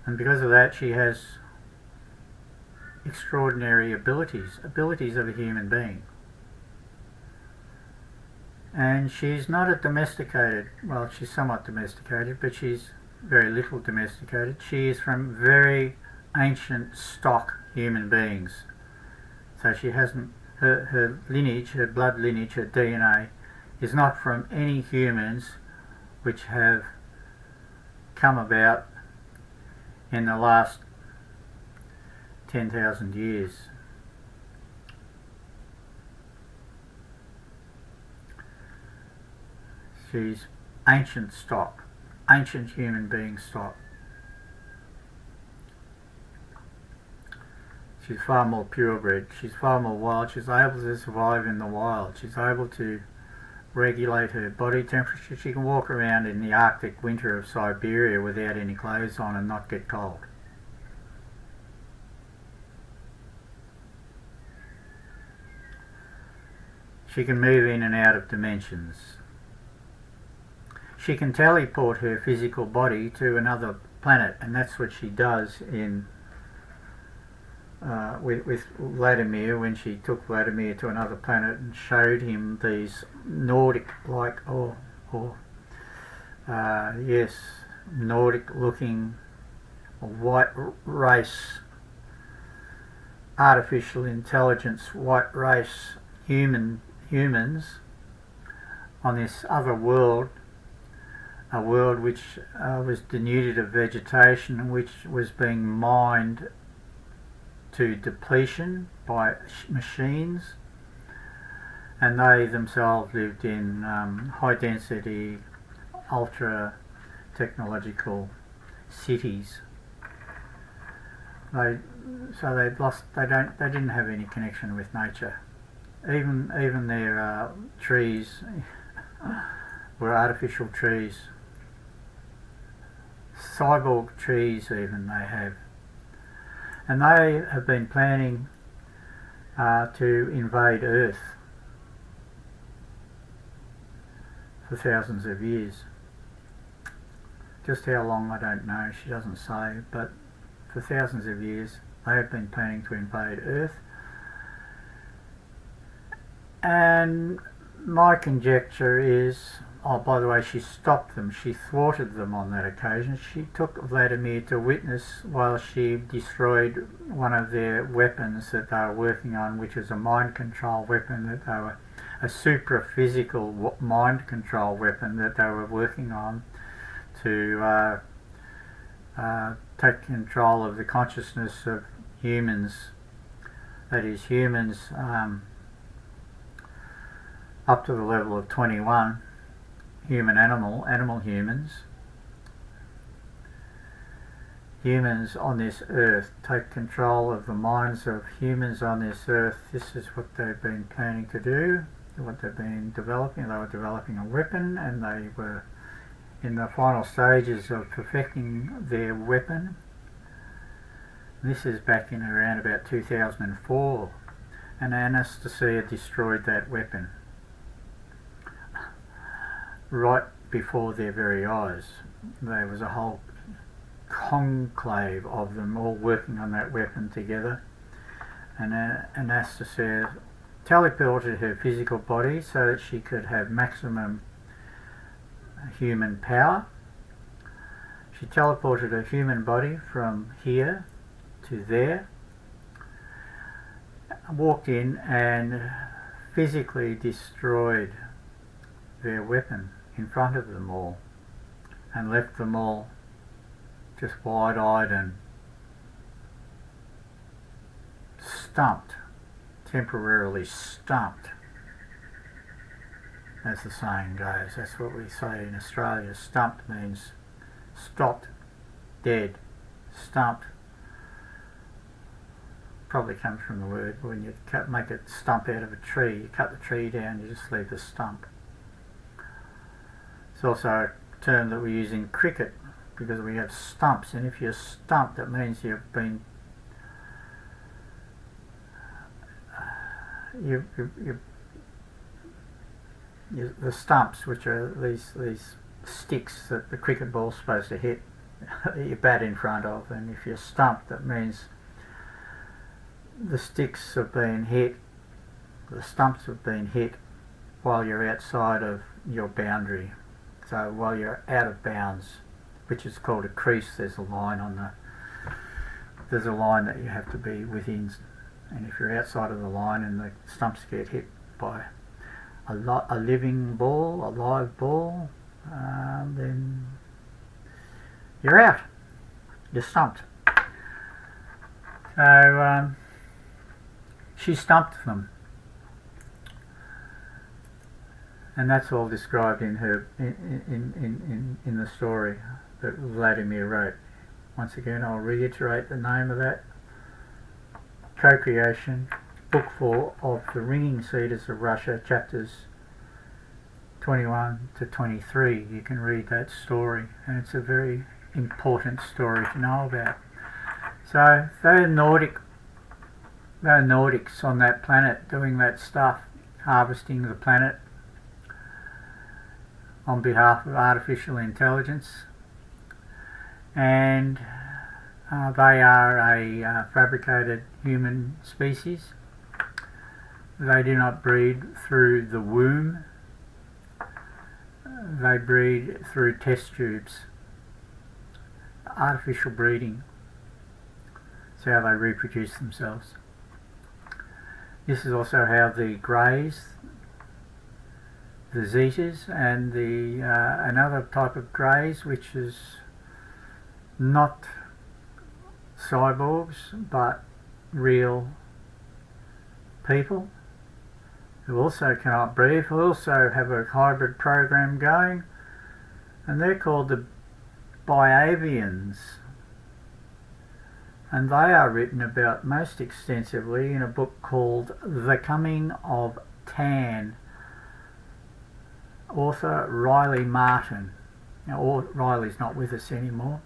And because of that, she has extraordinary abilities of a human being. and she's not a domesticated, well, she's somewhat domesticated, but she's very little domesticated. She is from very ancient stock human beings. So she hasn't, her lineage, her blood lineage, her DNA is not from any humans which have come about in the last 10,000 years. She's ancient stock, ancient human being stock. She's far more purebred, she's far more wild, she's able to survive in the wild, she's able to regulate her body temperature, she can walk around in the Arctic winter of Siberia without any clothes on and not get cold. She can move in and out of dimensions. She can teleport her physical body to another planet, and that's what she does in with Vladimir, when she took Vladimir to another planet and showed him these Nordic-like, Nordic-looking white race, artificial intelligence, white race humans on this other world, a world which was denuded of vegetation and which was being mined to depletion by machines, and they themselves lived in high density, ultra technological cities. They didn't have any connection with nature. Even their trees were artificial trees. Cyborg trees even they have. And they have been planning to invade Earth for thousands of years. Just how long, I don't know, she doesn't say, but for thousands of years they have been planning to invade Earth. And my conjecture is, oh, by the way, she stopped them, she thwarted them on that occasion. She took Vladimir to witness while she destroyed one of their weapons that they were working on, which is a mind control weapon that they were, a supra-physical mind control weapon that they were working on to take control of the consciousness of humans, that is humans up to the level of 21, animal humans. Humans on this earth, take control of the minds of humans on this earth. This is what they've been planning to do, what they've been developing. They were developing a weapon, and they were in the final stages of perfecting their weapon. This is back in around about 2004, and Anastasia destroyed that weapon right before their very eyes. There was a whole conclave of them all working on that weapon together, and Anastasia teleported her physical body so that she could have maximum human power. She teleported her human body from here to there, walked in and physically destroyed their weapon in front of them all, and left them all just wide-eyed and stumped, temporarily stumped, as the saying goes. That's what we say in Australia. Stumped means stopped, dead. Stumped probably comes from the word when you make a stump out of a tree. You cut the tree down, you just leave the stump. It's also a term that we use in cricket, because we have stumps, and if you're stumped, that means you've been the stumps, which are these sticks that the cricket ball's supposed to hit you bat in front of, and if you're stumped, that means the sticks have been hit, the stumps have been hit, while you're outside of your boundary. So while you're out of bounds, which is called a crease, there's a line that you have to be within, and if you're outside of the line and the stumps get hit by a living ball, a live ball, then you're out. You're stumped. So she stumped them, and that's all described in her in the story that Vladimir wrote. Once again, I'll reiterate the name of that: Cocreation, Book 4 of the Ringing Cedars of Russia, chapters 21 to 23. You can read that story, and it's a very important story to know about. So they're Nordics on that planet doing that stuff, harvesting the planet on behalf of artificial intelligence, and they are a fabricated human species. They do not breed through the womb. They breed through test tubes. Artificial breeding. It's how they reproduce themselves. This is also how the Greys, the Zetas, and the another type of Greys, which is not cyborgs but real people who also cannot breathe, who also have a hybrid program going, and they're called the Biavians, and they are written about most extensively in a book called The Coming of Tan, author Riley Martin. Now, Riley's not with us anymore.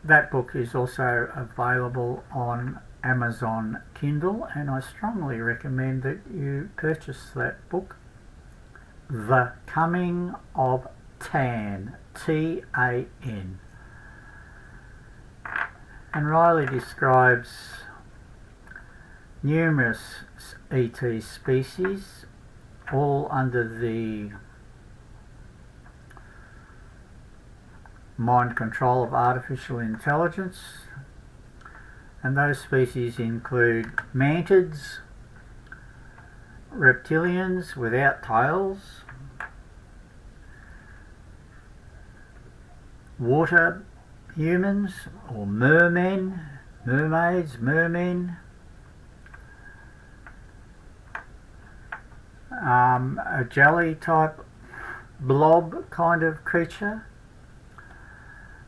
That book is also available on Amazon Kindle, and I strongly recommend that you purchase that book, The Coming of Tan, T-A-N. And Riley describes numerous ET species, all under the mind control of artificial intelligence, and those species include mantids, reptilians without tails, water humans or mermen, mermaids, mermen, a jelly type blob kind of creature,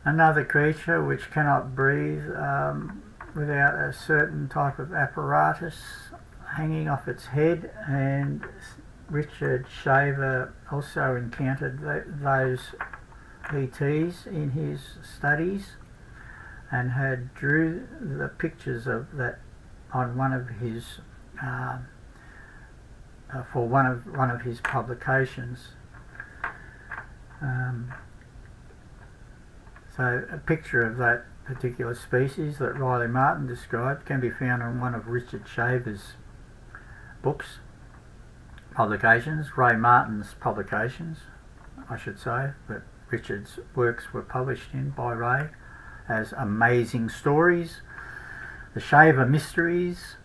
another creature which cannot breathe without a certain type of apparatus hanging off its head, and Richard Shaver also encountered those ETs in his studies and had drew the pictures of that on one of his for one of his publications. So a picture of that particular species that Riley Martin described can be found on one of Richard Shaver's books, publications, Ray Martin's publications, I should say, but Richard's works were published in by Ray as Amazing Stories, the Shaver Mysteries.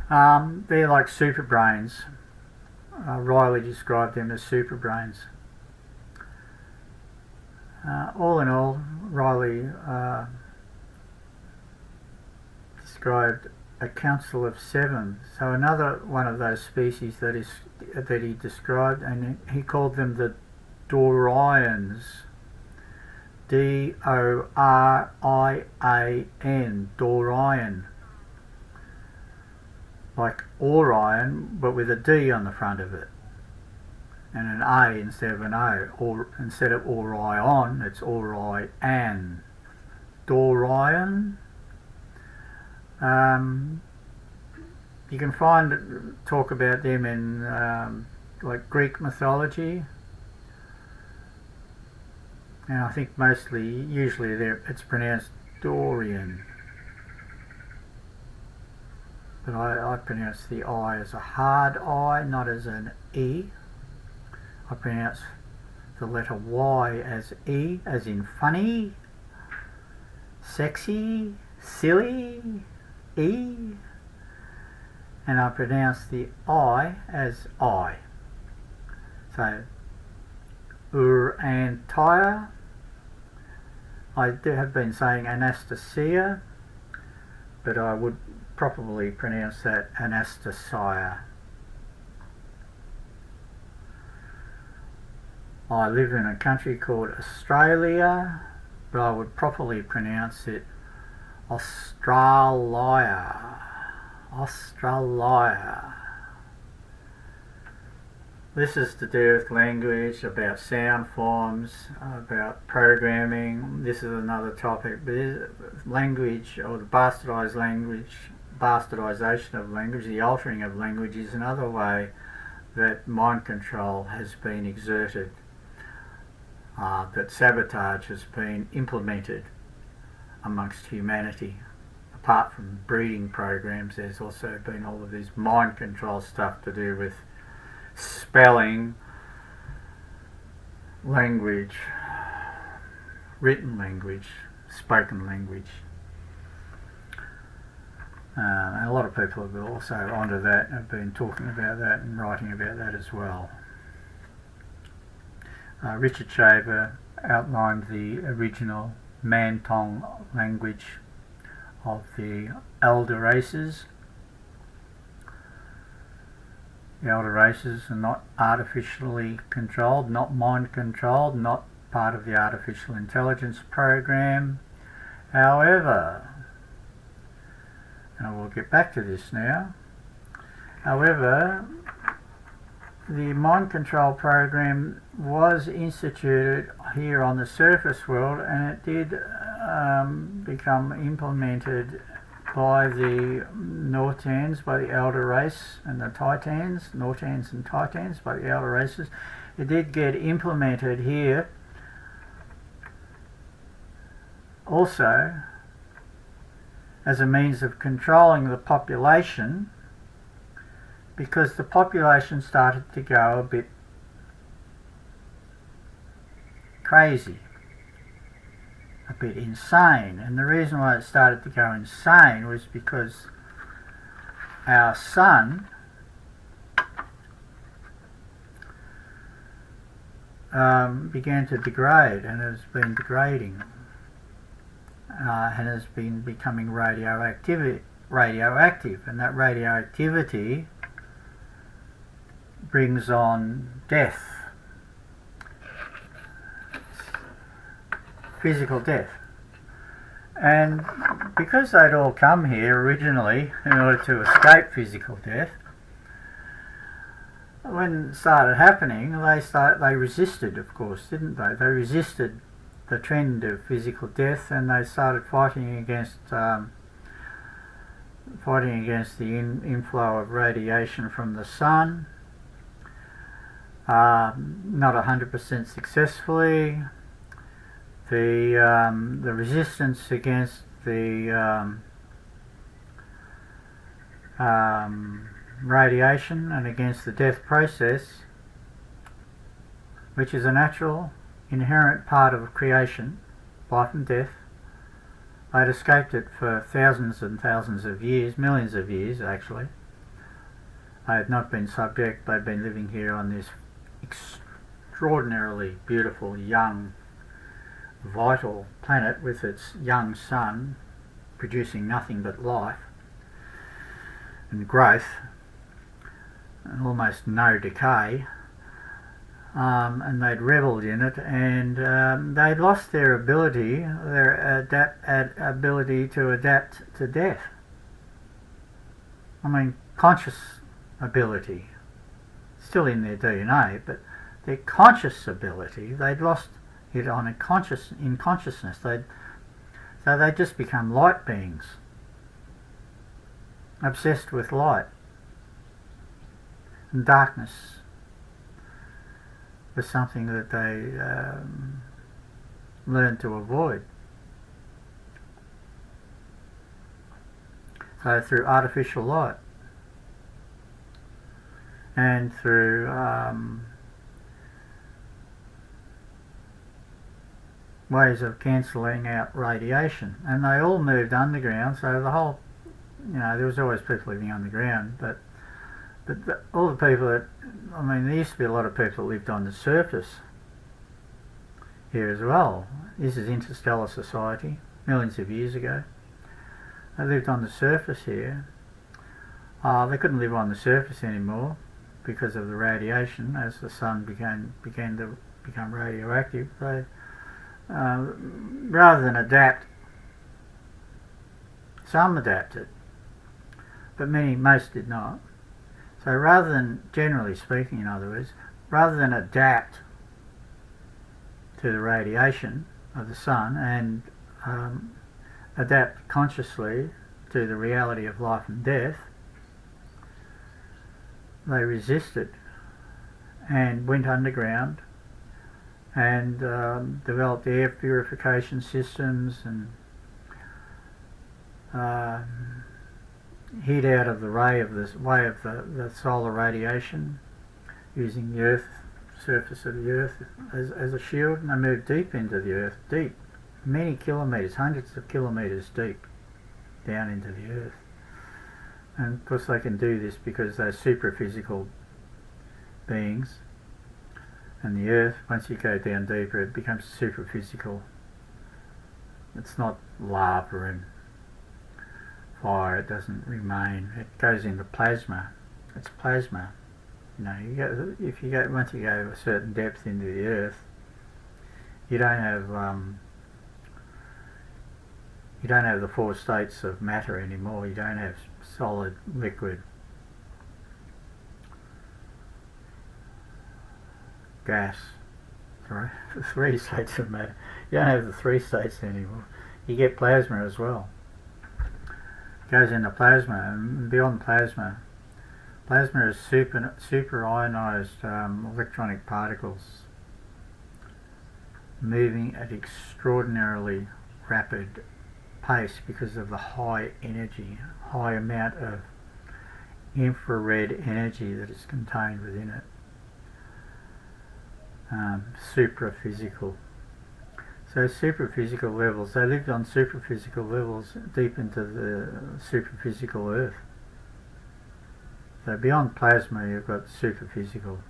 They're like super brains. Riley described them as super brains. All in all, Riley described a council of 7. So another one of those species that he described, and he called them the Dorians. D-O-R-I-A-N, Dorian. Like Orion, but with a D on the front of it, and an A instead of an O, or instead of Orion, it's Orian. Dorian. You can talk about them in like Greek mythology, and I think usually it's pronounced Dorian. but I pronounce the I as a hard I, not as an E. I pronounce the letter Y as E, as in funny, sexy, silly, E. And I pronounce the I as I. So, and Tyre. I have been saying Anastasia, but I would probably pronounce that Anastasia. I live in a country called Australia, but I would properly pronounce it Australia. Australia. This is to do with language, about sound forms, about programming. This is another topic, but language, or the bastardization of language, the altering of language, is another way that mind control has been exerted, that sabotage has been implemented amongst humanity. Apart from breeding programs, there's also been all of this mind control stuff to do with spelling, language, written language, spoken language. And a lot of people have also onto that and have been talking about that and writing about that as well. Richard Shaver outlined the original Man-Tong language of the elder races. The elder races are not artificially controlled, not mind controlled, not part of the artificial intelligence program. However, and we'll get back to this now, however, the mind control program was instituted here on the surface world, and it did become implemented by the Nortans, by the elder race, and the Titans, Nortans and Titans, by the elder races. It did get implemented here also as a means of controlling the population, because the population started to go a bit crazy, a bit insane. And the reason why it started to go insane was because our sun began to degrade, and has been degrading, and has been becoming radioactive, and that radioactivity brings on death, physical death. And because they'd all come here originally in order to escape physical death, when it started happening, they resisted, of course, didn't they? They resisted the trend of physical death, and they started fighting against the inflow of radiation from the sun. Not 100% successfully. The resistance against the radiation and against the death process, which is a natural, inherent part of creation, life and death. They'd escaped it for thousands and thousands of years, millions of years actually. They had not been subject, they'd been living here on this extraordinarily beautiful, young, vital planet with its young sun producing nothing but life and growth and almost no decay, and they'd revelled in it, and they'd lost their ability, ability to adapt to death. I mean, conscious ability, still in their DNA, but their conscious ability, they'd lost it in consciousness. So they just become light beings, obsessed with light, and darkness was something that they learned to avoid. So through artificial light and through ways of cancelling out radiation, and they all moved underground. So the whole, there was always people living underground, but all the people that, there used to be a lot of people that lived on the surface here as well. This is interstellar society, millions of years ago. They lived on the surface here. They couldn't live on the surface anymore because of the radiation. As the sun began to become radioactive, they rather than adapt, some adapted, but most did not. So rather than, generally speaking, in other words, rather than adapt to the radiation of the sun and adapt consciously to the reality of life and death, they resisted and went underground and developed air purification systems and hid out of the way of the solar radiation, using the earth, surface of the earth as a shield, and they moved deep into the earth, deep, many kilometres, hundreds of kilometres deep down into the earth. And of course they can do this because they're super physical beings, and the earth, once you go down deeper, it becomes super physical. It's not lava and fire, it doesn't remain, it goes into plasma. It's plasma. Once you go a certain depth into the earth, you don't have the four states of matter anymore. You don't have solid, liquid, gas, the three states of matter. You don't have the three states anymore. You get plasma as well. It goes into plasma, and beyond plasma, plasma is super ionized electronic particles moving at extraordinarily rapid pace because of the high amount of infrared energy that is contained within it. Supraphysical. So supraphysical levels, they lived on supraphysical levels deep into the superphysical earth. So beyond plasma you've got superphysical.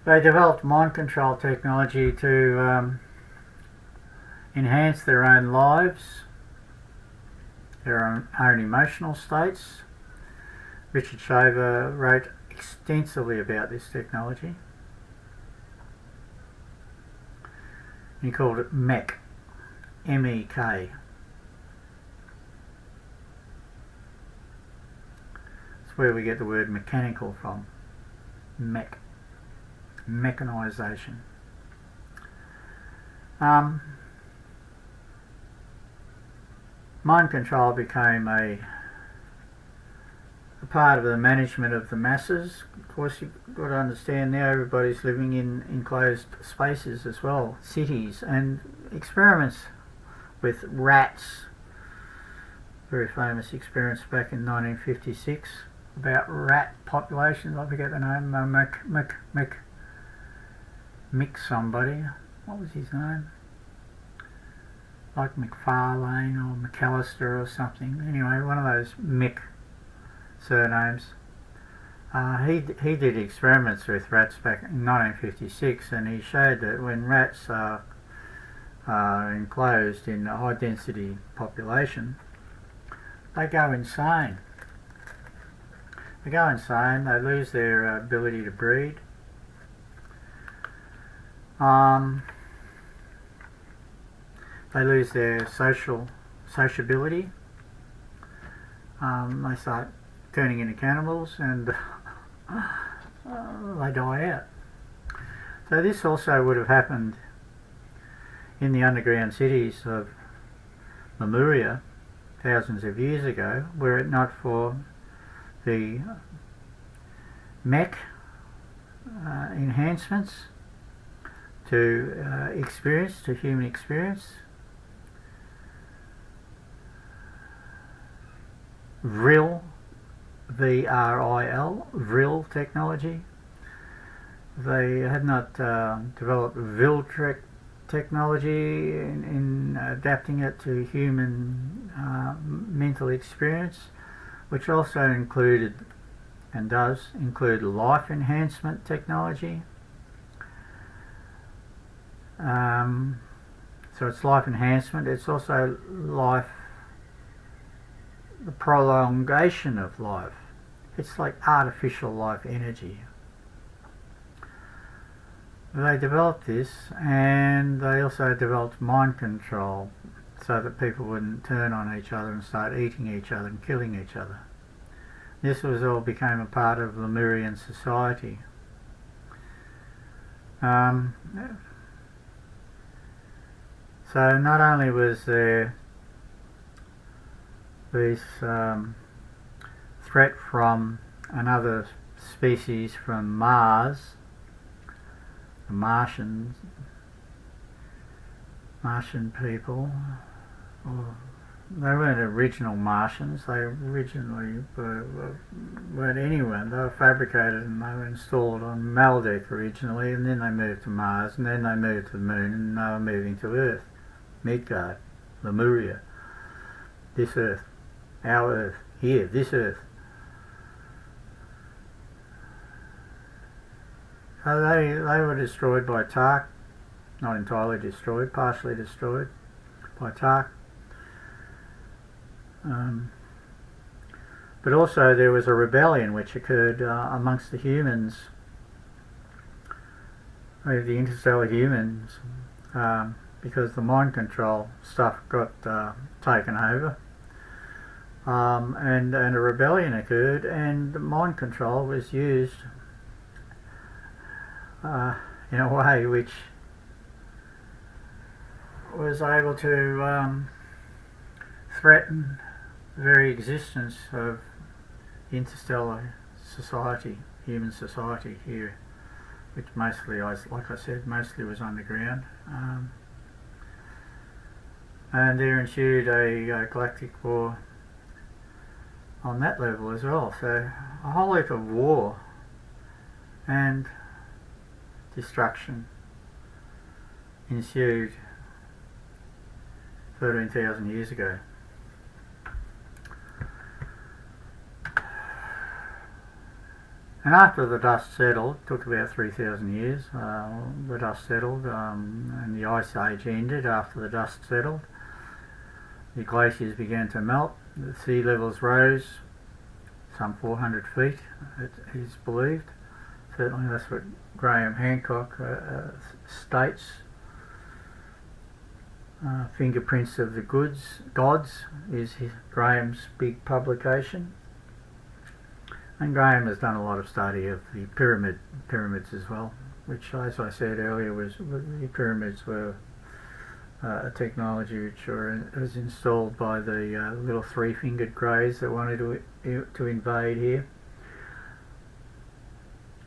They developed mind control technology to enhance their own lives, their own emotional states. Richard Strieber wrote extensively about this technology. He called it MEK, M-E-K. That's where we get the word mechanical from, MEK, mechanisation. Mind control became a part of the management of the masses. Of course, you've got to understand now everybody's living in enclosed spaces as well, cities, and experiments with rats. Very famous experiments back in 1956 about rat populations. I forget the name. Mick somebody. What was his name? Like McFarlane or McAllister or something. Anyway, one of those Mick surnames. He did experiments with rats back in 1956, and he showed that when rats are enclosed in a high density population, they go insane. They go insane, they lose their ability to breed. They lose their sociability. They start turning into cannibals, and they die out. So this also would have happened in the underground cities of Lemuria thousands of years ago, were it not for the MEK, enhancements to experience, to human experience. Vril, V-R-I-L, Vril technology. They had not developed Viltrek technology in adapting it to human mental experience, which also included and does include life enhancement technology. So it's life enhancement, it's also life, the prolongation of life. It's like artificial life energy. They developed this, and they also developed mind control so that people wouldn't turn on each other and start eating each other and killing each other. This was all became a part of Lemurian society. So not only was there this threat from another species from Mars, the Martian people, they weren't original Martians, they originally weren't anyone. They were fabricated and they were installed on Maldek originally, and then they moved to Mars, and then they moved to the Moon, and they were moving to Earth. Midgard, Lemuria, this Earth, our Earth, here, this Earth. So they were destroyed by Tark, not entirely destroyed, partially destroyed by Tark. But also there was a rebellion which occurred amongst the humans, the interstellar humans, because the mind control stuff got taken over, and a rebellion occurred, and the mind control was used in a way which was able to threaten the very existence of interstellar society, human society here, which mostly, like I said, mostly was underground. And there ensued a galactic war on that level as well. So a whole heap of war and destruction ensued 13,000 years ago. And after the dust settled, it took about 3,000 years, the dust settled, and the ice age ended. After the dust settled, the glaciers began to melt, the sea levels rose some 400 feet, it is believed. Certainly that's what Graham Hancock states. Fingerprints of the Gods is Graham's big publication. And Graham has done a lot of study of the pyramids as well, which, as I said earlier, the pyramids were a technology which was installed by the little three-fingered greys that wanted to invade here.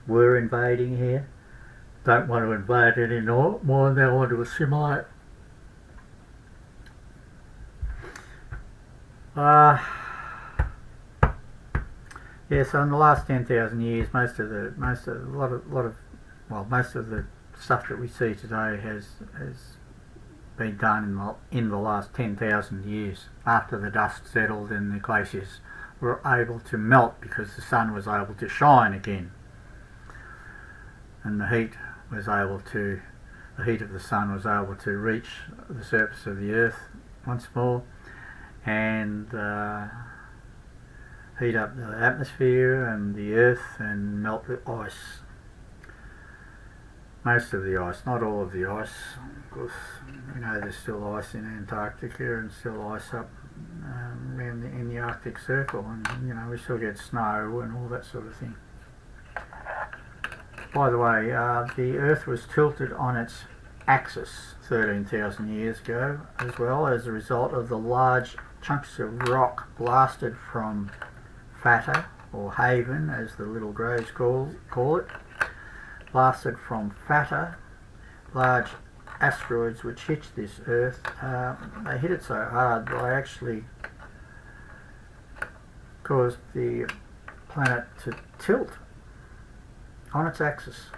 Were invading here. Don't want to invade any more, and they want to assimilate. Yeah, so in the last 10,000 years, most of the stuff that we see today has been done in the last 10,000 years. After the dust settled and the glaciers were able to melt because the sun was able to shine again, and the heat of the sun was able to reach the surface of the earth once more, and heat up the atmosphere and the earth and melt the ice. Most of the ice, not all of the ice. Of course, you know there's still ice in Antarctica and still ice up in the Arctic Circle, and you know we still get snow and all that sort of thing. By the way, the Earth was tilted on its axis 13,000 years ago, as well as a result of the large chunks of rock blasted from Fata, or Haven as the little greys call it, blasted from fatter, large asteroids which hit this Earth. They hit it so hard they actually caused the planet to tilt on its axis.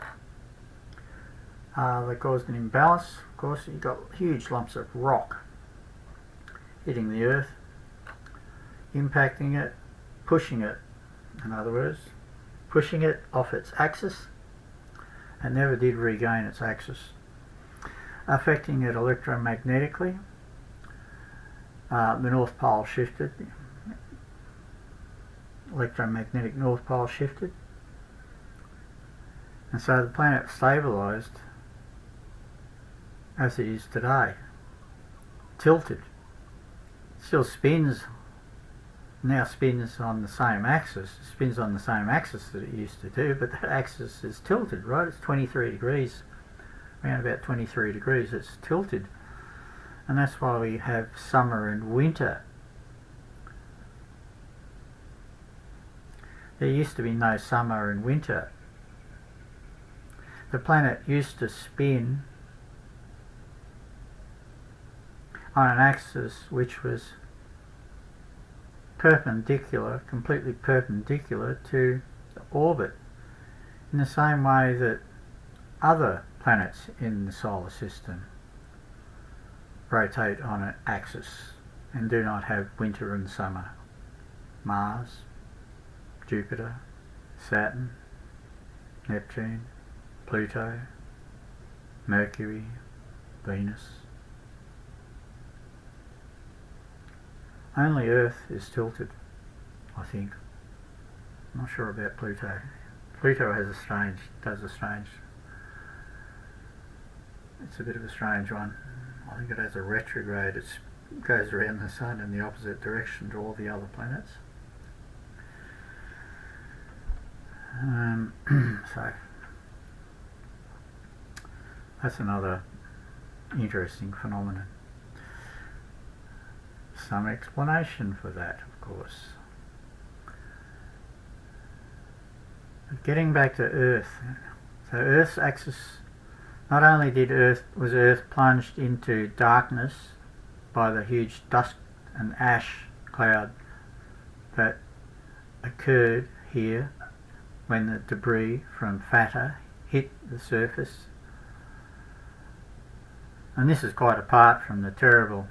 They caused an imbalance. Of course, you got huge lumps of rock hitting the Earth, impacting it, pushing it, in other words, pushing it off its axis, and never did regain its axis, affecting it electromagnetically. The North Pole shifted, electromagnetic North Pole shifted, and so the planet stabilised as it is today, tilted. Still spins, now spins on the same axis, spins on the same axis that it used to do, but that axis is tilted, right? It's 23 degrees, around about 23 degrees, it's tilted. And that's why we have summer and winter. There used to be no summer and winter. The planet used to spin on an axis which was perpendicular, completely perpendicular to the orbit, in the same way that other planets in the solar system rotate on an axis and do not have winter and summer. Mars, Jupiter, Saturn, Neptune, Pluto, Mercury, Venus. Only Earth is tilted, I think. I'm not sure about Pluto. Pluto has it's a bit of a strange one. I think it has a retrograde. It goes around the sun in the opposite direction to all the other planets. So that's another interesting phenomenon. Some explanation for that, of course. But getting back to Earth, so Earth's axis, not only was Earth plunged into darkness by the huge dust and ash cloud that occurred here when the debris from Fata hit the surface, and this is quite apart from the terrible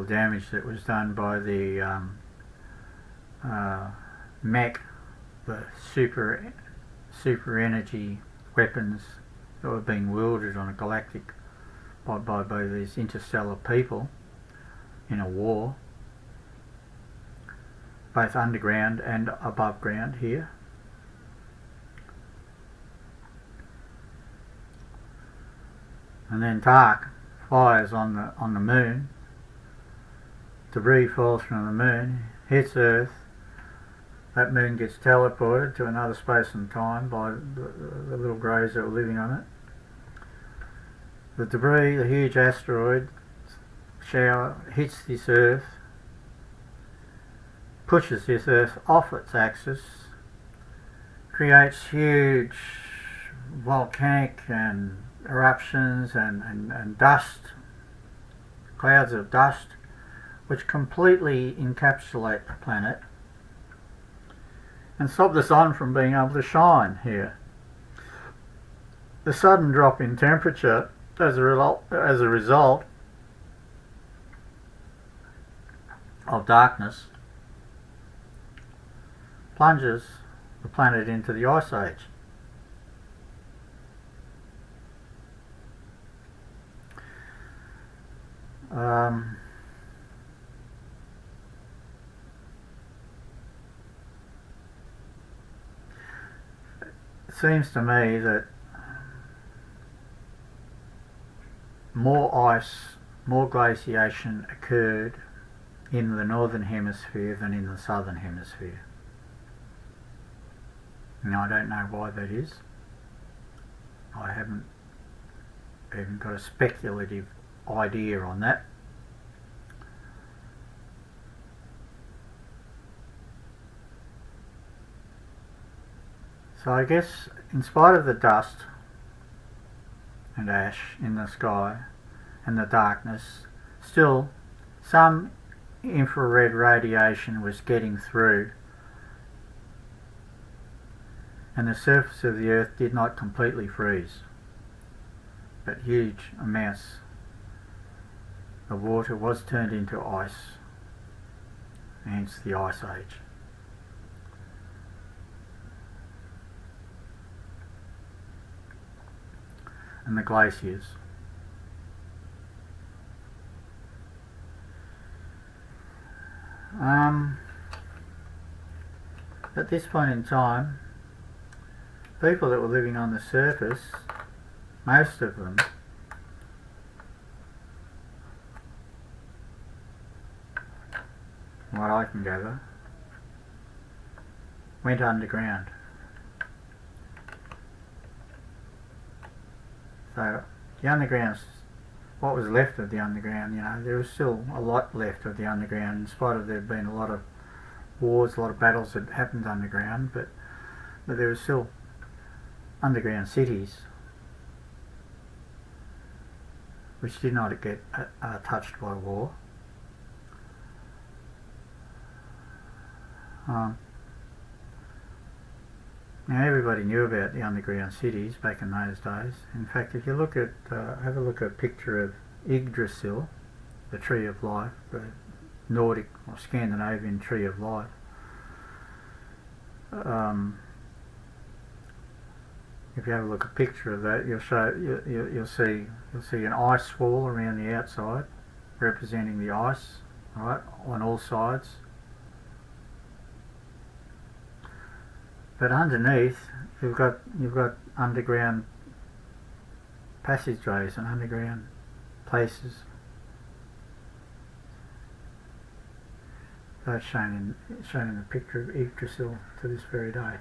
damage that was done by the mech, the super energy weapons that were being wielded on a galactic by these interstellar people in a war, both underground and above ground here. And then dark fires on the moon. Debris falls from the moon, hits Earth. That moon gets teleported to another space and time by the little greys that were living on it. The debris, the huge asteroid shower, hits this Earth, pushes this Earth off its axis, creates huge volcanic and eruptions and dust, clouds of dust, which completely encapsulate the planet and stop the sun from being able to shine here. The sudden drop in temperature as a result of darkness plunges the planet into the Ice Age. It seems to me that more ice, more glaciation occurred in the northern hemisphere than in the southern hemisphere. Now, I don't know why that is. I haven't even got a speculative idea on that. So I guess in spite of the dust and ash in the sky and the darkness, still some infrared radiation was getting through, and the surface of the earth did not completely freeze, but huge amounts of water was turned into ice, hence the Ice Age. And the glaciers. At this point in time, people that were living on the surface, most of them, from what I can gather, went underground. So the underground, what was left of the underground, there was still a lot left of the underground, in spite of there been a lot of wars, a lot of battles that happened underground, but there was still underground cities which did not get touched by war. Now everybody knew about the underground cities back in those days. In fact, if you look at, have a look at a picture of Yggdrasil, the Tree of Life, the Nordic or Scandinavian Tree of Life. If you have a look at a picture of that, you'll see an ice wall around the outside, representing the ice, right, on all sides. But underneath, you've got underground passageways and underground places. That's shown in the picture of Yggdrasil to this very day.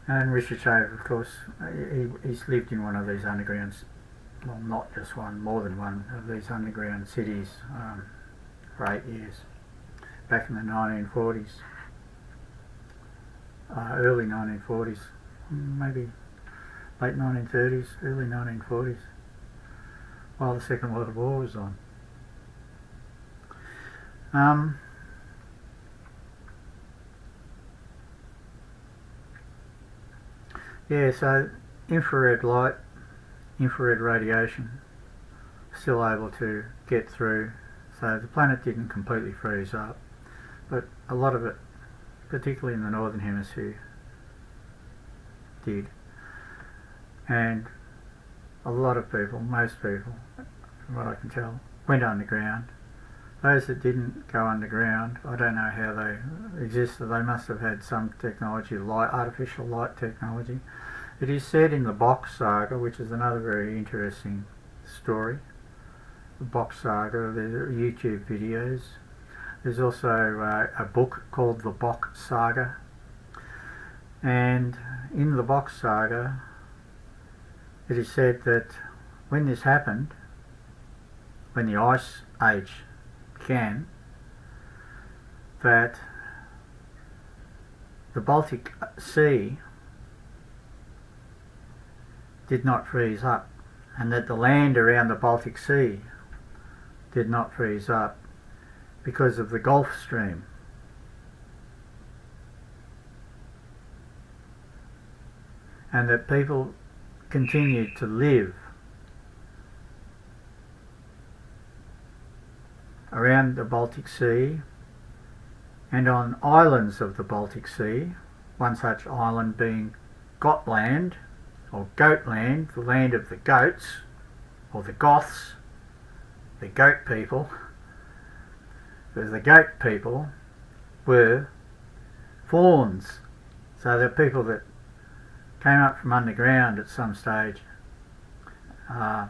And Richard Shaver, of course, he's lived in one of these underground, well, not just one, more than one of these underground cities for 8 years, back in the 1940s. Early 1940s, maybe late 1930s, early 1940s, while the Second World War was on. Yeah, so infrared light, infrared radiation, still able to get through. So the planet didn't completely freeze up, but a lot of it, particularly in the northern hemisphere, did. And a lot of people, most people, from what I can tell, went underground. Those that didn't go underground, I don't know how they existed. They must have had some technology, artificial light technology. It is said in the Bock Saga, which is another very interesting story, the Bock Saga. There are YouTube videos. There's also a book called the Bock Saga, and in the Bock Saga it is said that when this happened, when the Ice Age began, that the Baltic Sea did not freeze up, and that the land around the Baltic Sea did not freeze up, because of the Gulf Stream. And that people continued to live around the Baltic Sea and on islands of the Baltic Sea, one such island being Gotland, or Goatland, the land of the goats, or the Goths, the goat people. Because the goat people were fauns, so they're people that came up from underground at some stage. I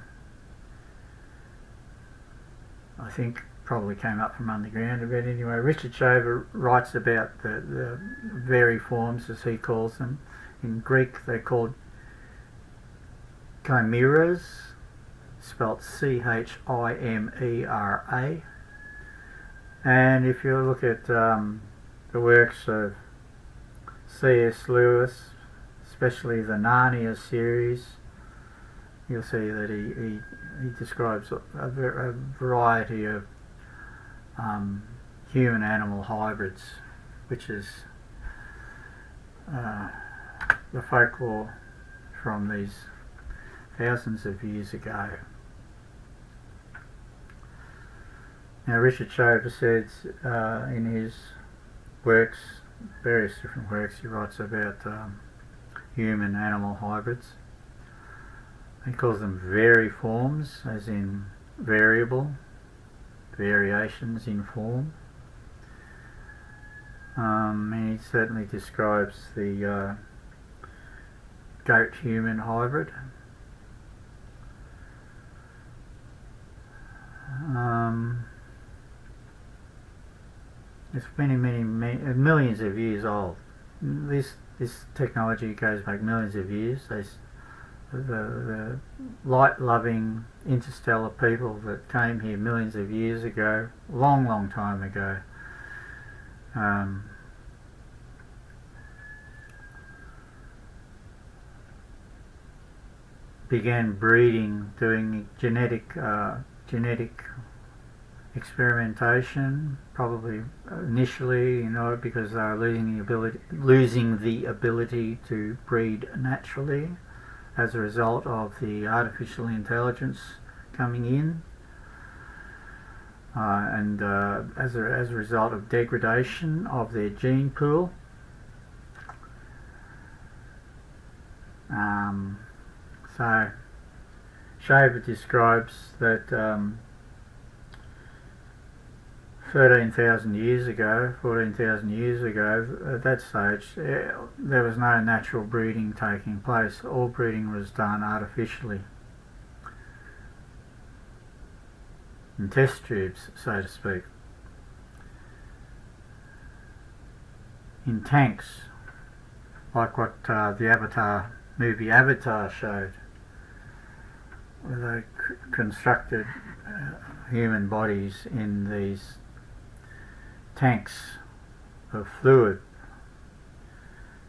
think probably came up from underground, but anyway, Richard Shaver writes about the very forms, as he calls them. In Greek they're called chimeras, spelt C-H-I-M-E-R-A. And if you look at the works of C.S. Lewis, especially the Narnia series, you'll see that he describes a variety of human-animal hybrids, which is the folklore from these thousands of years ago. Now, Richard Strieber says in his works, various different works, he writes about human-animal hybrids. He calls them variforms, as in variable, variations in form. And he certainly describes the goat-human hybrid. It's many millions of years old. This technology goes back millions of years. The light-loving interstellar people that came here millions of years ago, long time ago, began breeding, doing genetic experimentation, probably initially, because they were losing the ability to breed naturally as a result of the artificial intelligence coming in, and as a result of degradation of their gene pool. So Strieber describes that 13,000 years ago, 14,000 years ago, at that stage, there was no natural breeding taking place. All breeding was done artificially, in test tubes, so to speak, in tanks, like what the movie Avatar showed, where they constructed human bodies in these tanks of fluid.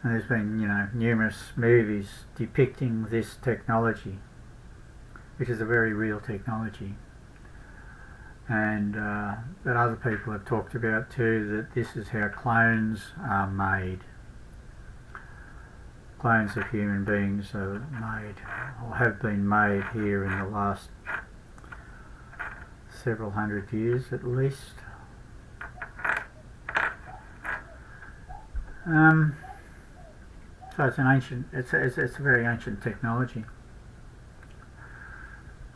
And there's been, numerous movies depicting this technology, which is a very real technology, and that other people have talked about too, that this is how clones are made. Clones of human beings are made, or have been made here in the last several hundred years at least. So it's a very ancient technology.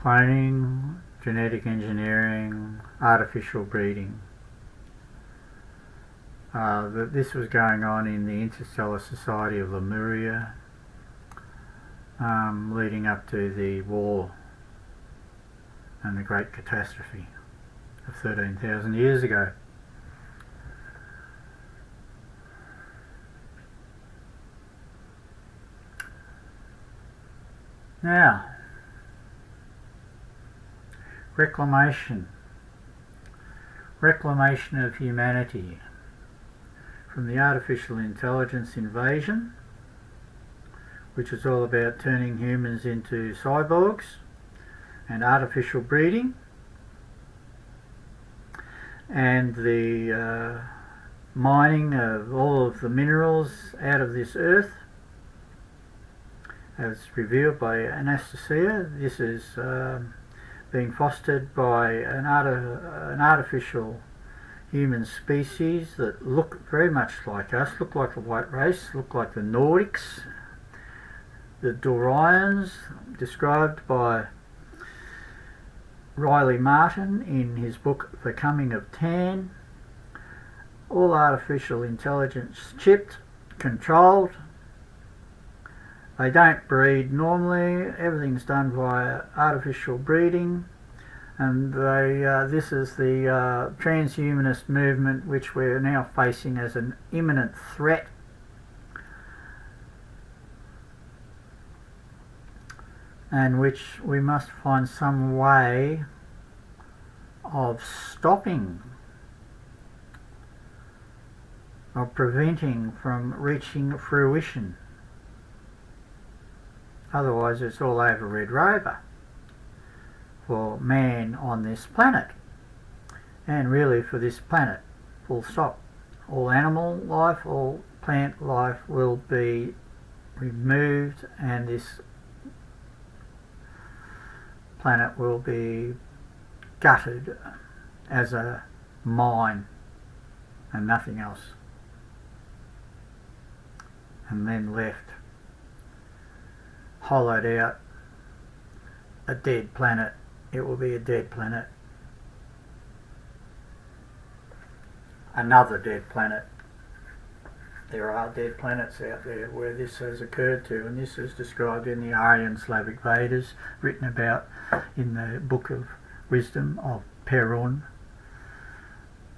Cloning, genetic engineering, artificial breeding. This was going on in the interstellar society of Lemuria, leading up to the war and the great catastrophe of 13,000 years ago. Now, Reclamation of humanity. From the artificial intelligence invasion, which is all about turning humans into cyborgs, and artificial breeding, and the mining of all of the minerals out of this earth, as revealed by Anastasia. This is being fostered by an artificial human species that look very much like us, look like the white race, look like the Nordics, the Dorians, described by Riley Martin in his book The Coming of Tan. All artificial intelligence chipped, controlled. They don't breed normally, everything's done via artificial breeding, and this is the transhumanist movement which we're now facing as an imminent threat, and which we must find some way of stopping, of preventing from reaching fruition. Otherwise it's all over Red Rover for man on this planet, and really for this planet, full stop. All animal life, all plant life will be removed, and this planet will be gutted as a mine and nothing else, and then left hollowed out a dead planet. It will be a dead planet, another dead planet. There are dead planets out there where this has occurred to, and this is described in the Aryan Slavic Vedas, written about in the Book of Wisdom of Perun,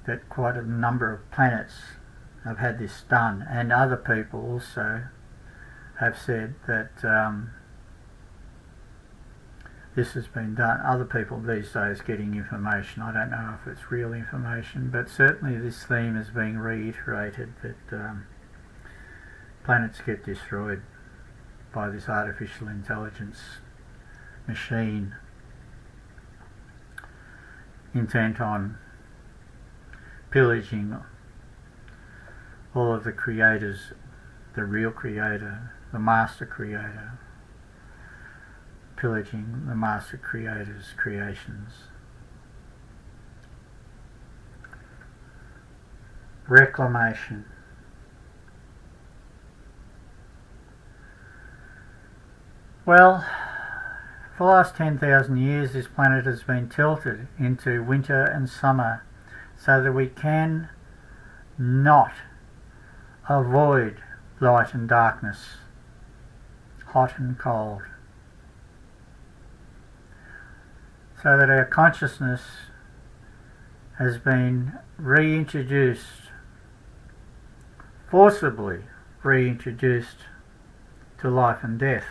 that quite a number of planets have had this done, and other people also have said that this has been done. Other people these days getting information. I don't know if it's real information, but certainly this theme is being reiterated, that planets get destroyed by this artificial intelligence machine intent on pillaging all of the creators, the real creator, the master creator, pillaging the master creator's creations. Reclamation. Well, for the last 10,000 years this planet has been tilted into winter and summer so that we can not avoid light and darkness, hot and cold, so that our consciousness has been reintroduced, forcibly reintroduced to life and death,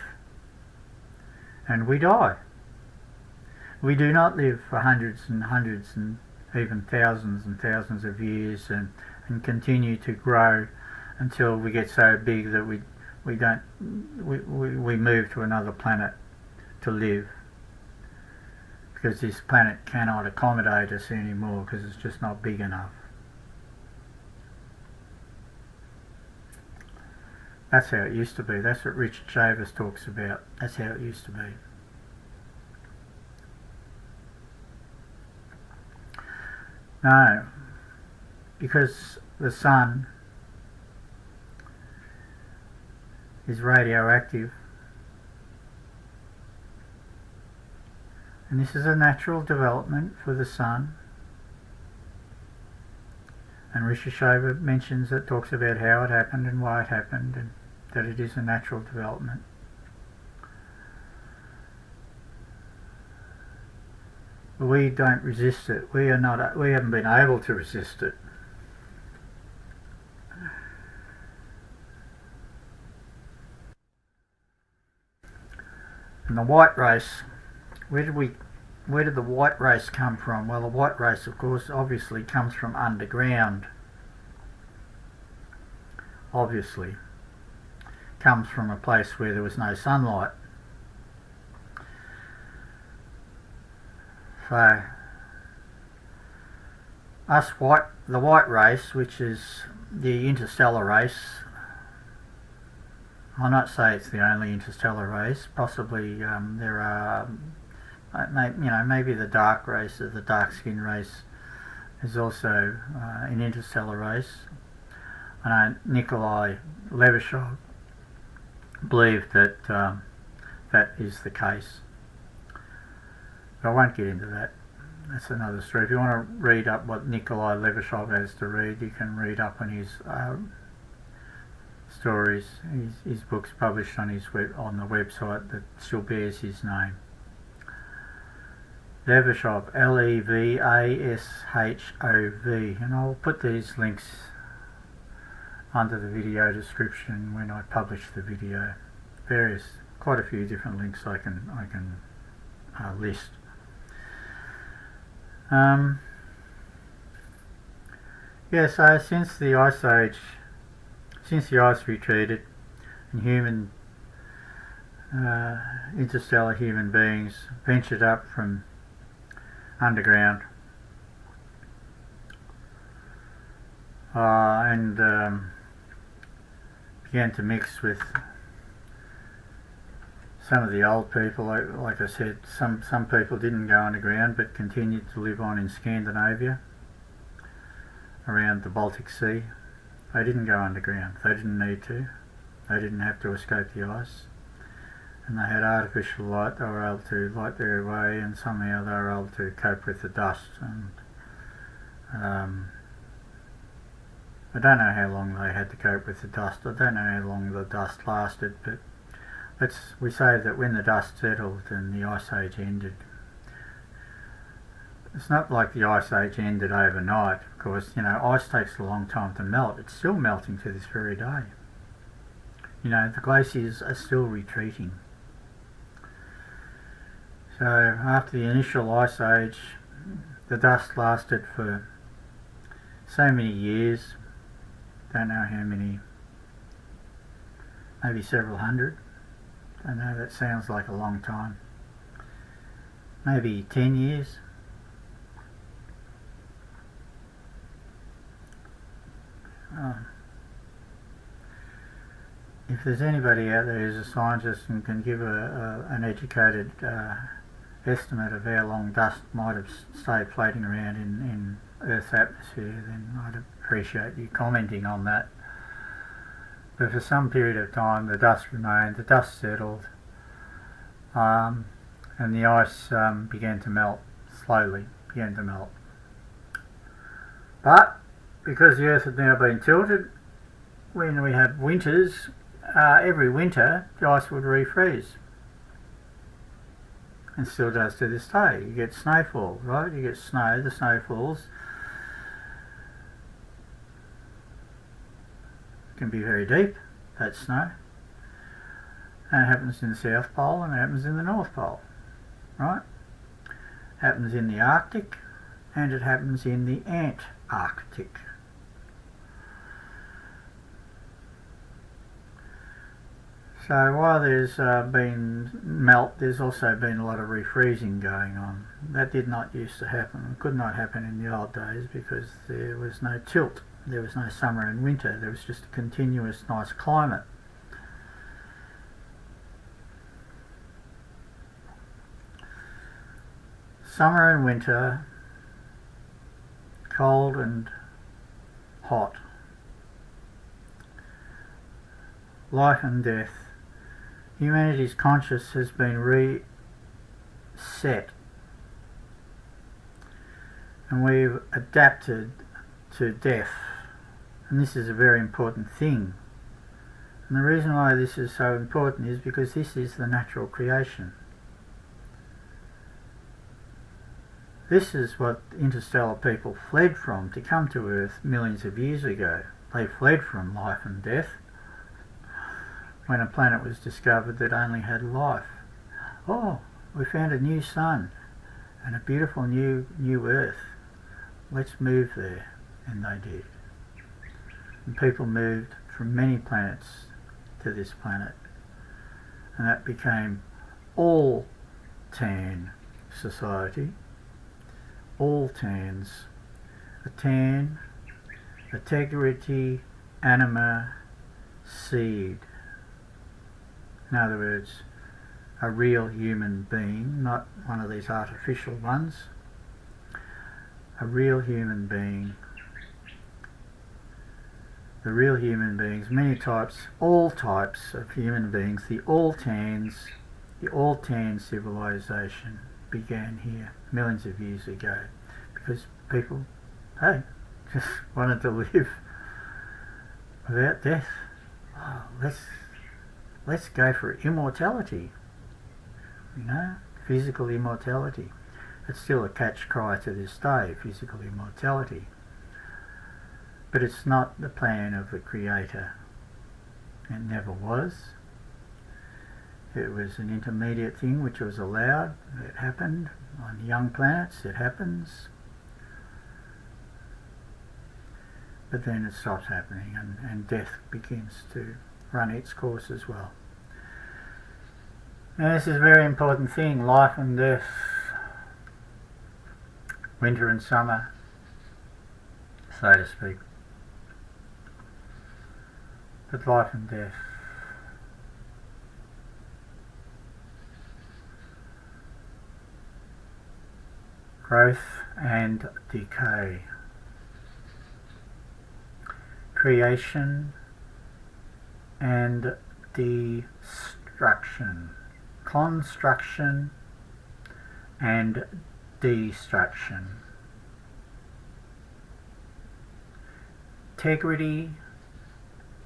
and we die. We do not live for hundreds and hundreds and even thousands and thousands of years and continue to grow until we get so big that we move to another planet to live, because this planet cannot accommodate us anymore because it's just not big enough. That's how it used to be. That's what Richard Chavez talks about. That's how it used to be. No, because the sun is radioactive, and this is a natural development for the sun, and Richard Chavez mentions it, talks about how it happened and why it happened, and that it is a natural development. We don't resist it. We haven't been able to resist it. And the white race, where did the white race come from? Well, the white race, of course, obviously comes from underground. Obviously. Comes from a place where there was no sunlight. So, the white race, which is the interstellar race, I'll not say it's the only interstellar race. Possibly there are, maybe the dark race, or the dark skin race, is also an interstellar race. I know Nikolai Levashov believed that that is the case. But I won't get into that. That's another story. If you want to read up what Nikolai Levashov has to read, you can read up on his stories, his books published on on the website that still bears his name. Levashov, Levashov, and I'll put these links under the video description when I publish the video. Quite a few different links I can list. So since the Ice Age, since the ice retreated and human interstellar human beings ventured up from underground and began to mix with some of the old people. Like I said, some people didn't go underground but continued to live on in Scandinavia around the Baltic Sea. They didn't go underground. They didn't need to. They didn't have to escape the ice. And they had artificial light. They were able to light their way, and somehow they were able to cope with the dust. And I don't know how long they had to cope with the dust. I don't know how long the dust lasted, but we say that when the dust settled and the Ice Age ended, it's not like the Ice Age ended overnight, because, you know, ice takes a long time to melt. It's still melting to this very day. You know, the glaciers are still retreating. So after the initial Ice Age, the dust lasted for so many years, don't know how many, maybe several hundred. I know that sounds like a long time. Maybe 10 years. If there's anybody out there who's a scientist and can give an educated estimate of how long dust might have stayed floating around in Earth's atmosphere, then I'd appreciate you commenting on that. But for some period of time the dust remained, the dust settled, and the ice began to melt, slowly began to melt. But because the Earth had now been tilted, when we have winters, every winter the ice would refreeze. And still does to this day. You get snowfall, right? You get snow, the snow falls. It can be very deep, that snow. And it happens in the South Pole and it happens in the North Pole, right? It happens in the Arctic and it happens in the Antarctic. So while there's been melt, there's also been a lot of refreezing going on. That did not used to happen. It could not happen in the old days because there was no tilt. There was no summer and winter. There was just a continuous nice climate. Summer and winter, cold and hot. Life and death. Humanity's conscience has been reset, and we've adapted to death, and this is a very important thing. And the reason why this is so important is because this is the natural creation. This is what interstellar people fled from to come to Earth millions of years ago. They fled from life and death when a planet was discovered that only had life. Oh, we found a new sun and a beautiful new Earth. Let's move there. And they did. And people moved from many planets to this planet. And that became all tan society. All tans. A tan, integrity, anima, seed. In other words, a real human being, not one of these artificial ones. A real human being. The real human beings, many types, all types of human beings, the all-tan civilization began here millions of years ago because people, hey, just wanted to live without death. Oh, let's go for immortality, you know, physical immortality. It's still a catch cry to this day, physical immortality. But it's not the plan of the Creator. It never was. It was an intermediate thing which was allowed. It happened on young planets. It happens. But then it stops happening and death begins to run its course as well. Now this is a very important thing, life and death, winter and summer, so to speak. But life and death. Growth and decay. Creation and destruction. Construction and destruction. Integrity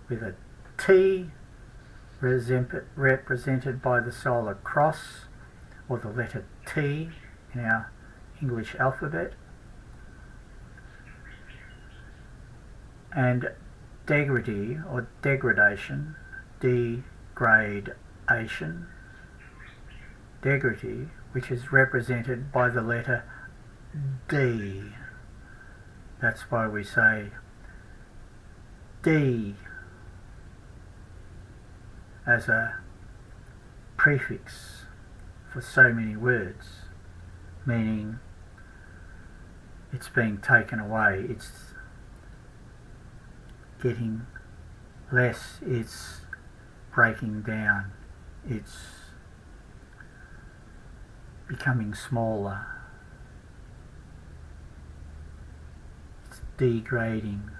with a T represented by the solar cross or the letter T in our English alphabet, and degrady or degradation, degradation, degrady, which is represented by the letter D. That's why we say D as a prefix for so many words, meaning it's being taken away, it's getting less, it's breaking down, it's becoming smaller, it's degrading.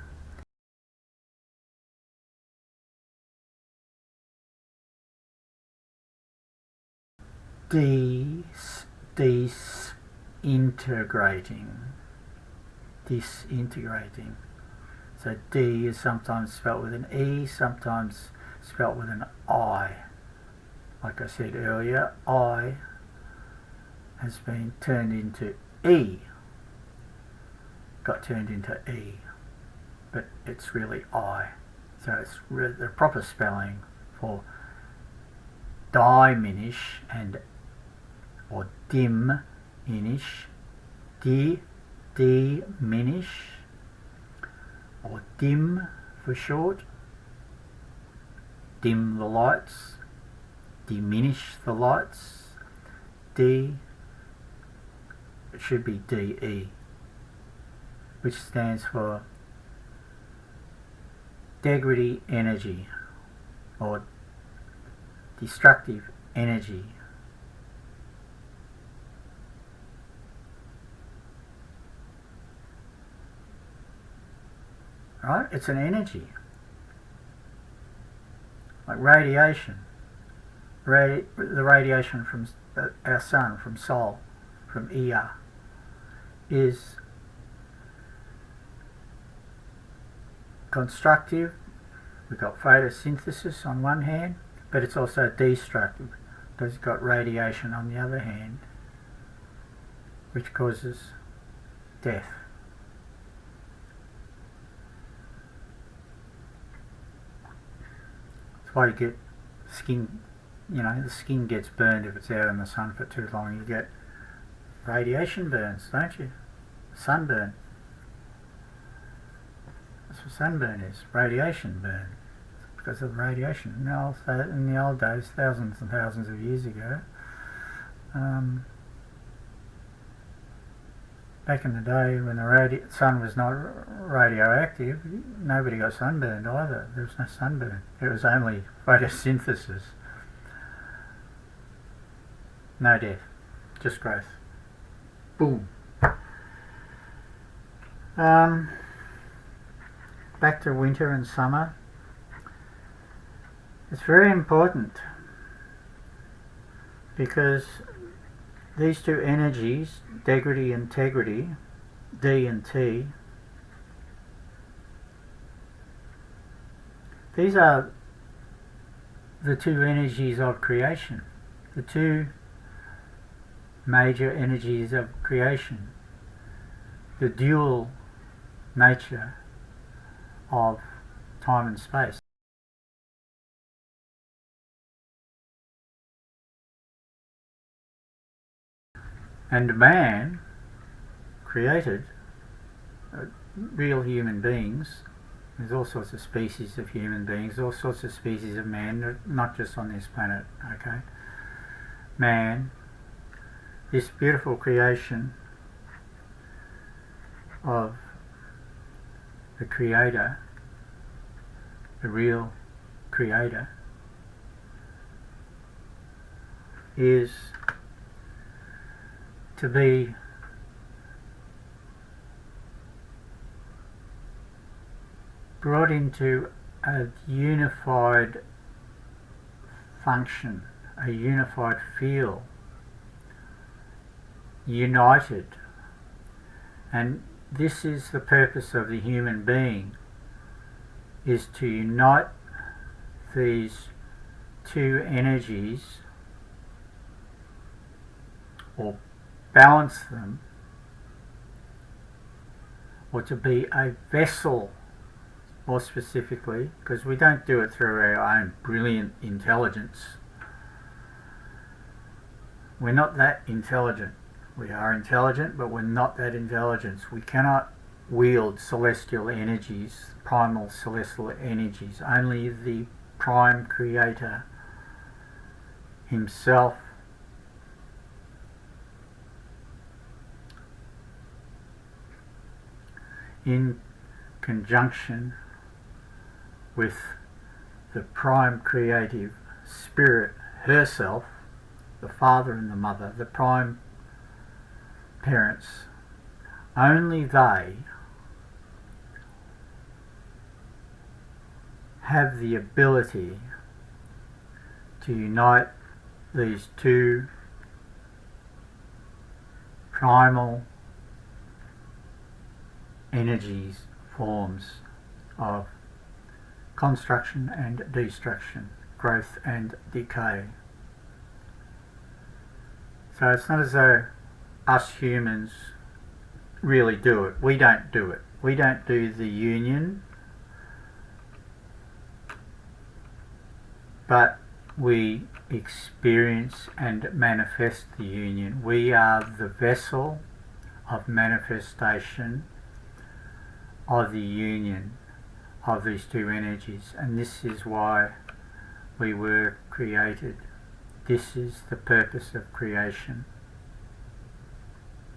Disintegrating. So D is sometimes spelt with an E, sometimes spelt with an I. Like I said earlier, I has been turned into E. Got turned into E. But it's really I. So it's the proper spelling for diminish and or diminish, diminish, or dim for short, dim the lights, diminish the lights, it should be DE, which stands for degrady energy or destructive energy. Right? It's an energy. Like radiation. The radiation from our sun, from Sol, from Ea, is constructive. We've got photosynthesis on one hand, but it's also destructive because it's got radiation on the other hand, which causes death. That's why you get skin, the skin gets burned if it's out in the sun for too long. You get radiation burns, don't you? Sunburn. That's what sunburn is, radiation burn. Because of radiation. Now, in the old days, thousands and thousands of years ago, back in the day when the sun was not radioactive, nobody got sunburned either. There was no sunburn. It was only photosynthesis. No death, just growth. Boom. Back to winter and summer. It's very important because these two energies, degrady and integrity, D and T, these are the two energies of creation, the two major energies of creation, the dual nature of time and space. And man created real human beings. There's all sorts of species of human beings, all sorts of species of man, not just on this planet, okay? man, this beautiful creation of the Creator, the real Creator, is to be brought into a unified function, a unified feel, united. And this is the purpose of the human being, is to unite these two energies, or balance them, or to be a vessel, more specifically, because we don't do it through our own brilliant intelligence. We're not that intelligent. We are intelligent, but we're not that intelligent. We cannot wield celestial energies, primal celestial energies. Only the Prime Creator himself in conjunction with the Prime Creative Spirit herself, the Father and the Mother, the Prime Parents, only they have the ability to unite these two primal energies, forms of construction and destruction, growth and decay. So it's not as though us humans really do it. We don't do it. We don't do the union, but we experience and manifest the union. We are the vessel of manifestation of the union of these two energies, and this is why we were created. This is the purpose of creation.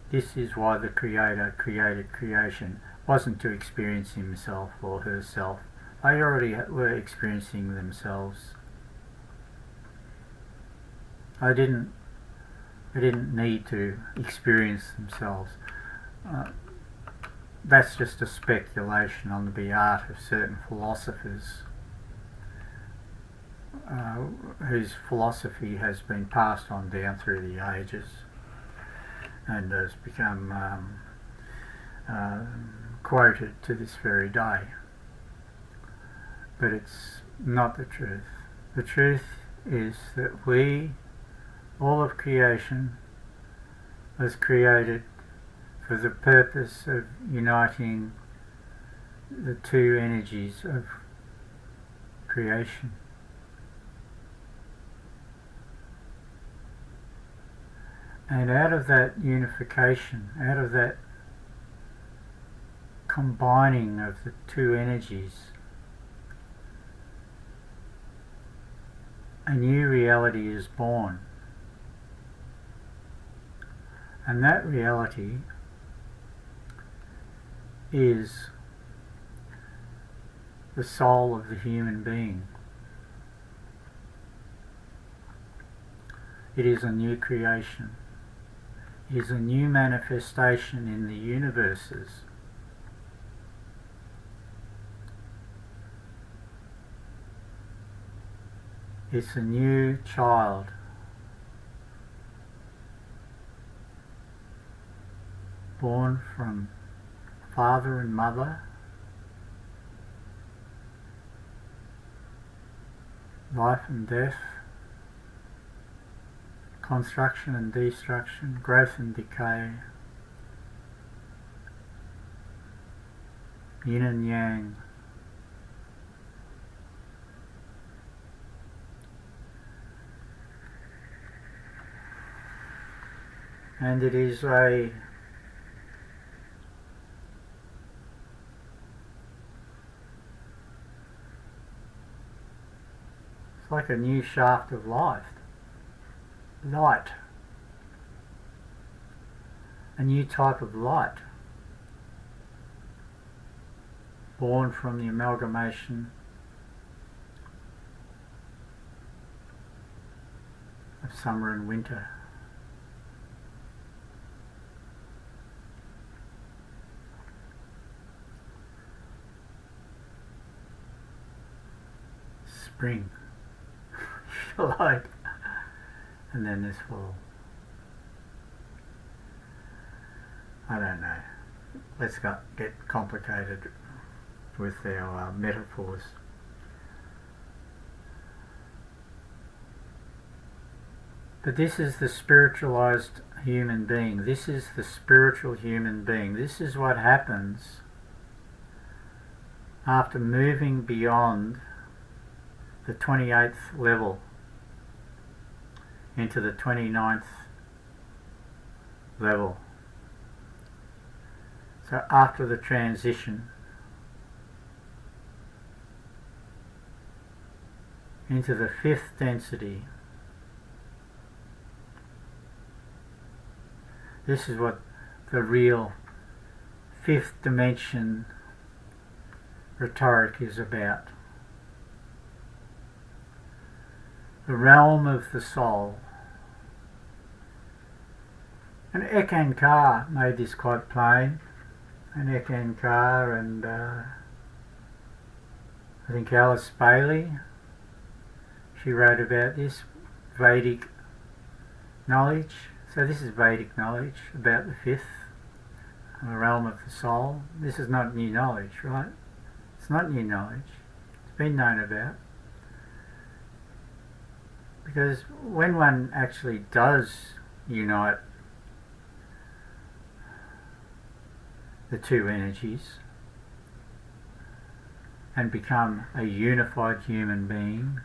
This is why the Creator created creation. It wasn't to experience himself or herself. They already were experiencing themselves. They didn't need to experience themselves. That's just a speculation on the behalf of certain philosophers whose philosophy has been passed on down through the ages and has become quoted to this very day. But it's not the truth. The truth is that we, all of creation, was created for the purpose of uniting the two energies of creation. And out of that unification, out of that combining of the two energies, a new reality is born. And that reality is the soul of the human being. It is a new creation. It is a new manifestation in the universes. It's a new child. Born from father and mother, life and death, construction and destruction, growth and decay, yin and yang. And it is it's like a new shaft of life. light, a new type of light, born from the amalgamation of summer and winter. Spring, light, and then this fall. I don't know. Let's get complicated with our metaphors. But this is the spiritualized human being. This is the spiritual human being. This is what happens after moving beyond the 28th level into the 29th level. So after the transition into the 5th density, this is what the real 5th dimension rhetoric is about. The realm of the soul. And Ekankar made this quite plain. And Ekankar and I think Alice Bailey, she wrote about this, Vedic knowledge. So this is Vedic knowledge about the 5th, the realm of the soul. This is not new knowledge, right? It's not new knowledge. It's been known about. Because when one actually does unite the two energies and become a unified human being,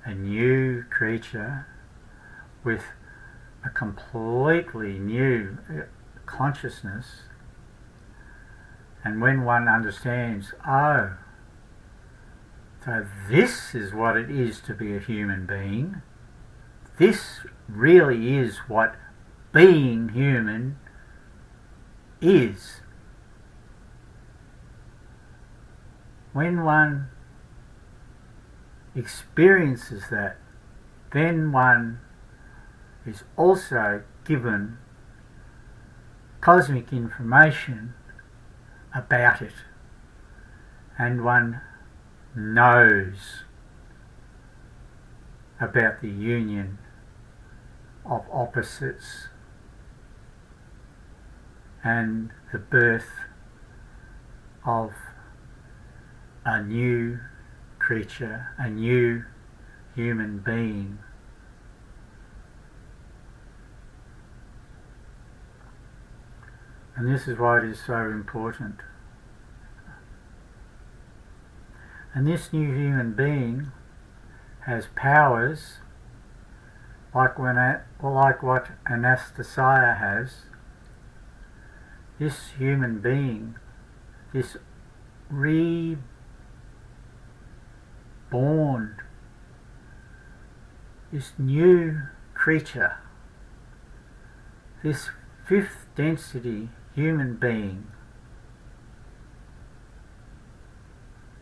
a new creature with a completely new consciousness, and when one understands, oh, so this is what it is to be a human being, this really is what being human is. When one experiences that, then one is also given cosmic information about it, and one knows about the union of opposites and the birth of a new creature, a new human being. And this is why it is so important. And this new human being has powers like what Anastasia has. This human being, this reborn, this new creature, this 5th density human being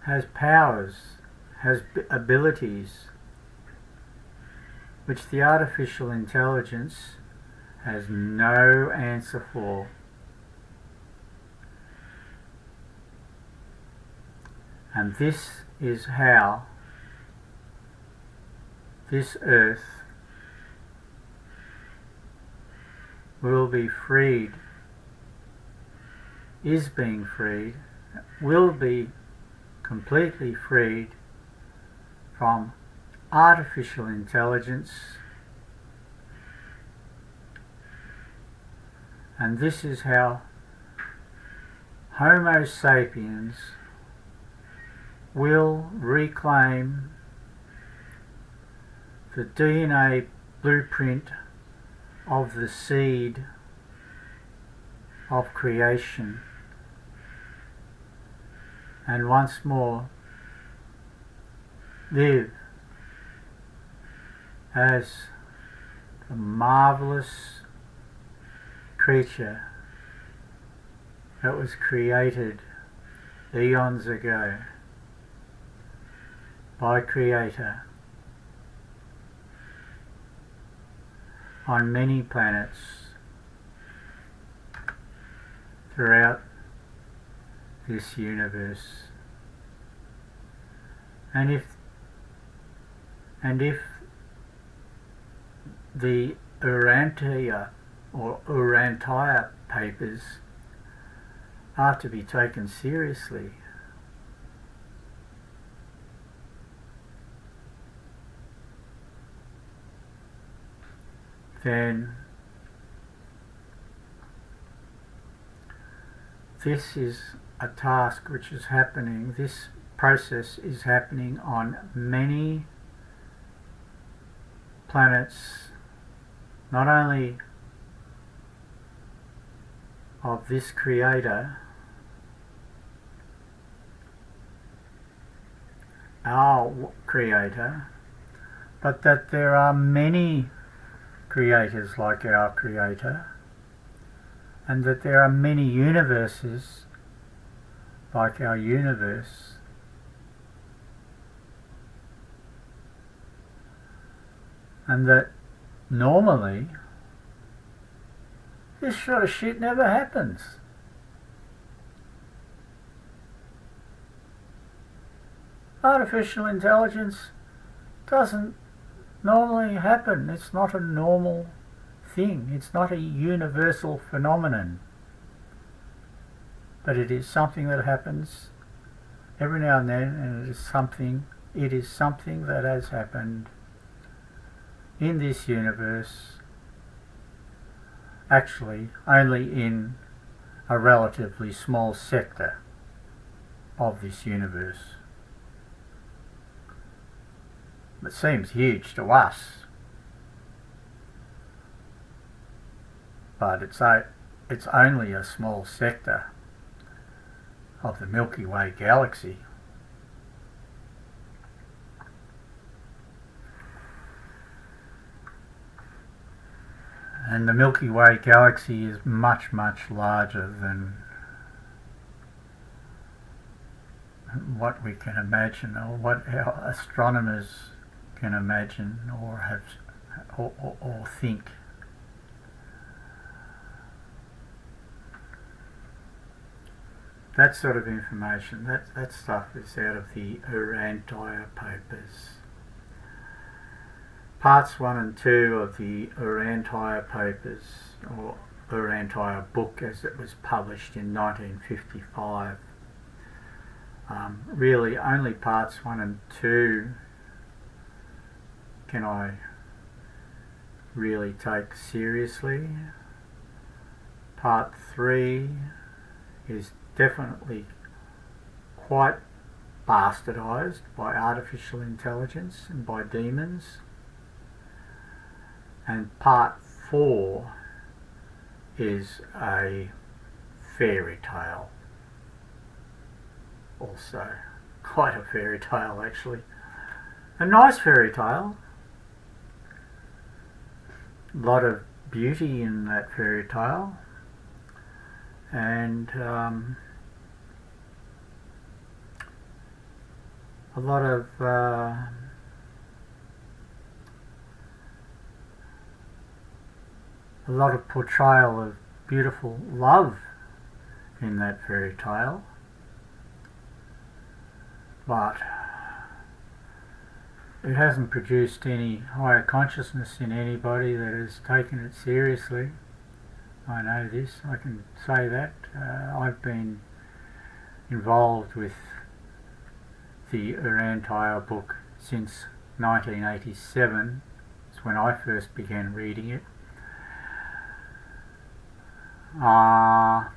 has powers, has abilities which the artificial intelligence has no answer for. And this is how this earth will be freed, is being freed, will be completely freed from artificial intelligence. And this is how Homo sapiens will reclaim the DNA blueprint of the seed of creation, and once more live as the marvellous creature that was created eons ago by Creator on many planets throughout this universe. And if the Urantia or Urantia papers are to be taken seriously, then this is a task which is happening, this process is happening on many planets, not only of this Creator, our Creator, but that there are many creators like our Creator, and that there are many universes like our universe, and that normally this sort of shit never happens. Artificial intelligence doesn't normally happen. It's not a normal thing. It's not a universal phenomenon. But it is something that happens every now and then, and it is something that has happened in this universe, actually only in a relatively small sector of this universe. It seems huge to us, but it's only a small sector of the Milky Way galaxy. And the Milky Way galaxy is much, much larger than what we can imagine, or what our astronomers can imagine or have or think. That sort of information, that stuff is out of the Urantia papers. Parts 1 and 2 of the Urantia papers, or Urantia book as it was published in 1955. Really only parts 1 and 2 can I really take seriously. Part 3 is definitely quite bastardized by artificial intelligence and by demons. And part 4 is a fairy tale. Also, quite a fairy tale actually. A nice fairy tale. A lot of beauty in that fairy tale. And a lot of portrayal of beautiful love in that fairy tale, but it hasn't produced any higher consciousness in anybody that has taken it seriously. I know this, I can say that. I've been involved with the Urantia book since 1987. It's when I first began reading it. I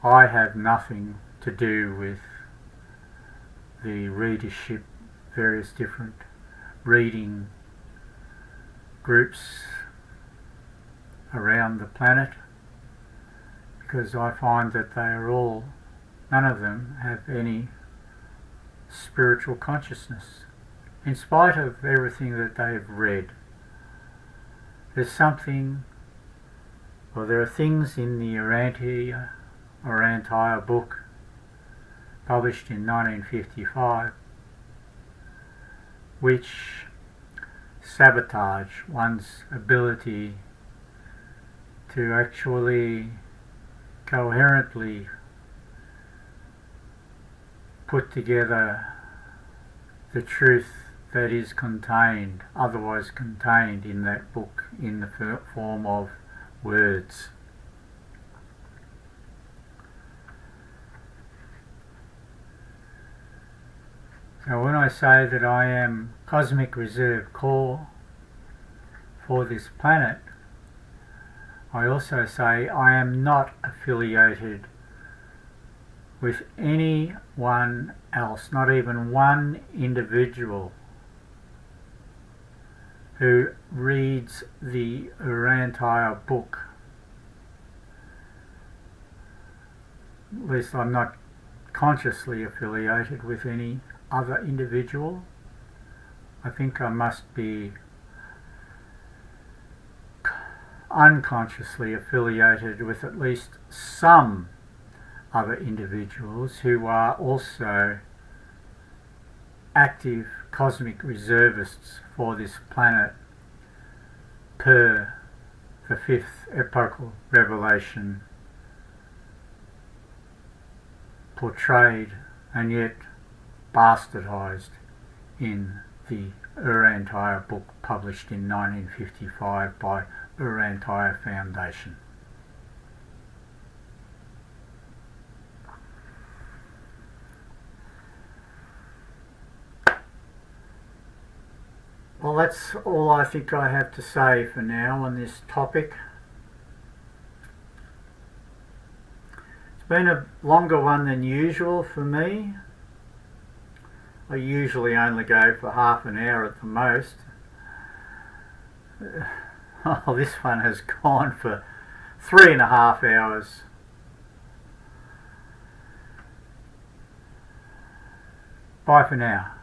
have nothing to do with the readership, various different reading groups around the planet, because I find that they are all, none of them have any spiritual consciousness, in spite of everything that they've read there's something, or there are things in the Urantia book published in 1955 which sabotage one's ability to actually coherently put together the truth that is contained, otherwise contained in that book in the form of words. So when I say that I am Cosmic Reserve Core for this planet, I also say I am not affiliated with anyone else, not even one individual who reads the Urantia book. At least I'm not consciously affiliated with any other individual. I think I must be unconsciously affiliated with at least some other individuals who are also active cosmic reservists for this planet per the fifth epochal revelation portrayed and yet bastardized in the Urantia book published in 1955 by Urantia Foundation. Well, that's all I think I have to say for now on this topic. It's been a longer one than usual for me. I usually only go for half an hour at the most. Oh, this one has gone for 3.5 hours. Bye for now.